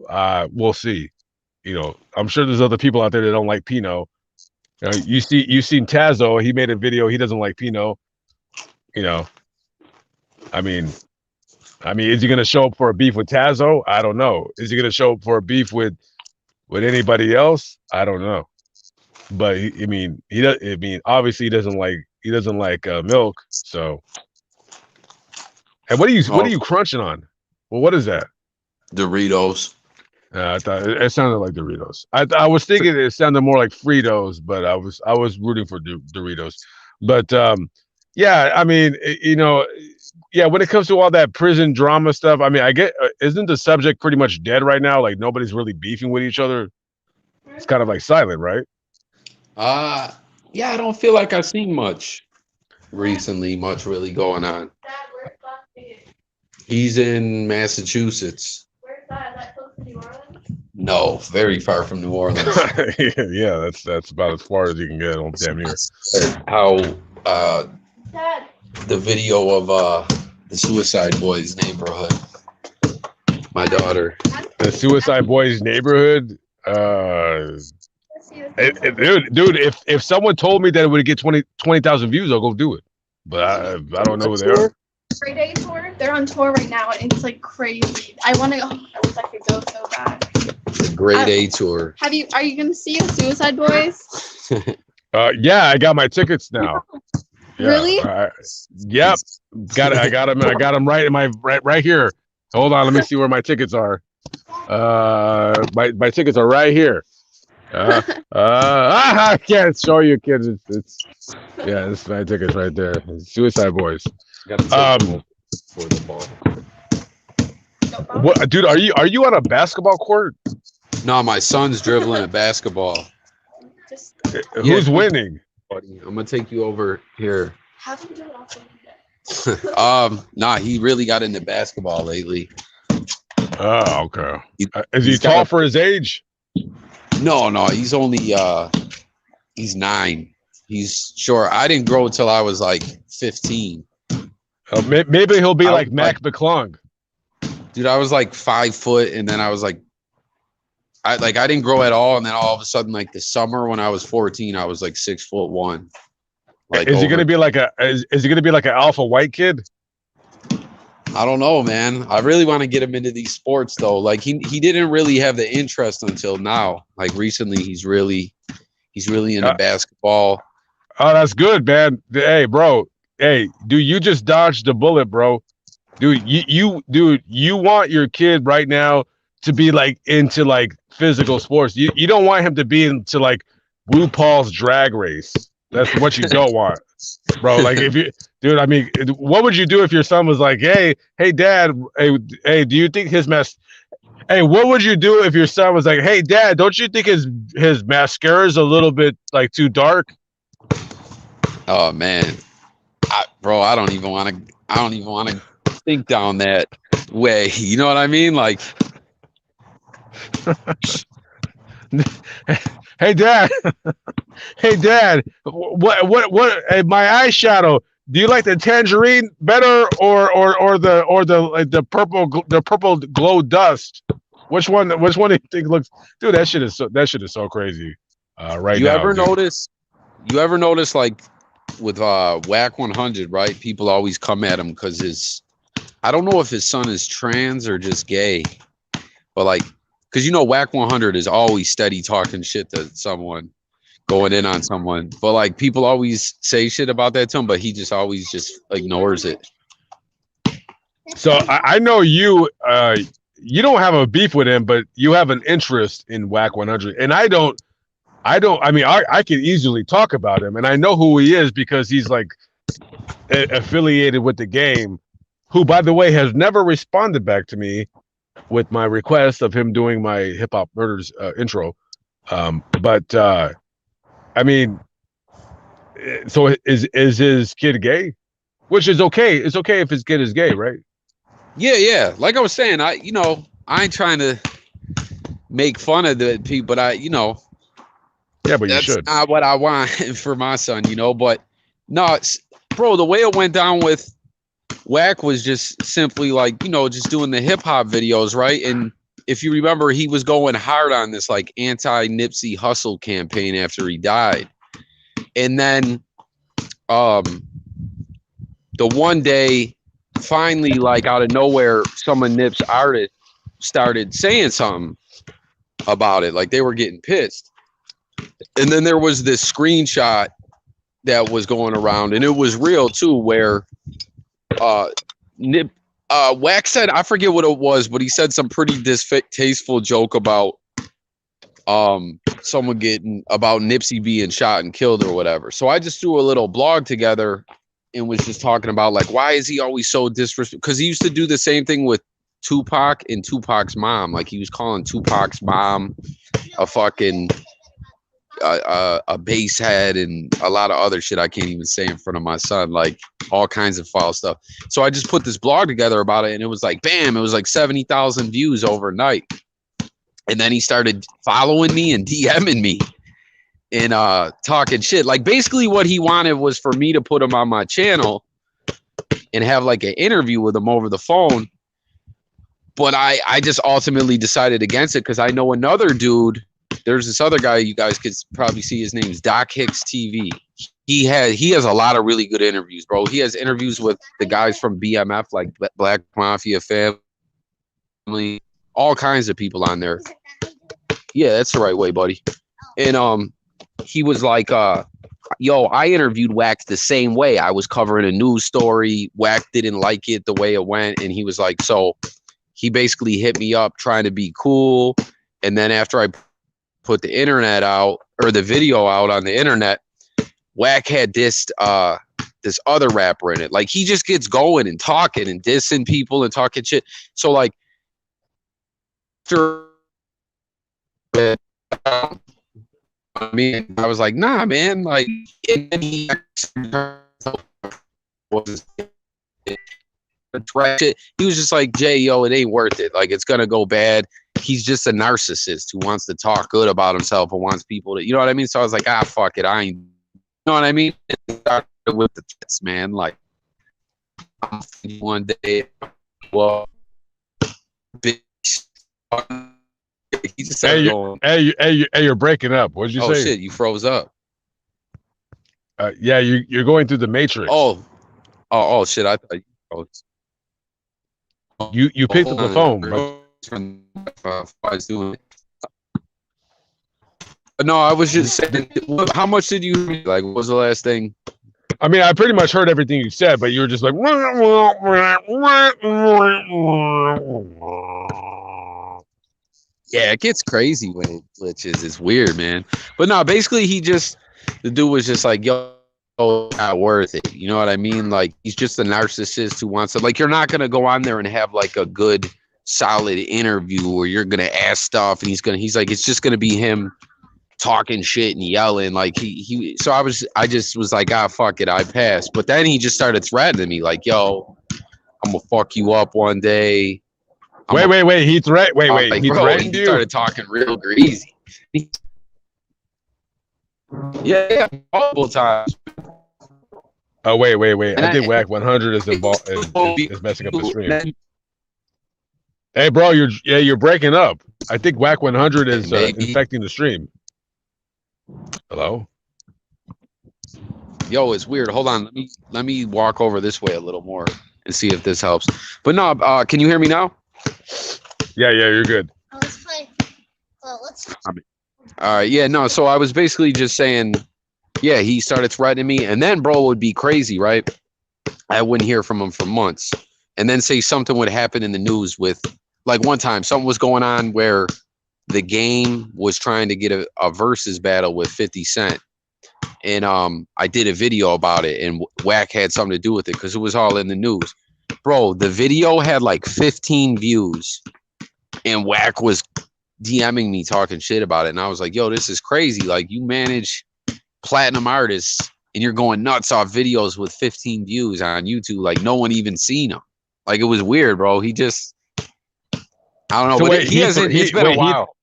we'll see. You know, I'm sure there's other people out there that don't like Pino. You know, you've seen Tazo. He made a video. He doesn't like Pino. You know, I mean, is he gonna show up for a beef with Tazo? I don't know. Is he gonna show up for a beef with anybody else? I don't know. But obviously he doesn't like milk. So, and what are you crunching on? Well, what is that? Doritos. I thought it sounded like Doritos. I was thinking it sounded more like Fritos, but I was rooting for Doritos. But yeah, I mean, you know, yeah. When it comes to all that prison drama stuff, I mean, I get isn't the subject pretty much dead right now? Like nobody's really beefing with each other. It's kind of like silent, right? Yeah, I don't feel like I've seen much recently. Much really going on. He's in Massachusetts. Where's that? Is that close to New Orleans? No, very far from New Orleans. Yeah, that's about as far as you can get on damn near. How Dad. the video of the Suicide Boys neighborhood. My daughter. The Suicide Boys neighborhood. see the Dude, if someone told me that it would get 20,000 views, I'll go do it. But I don't know who they are. Free Day tour. They're on tour right now, and it's like crazy. I want to go. I wish I could go so bad. Grade A tour. Are you gonna see the Suicide Boys? Yeah, I got my tickets now. Yeah, Really? Yep. I got them right in my right here. Hold on, let me see where my tickets are. My tickets are right here. I can't show you kids. It's it's my tickets right there. Suicide Boys. For the ball. What, dude? Are you on a basketball court? No, my son's dribbling a basketball. Who's winning? Buddy, I'm gonna take you over here. Have him do it also. Nah, he really got into basketball lately. Oh, okay. Is he tall for his age? No, he's only he's 9. He's short. I didn't grow until I was like 15. Maybe he'll be like Mac McClung. Dude, I was like 5 foot, and then I was like, I didn't grow at all, and then all of a sudden, like the summer when I was 14, I was like 6'1". Like, is he gonna be like is he gonna be like an alpha white kid? I don't know, man. I really want to get him into these sports though. Like he didn't really have the interest until now. Like recently, he's really into basketball. Oh, that's good, man. Hey, bro. Hey, dude, you just dodged the bullet, bro. Dude, you want your kid right now to be like into like physical sports. You don't want him to be into like RuPaul's Drag Race. That's what you don't want, bro. Like if you, dude, I mean, what would you do if your son was like, hey, dad, hey, do you think his Hey, what would you do if your son was like, hey, dad, don't you think his mascara is a little bit like too dark? Oh man, bro, I don't even want to think down that way. You know what I mean? Like, hey, dad, what? My eyeshadow. Do you like the tangerine better or the purple glow dust? Which one do you think looks? Dude, that shit is so crazy. Right you now. You ever notice like with Whack 100, right? People always come at him because I don't know if his son is trans or just gay, but like, because Whack 100 is always steady talking shit to someone, going in on someone, but like people always say shit about that to him, but he just always just ignores it. So I know you don't have a beef with him, but you have an interest in Whack 100, and I don't. I mean, I can easily talk about him, and I know who he is because he's like affiliated with the game. Who, by the way, has never responded back to me with my request of him doing my Hip Hop Murders intro. But I mean, so is his kid gay? Which is okay. It's okay if his kid is gay, right? Yeah. Like I was saying, I ain't trying to make fun of the people, but yeah, but that's you should. not what I want for my son, But no, bro, the way it went down with Whack was just simply like, just doing the hip hop videos, right? And if you remember, he was going hard on this like anti-Nipsey Hussle campaign after he died. And then the one day, finally, like out of nowhere, some of Nip's artists started saying something about it. Like they were getting pissed. And then there was this screenshot that was going around, and it was real too, where Nip Whack said, I forget what it was, but he said some pretty distasteful joke about someone about Nipsey being shot and killed or whatever. So I just threw a little blog together and was just talking about like, why is he always so disrespectful? Because he used to do the same thing with Tupac and Tupac's mom. Like he was calling Tupac's mom a fucking a bass head and a lot of other shit I can't even say in front of my son, like all kinds of foul stuff. So I just put this blog together about it, and it was like, bam, it was like 70,000 views overnight. And then he started following me and DMing me and talking shit. Like basically what he wanted was for me to put him on my channel and have like an interview with him over the phone. But I just ultimately decided against it because I know another dude there's this other guy you guys could probably see. His name's Doc Hicks TV. He has a lot of really good interviews, bro. He has interviews with the guys from BMF, like Black Mafia Family, all kinds of people on there. Yeah, that's the right way, buddy. And he was like, yo, I interviewed Wack the same way. I was covering a news story. Wack didn't like it the way it went, and he was like, so he basically hit me up trying to be cool. And then after I put the internet out, or the video out on the internet, Wack had dissed this other rapper in it. Like, he just gets going and talking and dissing people and talking shit. So like, after I mean, I was like, nah, man. Like, and then he was he was just like, Jay, yo, it ain't worth it. Like, it's gonna go bad. He's just a narcissist who wants to talk good about himself and wants people to, you know what I mean? So I was like, ah, fuck it, I ain't, you know what I mean? With the tits, man. Like, one day, well, bitch. He just started going, you're breaking up. What did you say? Oh shit, you froze up. Yeah, you're going through the matrix. Oh shit, I thought you froze. You picked up the phone, but I was doing it. No, I was just saying, how much did you like? What was the last thing? I mean, I pretty much heard everything you said, but you were just like, yeah, it gets crazy when it glitches. It's weird, man. But no, basically, the dude was just like, yo, not worth it. You know what I mean? Like, he's just a narcissist who wants to, like, you're not going to go on there and have like a good, solid interview where you're going to ask stuff. And he's like, it's just going to be him talking shit and yelling. Like, so I just was like, ah, fuck it, I passed. But then he just started threatening me, like, yo, I'm going to fuck you up one day. Wait. He like, he threatened you? He started talking real greasy. Yeah, multiple times. Oh, wait. I think Wack 100 is involved is messing up the stream. Hey, bro, you're breaking up. I think Wack 100 is infecting the stream. Hello? Yo, it's weird. Hold on. Let me walk over this way a little more and see if this helps. But no, can you hear me now? Yeah, you're good. Oh, let's play. Well, let's. All right, yeah, no. So I was basically just saying, yeah, he started threatening me, and then bro would be crazy, right? I wouldn't hear from him for months, and then say something would happen in the news with, like, one time something was going on where the Game was trying to get a versus battle with 50 Cent, and I did a video about it, and Wack had something to do with it because it was all in the news. Bro, the video had like 15 views, and Wack was DMing me talking shit about it. And I was like, yo, this is crazy. Like, you manage platinum artists and you're going nuts off videos with 15 views on YouTube. Like, no one even seen them. Like, it was weird, bro. He just, I don't know. So but wait, it's been a while.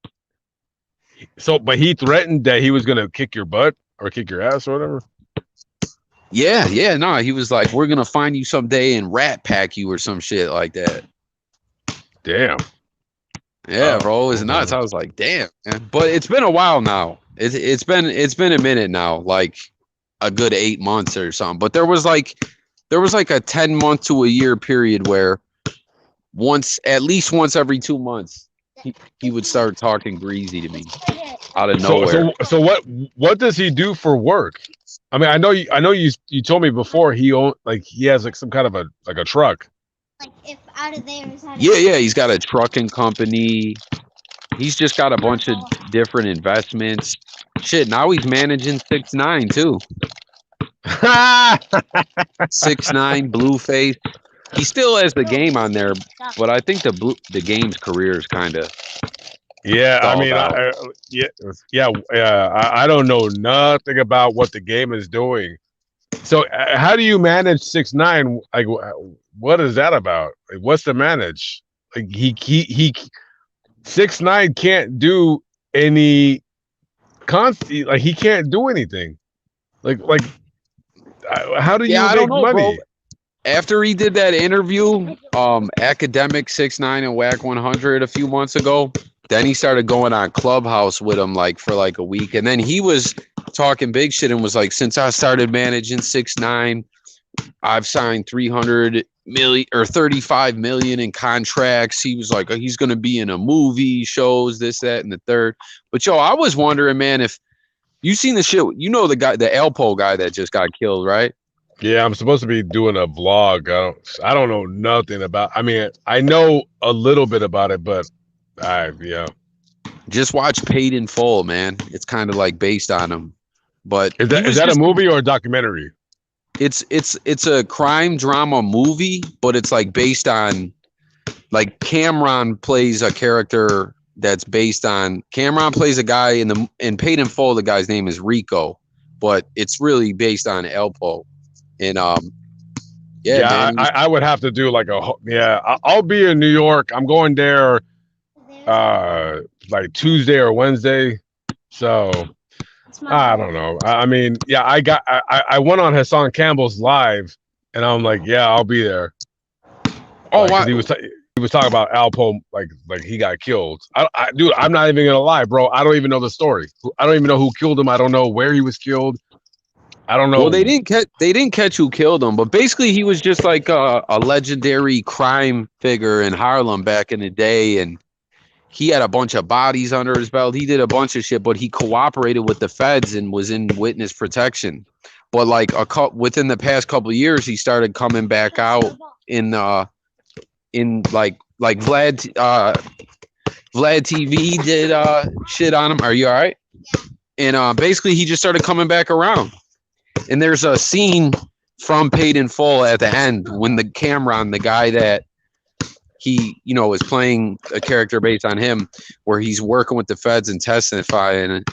But he threatened that he was going to kick your butt or kick your ass or whatever? Yeah. No, he was like, we're going to find you someday and rat pack you or some shit like that. Damn. Yeah, bro, it was nuts. I was like, damn, man. But it's been a while now. It's been a minute now, like a good 8 months or something. But there was like a 10-month to a year period where at least once every 2 months, he would start talking greasy to me out of nowhere. So what does he do for work? I mean, I know you told me before he has like some kind of a truck. Like, if out of there is out of Yeah, he's got a trucking company. He's just got a bunch of different investments. Shit, now he's managing 6ix9ine too. 6ix9ine, Blueface. He still has the Game on there, but I think the Game's career is kind of. Yeah, I mean, I don't know nothing about what the Game is doing. So, how do you manage 6ix9ine? Like, what is that about? Like, what's the manage? Like, he 6ix9ine can't do any like he can't do anything. Like how do you make money? Bro. After he did that interview, Academic 6ix9ine and Wack 100 a few months ago, Then he started going on Clubhouse with him like for like a week, and then he was talking big shit and was like, since I started managing 6ix9ine, I've signed 300 million or 35 million in contracts. He was like, he's gonna be in a movie, shows, this, that, and the third. But yo, I was wondering, man, if you seen the shit, you know the guy, the Alpo guy that just got killed, right? Yeah, I'm supposed to be doing a vlog. I don't know nothing about. I mean, I know a little bit about it, but yeah. Just watch Paid in Full, man. It's kind of like based on him. But Is that a movie or a documentary? It's a crime drama movie, but it's like based on, like, Cameron plays a character that's based on, Cameron plays a guy in Paid in Full. The guy's name is Rico, but it's really based on Elpo. And yeah, man. I would have to do like I'll be in New York. I'm going there like Tuesday or Wednesday. So I don't know. I mean, yeah, I went on Hassan Campbell's live, and I'm like, yeah, I'll be there. Oh, like, wow. He was talking about Alpo, like he got killed. Dude, I'm not even gonna lie, bro. I don't even know the story. I don't even know who killed him. I don't know where he was killed. I don't know. Well, they didn't catch who killed him, but basically he was just like a legendary crime figure in Harlem back in the day, and he had a bunch of bodies under his belt. He did a bunch of shit, but he cooperated with the feds and was in witness protection. But like within the past couple of years, he started coming back out in like Vlad TV did shit on him. Are you all right? And basically he just started coming back around. And there's a scene from Paid in Full at the end when the Cameron, the guy that he, is playing a character based on him, where he's working with the feds and testifying, and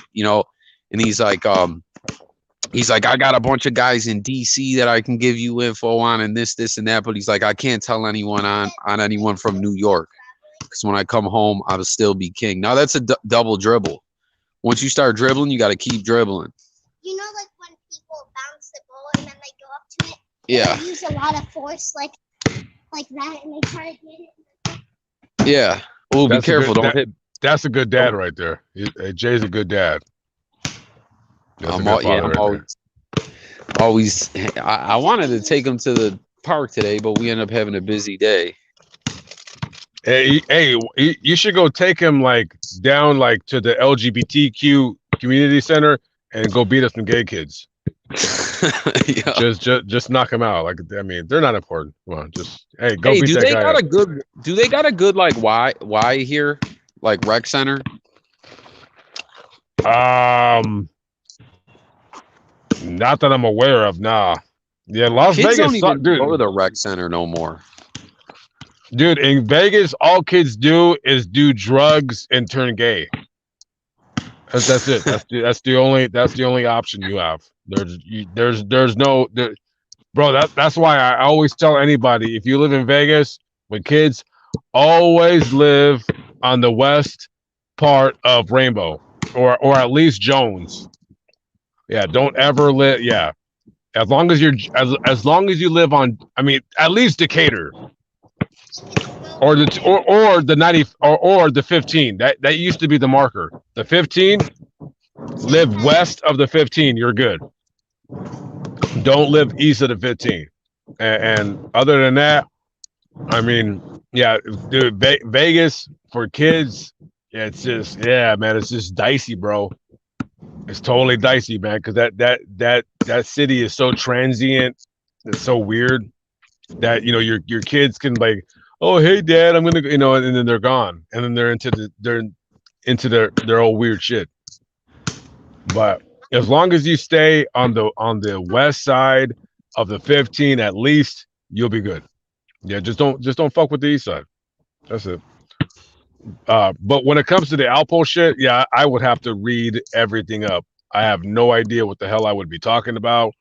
he's like, I got a bunch of guys in DC that I can give you info on, and this, and that, but he's like, I can't tell anyone on anyone from New York, because when I come home, I'll still be king. Now that's a double dribble. Once you start dribbling, you got to keep dribbling. You know, like when people bounce the ball and then they go up to it. Yeah. They use a lot of force, like that, and they try to get it. Yeah. Oh, be careful! Don't hit. That's a good dad right there. Jay's a good dad. I'm always. I wanted to take him to the park today, but we ended up having a busy day. Hey, you should go take him like down like to the LGBTQ community center and go beat up some gay kids. Yeah. Just knock them out. Like, I mean, they're not important. Come on, just go beat do that they guy got up. Do they got a good like why here, like rec center? Not that I'm aware of. Nah. Yeah, Las Kids Vegas don't even dude. go to the rec center no more. Dude, in Vegas, all kids do is do drugs and turn gay. That's it. That's the only option you have. There's no bro. That's why I always tell anybody, if you live in Vegas with kids, always live on the west part of Rainbow or at least Jones. Yeah, don't ever live. Yeah, as long as you live on. I mean, at least Decatur. Or the 90 or the 15. That used to be the marker. The 15, live west of the 15. You're good. Don't live east of the 15. And other than that, I mean, yeah, dude, Vegas for kids, yeah, it's just man, it's just dicey, bro. It's totally dicey, man, because that city is so transient. It's so weird that your kids can like, oh hey dad, I'm gonna and then they're gone, and then they're into their old weird shit. But as long as you stay on the west side of the 15, at least you'll be good. Yeah, just don't fuck with the east side. That's it. But when it comes to the Alpo shit, yeah, I would have to read everything up. I have no idea what the hell I would be talking about.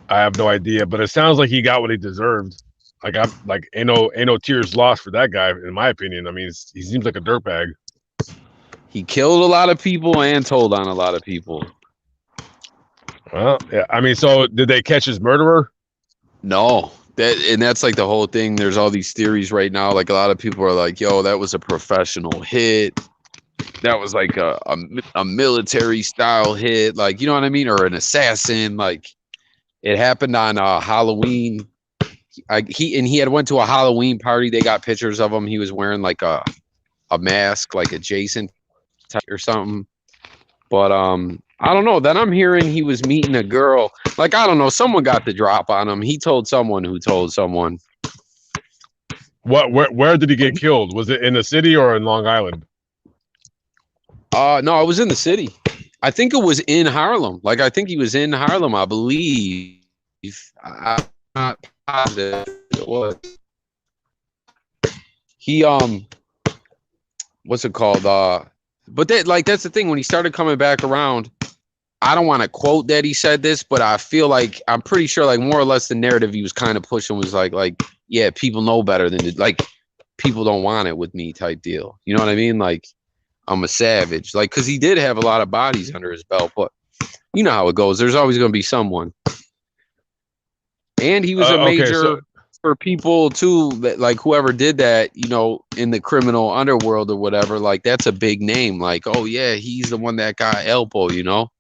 I have no idea, but it sounds like he got what he deserved. Like ain't no tears lost for that guy, in my opinion. I mean, he seems like a dirtbag. He killed a lot of people and told on a lot of people. Well, yeah. I mean, so did they catch his murderer? No, that's like the whole thing. There's all these theories right now. Like a lot of people are like, "Yo, that was a professional hit. That was like a military style hit. Like, you know what I mean? Or an assassin. Like it happened on Halloween. He had went to a Halloween party. They got pictures of him. He was wearing like a mask, like a Jason type or something. But I don't know. Then I'm hearing he was meeting a girl. Like, I don't know. Someone got the drop on him. He told someone who told someone. Where did he get killed? Was it in the city or in Long Island? No, it was in the city. I think it was in Harlem. Like, I think he was in Harlem, I believe. I'm not positive it was. He what's it called? But that's the thing. When he started coming back around, I don't want to quote that he said this, but I feel like I'm pretty sure, like more or less, the narrative he was kind of pushing was like, yeah, people know better than like people don't want it with me type deal. You know what I mean? Like I'm a savage, like because he did have a lot of bodies under his belt, but you know how it goes. There's always going to be someone, and he was a major for people too. That like whoever did that, you know, in the criminal underworld or whatever, like that's a big name. Like, oh yeah, he's the one that got Elpo, you know.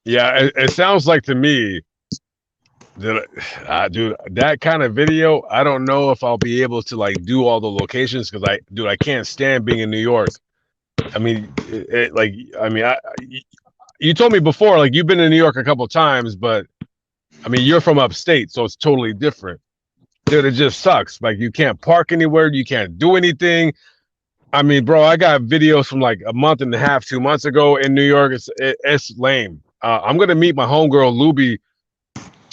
Yeah, it sounds like to me that, dude, that kind of video, I don't know if I'll be able to like do all the locations because I can't stand being in New York. I mean, you told me before, like you've been in New York a couple of times, but I mean, you're from upstate, so it's totally different. Dude, it just sucks. Like you can't park anywhere, you can't do anything. I mean, bro, I got videos from like a month and a half, 2 months ago in New York. It's lame. I'm gonna meet my homegirl Luby,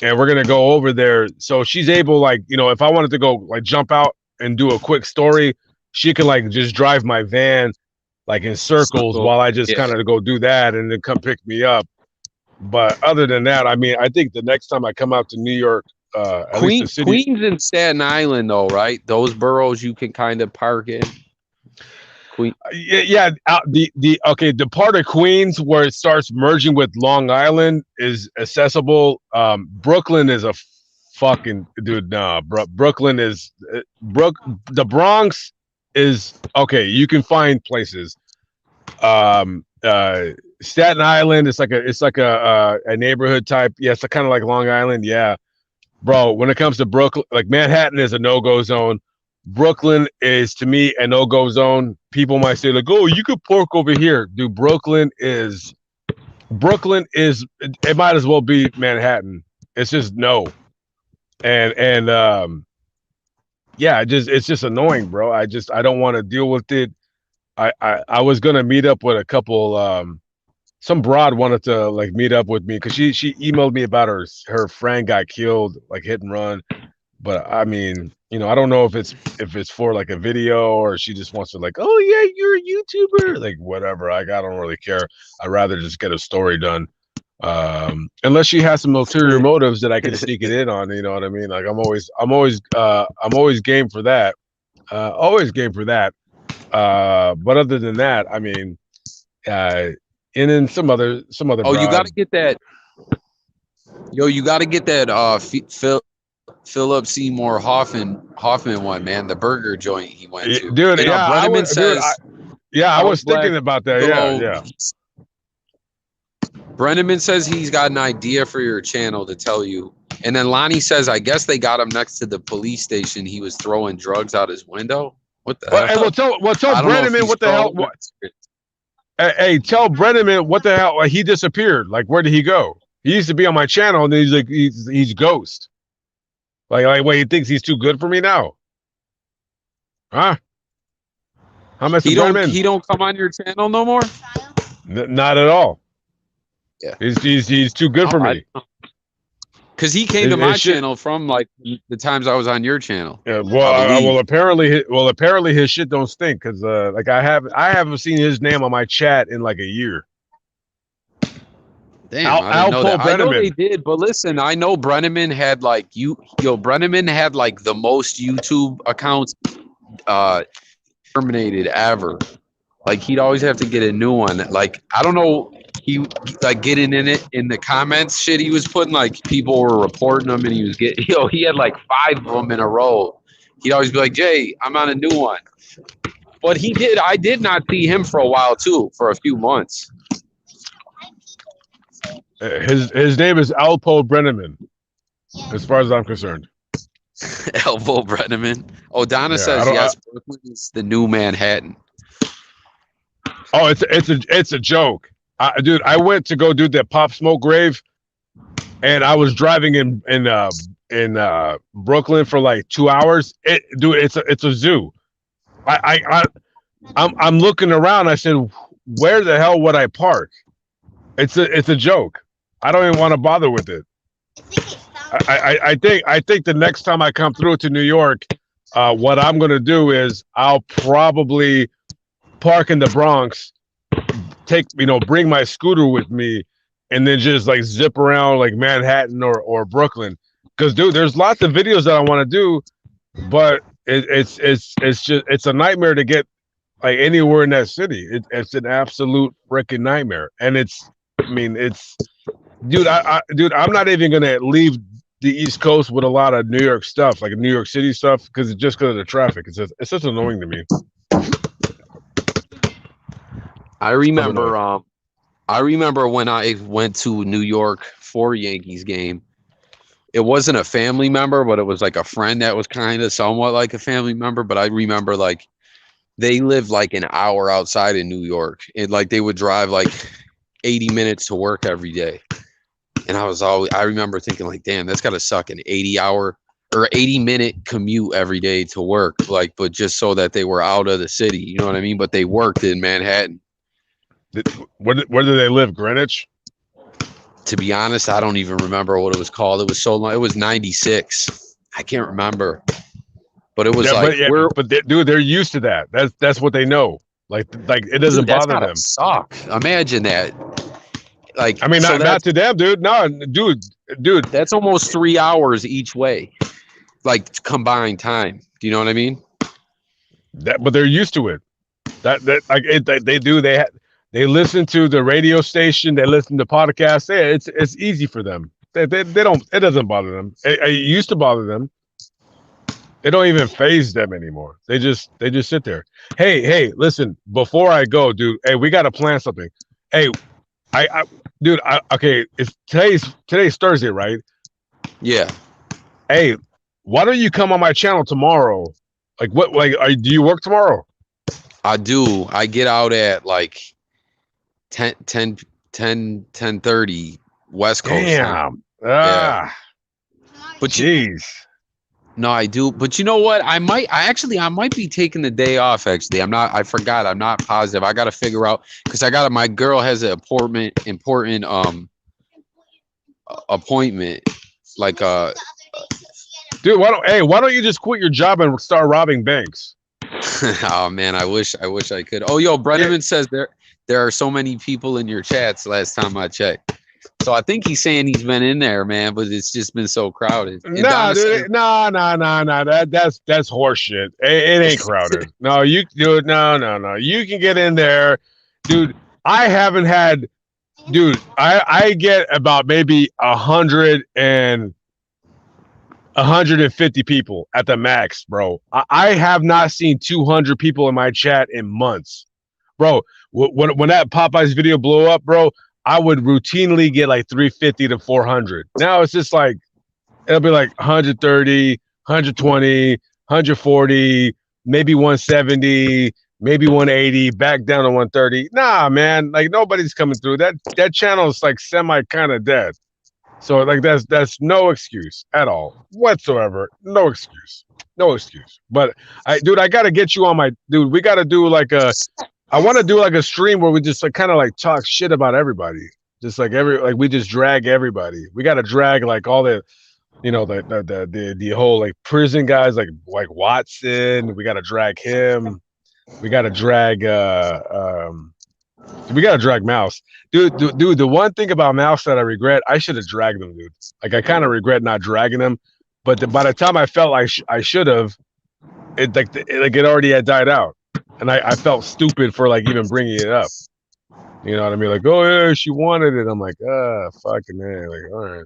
and we're gonna go over there. So she's able, like, you know, if I wanted to go like jump out and do a quick story, she can like just drive my van like in circles while I just kind of go do that and then come pick me up. But other than that, I mean, I think the next time I come out to New York, Queens and Staten Island, though, right? Those boroughs you can kind of park in. Yeah. The part of Queens where it starts merging with Long Island is accessible. Brooklyn is a fucking dude. Nah, Brooklyn is the Bronx is okay. You can find places. Staten Island, it's like a neighborhood type. Yeah, it's kind of like Long Island. Yeah, bro. When it comes to Brooklyn, like Manhattan is a no-go zone. Brooklyn is, to me, a no-go zone. People might say like, "Oh, you could park over here." Dude, Brooklyn is. It might as well be Manhattan. It's just no, and yeah, it's just annoying, bro. I don't want to deal with it. I was gonna meet up with a couple. Some broad wanted to like meet up with me because she emailed me about her friend got killed, like hit and run. But I mean, you know, I don't know if it's for like a video or she just wants to like, oh yeah, you're a YouTuber, like whatever. I don't really care. I'd rather just get a story done. Unless she has some ulterior motives that I can sneak it in on, you know what I mean? Like I'm always game for that. Always game for that. But other than that, I mean, and then some other. Oh, you got to get that. Yo, you got to get that. Philip Seymour Hoffman one, man. The burger joint he went to. Dude, yeah, I was thinking about that. Yeah. Brenneman says he's got an idea for your channel to tell you. And then Lonnie says, I guess they got him next to the police station. He was throwing drugs out his window. What the hell? Well, tell Brenneman what the hell. Hey, tell Brenneman what the hell. He disappeared. Like, where did he go? He used to be on my channel, and then he's like, he's ghost. Like, wait, he thinks he's too good for me now? Huh? How much? He don't come on your channel no more. Not at all. Yeah, he's too good for me. Because he came to my channel from like the times I was on your channel. Yeah, well, apparently his shit don't stink because like I haven't seen his name on my chat in like a year. Damn, I know they did, but listen, I know Brenneman had like Brenneman had like the most YouTube accounts terminated ever. Like he'd always have to get a new one. Like I don't know he like getting in it in the comments shit he was putting, like people were reporting him and he was getting, he had like 5 of them in a row. He'd always be like, Jay, I'm on a new one. But I did not see him for a while too, for a few months. His name is Alpo Brenneman, as far as I'm concerned. Elbow Brenneman. Oh, Donna says yes, Brooklyn is the new Manhattan. Oh, it's a joke. Dude, I went to go do the Pop Smoke grave, and I was driving in Brooklyn for like 2 hours. It's a zoo. I'm looking around. I said, where the hell would I park? It's a joke. I don't even want to bother with it. I think the next time I come through to New York, what I'm gonna do is I'll probably park in the Bronx, bring my scooter with me, and then just like zip around like Manhattan or Brooklyn. Because dude, there's lots of videos that I want to do, but it's a nightmare to get like anywhere in that city. It's an absolute freaking nightmare, and dude, I'm not even gonna leave the East Coast with a lot of New York stuff, like New York City stuff, because of the traffic. It's just annoying to me. I remember when I went to New York for a Yankees game. It wasn't a family member, but it was like a friend that was kind of somewhat like a family member. But I remember like they lived like an hour outside of New York, and like they would drive like 80 minutes to work every day. And I remember thinking like, damn, that's gotta suck, an 80-minute commute every day to work, like, but just so that they were out of the city, you know what I mean? But they worked in Manhattan. Where do they live? Greenwich? To be honest, I don't even remember what it was called. It was so long. It was 96. I can't remember. But it was dude, they're used to that. That's what they know. Like it doesn't bother them. Suck. Imagine that. Like, I mean, not to them, dude. No, dude. That's almost 3 hours each way, like combined time. Do you know what I mean? But they're used to it. They listen to the radio station. They listen to podcasts. Yeah, it's easy for them. They don't. It doesn't bother them. It used to bother them. It don't even faze them anymore. They just sit there. Hey, listen. Before I go, dude. Hey, we got to plan something. Hey, okay. It's today's Thursday, right? Yeah. Hey, why don't you come on my channel tomorrow? Like what? Like, do you work tomorrow? I do. I get out at like 10:30 West Coast. Damn. Yeah. But jeez. No, I do. But you know what? I might be taking the day off. Actually, I forgot. I'm not positive. I got to figure out, because my girl has an important appointment. Like dude, why don't you just quit your job and start robbing banks? Oh man, I wish I could. Oh, yo, Brenneman says there are so many people in your chats last time I checked. So I think he's saying he's been in there, man, but it's just been so crowded. Nah, dude, nah. That's horseshit. It ain't crowded. No, you can get in there, dude. I haven't had, dude. I get about maybe 150 people at the max, bro. I have not seen 200 people in my chat in months, bro. When that Popeyes video blew up, bro, I would routinely get like 350 to 400. Now it's just like, it'll be like 130, 120, 140, maybe 170, maybe 180, back down to 130. Nah, man, like nobody's coming through. That channel is like semi kind of dead. So like that's no excuse at all whatsoever. No excuse. But I gotta get you on my dude. We gotta do like I want to do like a stream where we just like kind of like talk shit about everybody. Just like we just drag everybody. We got to drag like all the, the whole like prison guys like Watson. We got to drag him. We got to drag Mouse. Dude, the one thing about Mouse that I regret, I should have dragged him, dude. Like I kind of regret not dragging him, but by the time I felt like I should have, it already had died out. And I felt stupid for like even bringing it up. You know what I mean? Like, oh yeah, she wanted it. I'm like, fucking man. Like, all right.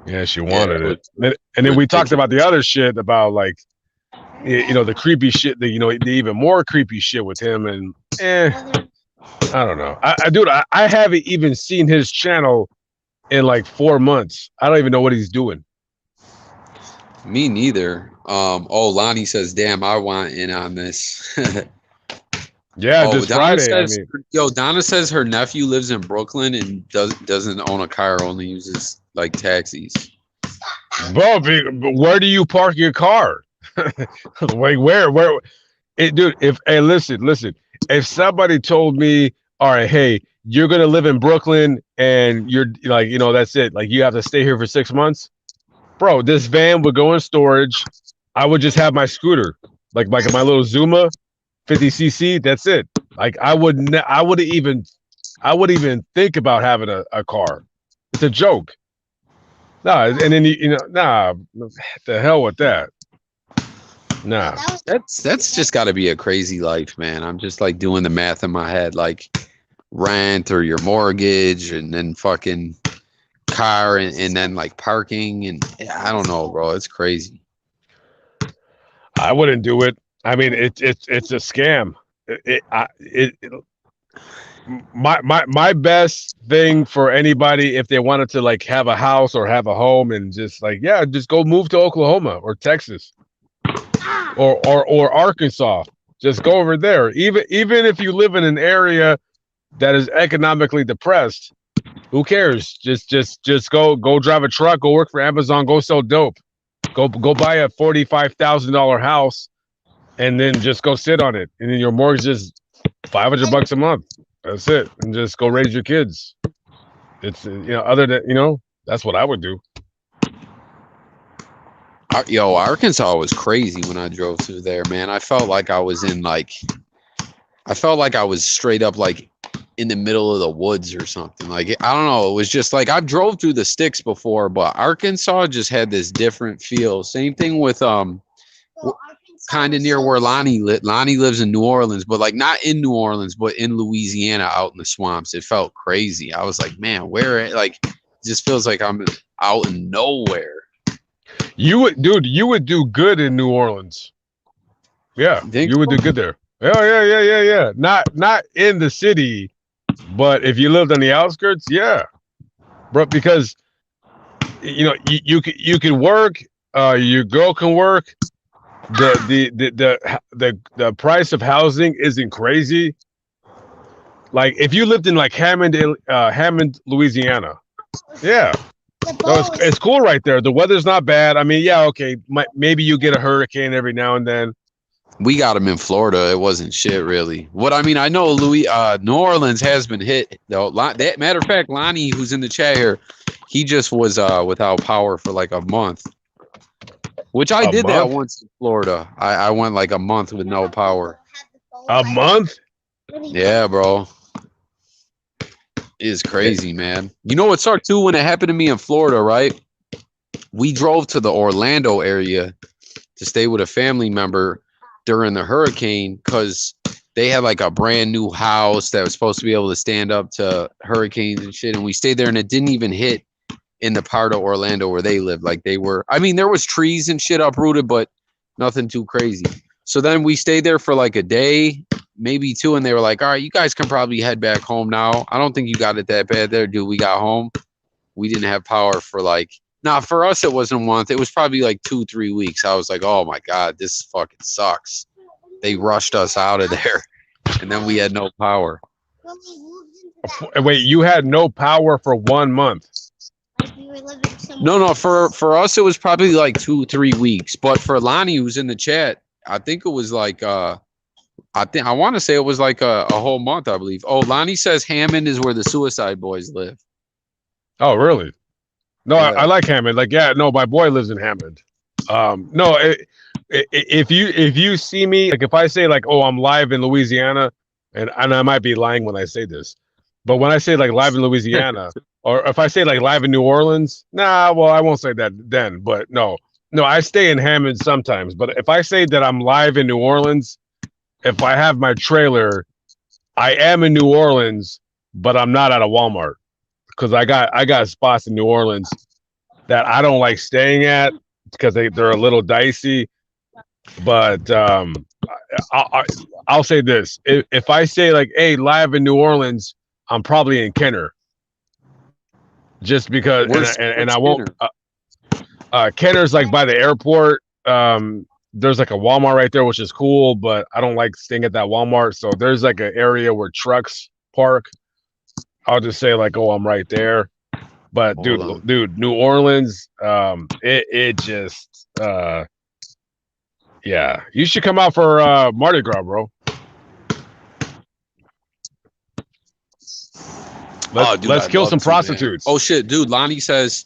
Yeah, she Yeah, wanted it was it. And then we talked ridiculous. about the other shit about like, you know, the creepy shit. The even more creepy shit with him. And I don't know. Dude, I haven't even seen his channel in like 4 months. I don't even know what he's doing. Me neither. Oh, Lonnie says, "Damn, I want in on this." Yeah, Oh, this Donna Friday. I says, mean, "Yo, Donna says her nephew lives in Brooklyn and doesn't own a car, only uses like taxis." bro, where do you park your car? Like where? Dude, hey, listen. If somebody told me, all right, hey, you're gonna live in Brooklyn and you're like, you know, that's it. Like you have to stay here for 6 months, bro. This van would go in storage. I would just have my scooter, like my little Zuma, 50cc. That's it. Like I wouldn't even think about having a car. It's a joke. Nah, and then nah, the hell with that. Nah. That's just got to be a crazy life, man. I'm just like doing the math in my head, like rent or your mortgage, and then fucking car, and then like parking, and I don't know, bro. It's crazy. I wouldn't do it. I mean, it's a scam. My best thing for anybody if they wanted to like have a house or have a home and just like just go move to Oklahoma or Texas or Arkansas. Just go over there. Even if you live in an area that is economically depressed, who cares? Just go drive a truck, go work for Amazon, go sell dope. Go buy a $45,000 house and then just go sit on it. And then your mortgage is $500 a month. That's it. And just go raise your kids. It's other than that's what I would do. Yo, Arkansas was crazy when I drove through there, man. I felt like I was straight up like in the middle of the woods or something. Like, I don't know. It was just like I've drove through the sticks before, but Arkansas just had this different feel. Same thing with kind of near where Lonnie lives in New Orleans, but like not in New Orleans, but in Louisiana, out in the swamps. It felt crazy. I was like, man, like it just feels like I'm out in nowhere. You would do good in New Orleans. Yeah, you would do good there. Yeah. Not in the city, but if you lived on the outskirts, yeah, bro. Because you can work. Your girl can work. The price of housing isn't crazy. Like if you lived in like Hammond, Louisiana, yeah. No, it's cool right there. The weather's not bad. I mean, yeah, okay. Maybe you get a hurricane every now and then. We got them in Florida. It wasn't shit, really. I know New Orleans has been hit, though. Matter of fact, Lonnie, who's in the chat here, he just was without power for like a month. Which I did that once in Florida. I went like a month with no power. A month? Yeah, bro. It's crazy, man. You know what sucked too when it happened to me in Florida, right? We drove to the Orlando area to stay with a family member during the hurricane because they had like a brand new house that was supposed to be able to stand up to hurricanes and shit. And we stayed there and it didn't even hit in the part of Orlando where they lived. Like there was trees and shit uprooted, but nothing too crazy. So then we stayed there for like a day, maybe two, and they were like, all right, you guys can probably head back home now. I don't think you got it that bad there, dude. We got home. We didn't have power for for us, it wasn't a month. It was probably like 2-3 weeks. I was like, oh my God, this fucking sucks. They rushed us out of there, and then we had no power. Wait, you had no power for 1 month? No, for us, it was probably like 2-3 weeks. But for Lonnie, who's in the chat, I think it was like, I want to say it was like a whole month, I believe. Oh, Lonnie says Hammond is where the Suicide Boys live. Oh, really? No, yeah. I like Hammond. Like, yeah, no, my boy lives in Hammond. No, if you see me, like if I say like, oh, I'm live in Louisiana, and I might be lying when I say this, but when I say like live in Louisiana, or if I say like live in New Orleans, well, I won't say that then. But no, I stay in Hammond sometimes. But if I say that I'm live in New Orleans, if I have my trailer, I am in New Orleans, but I'm not at a Walmart because I got spots in New Orleans that I don't like staying at because they're a little dicey. But I'll say this: if I say like, "Hey, live in New Orleans," I'm probably in Kenner, just because, and Where's I won't. Skinner? Kenner's like by the airport. There's like a Walmart right there, which is cool, but I don't like staying at that Walmart. So there's like an area where trucks park. I'll just say like, oh, I'm right there. But Hold on. dude, New Orleans, it just, yeah, you should come out for Mardi Gras, bro. Oh, dude, Let's I'd kill love some to, man. prostitutes. Oh shit, dude. Lonnie says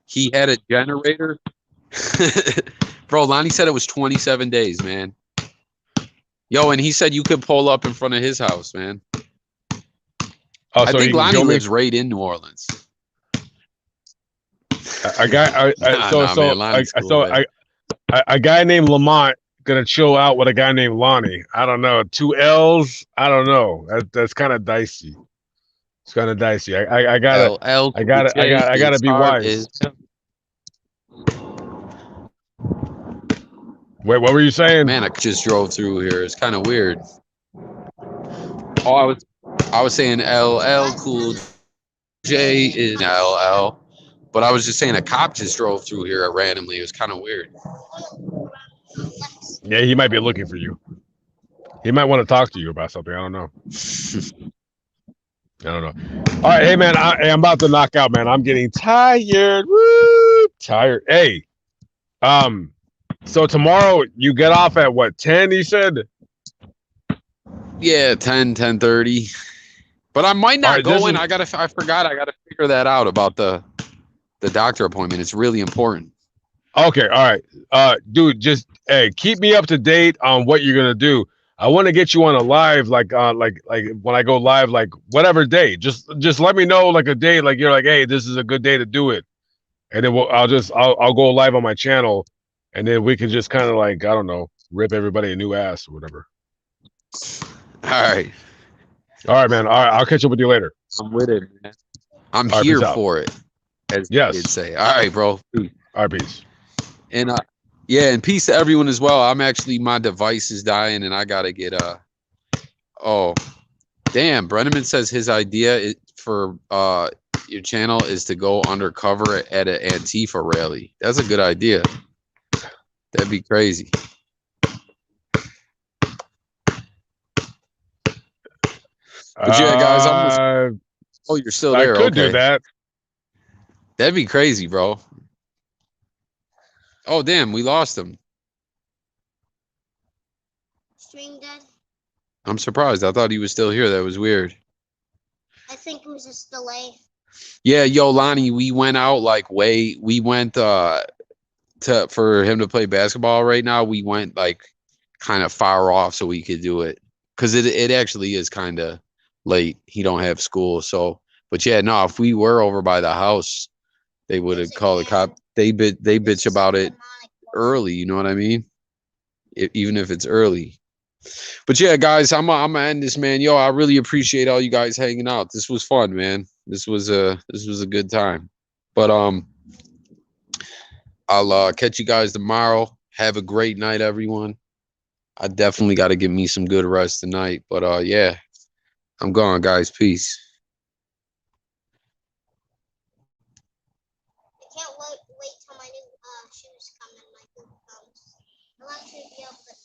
he had a generator. Bro, Lonnie said it was 27 days, man. Yo, and he said you could pull up in front of his house, man. Oh, I so think he can Lonnie kill me. lives right in New Orleans. A guy, man, Lonnie's cool, man. a guy named Lamont gonna chill out with a guy named Lonnie. I don't know. 2 L's. I don't know. That's kind of dicey. It's kind of dicey. I gotta LL I gotta I gotta I gotta be wise. Wait, what were you saying? Man, I just drove through here. It's kind of weird. Oh, I was saying LL Cool J is LL, but I was just saying a cop just drove through here randomly. It was kind of weird. Yeah, he might be looking for you. He might want to talk to you about something. I don't know. I don't know. All right, hey man, I'm about to knock out, man. I'm getting tired. Woo, tired. Hey, so tomorrow you get off at what, 10? He said. Yeah, 10:30. But I might All not right, go in. I forgot. I gotta figure that out about the doctor appointment. It's really important. Okay, all right. Dude, just hey, keep me up to date on what you're gonna do. I want to get you on a live, like when I go live, like whatever day. Just let me know like a day, like you're like, hey, this is a good day to do it, and then I'll go live on my channel, and then we can just kind of like, I don't know, rip everybody a new ass or whatever. All All right, man. All right, I'll catch up with you later. I'm with it, man. I'm All right, here peace out. for it, as Yes. you'd say. All right, bro. All right, peace. And yeah, and peace to everyone as well. I'm actually, my device is dying, and I gotta get oh, damn. Brenneman says his idea for your channel is to go undercover at an Antifa rally. That's a good idea. That'd be crazy. But yeah, guys, oh, you're still there. I could Okay. do that. That'd be crazy, bro. Oh, damn, we lost him. Stream dead. I'm surprised. I thought he was still here. That was weird. I think it was just delay. Yeah, yo, Lonnie, we went out like we went for him to play basketball right now. We went like kind of far off so we could do it. Cause it actually is kind of late. He don't have school. So, but yeah, no, if we were over by the house, they would have called the cop. They bitch about it early, you know what I mean? Even if it's early. But yeah, guys, I'm gonna end this, man. Yo, I really appreciate all you guys hanging out. This was fun, man. This was a good time. But I'll catch you guys tomorrow. Have a great night, everyone. I definitely got to get me some good rest tonight. But yeah, I'm gone, guys. Peace. I can't wait till my new shoes come and my boot comes. I'll actually be able to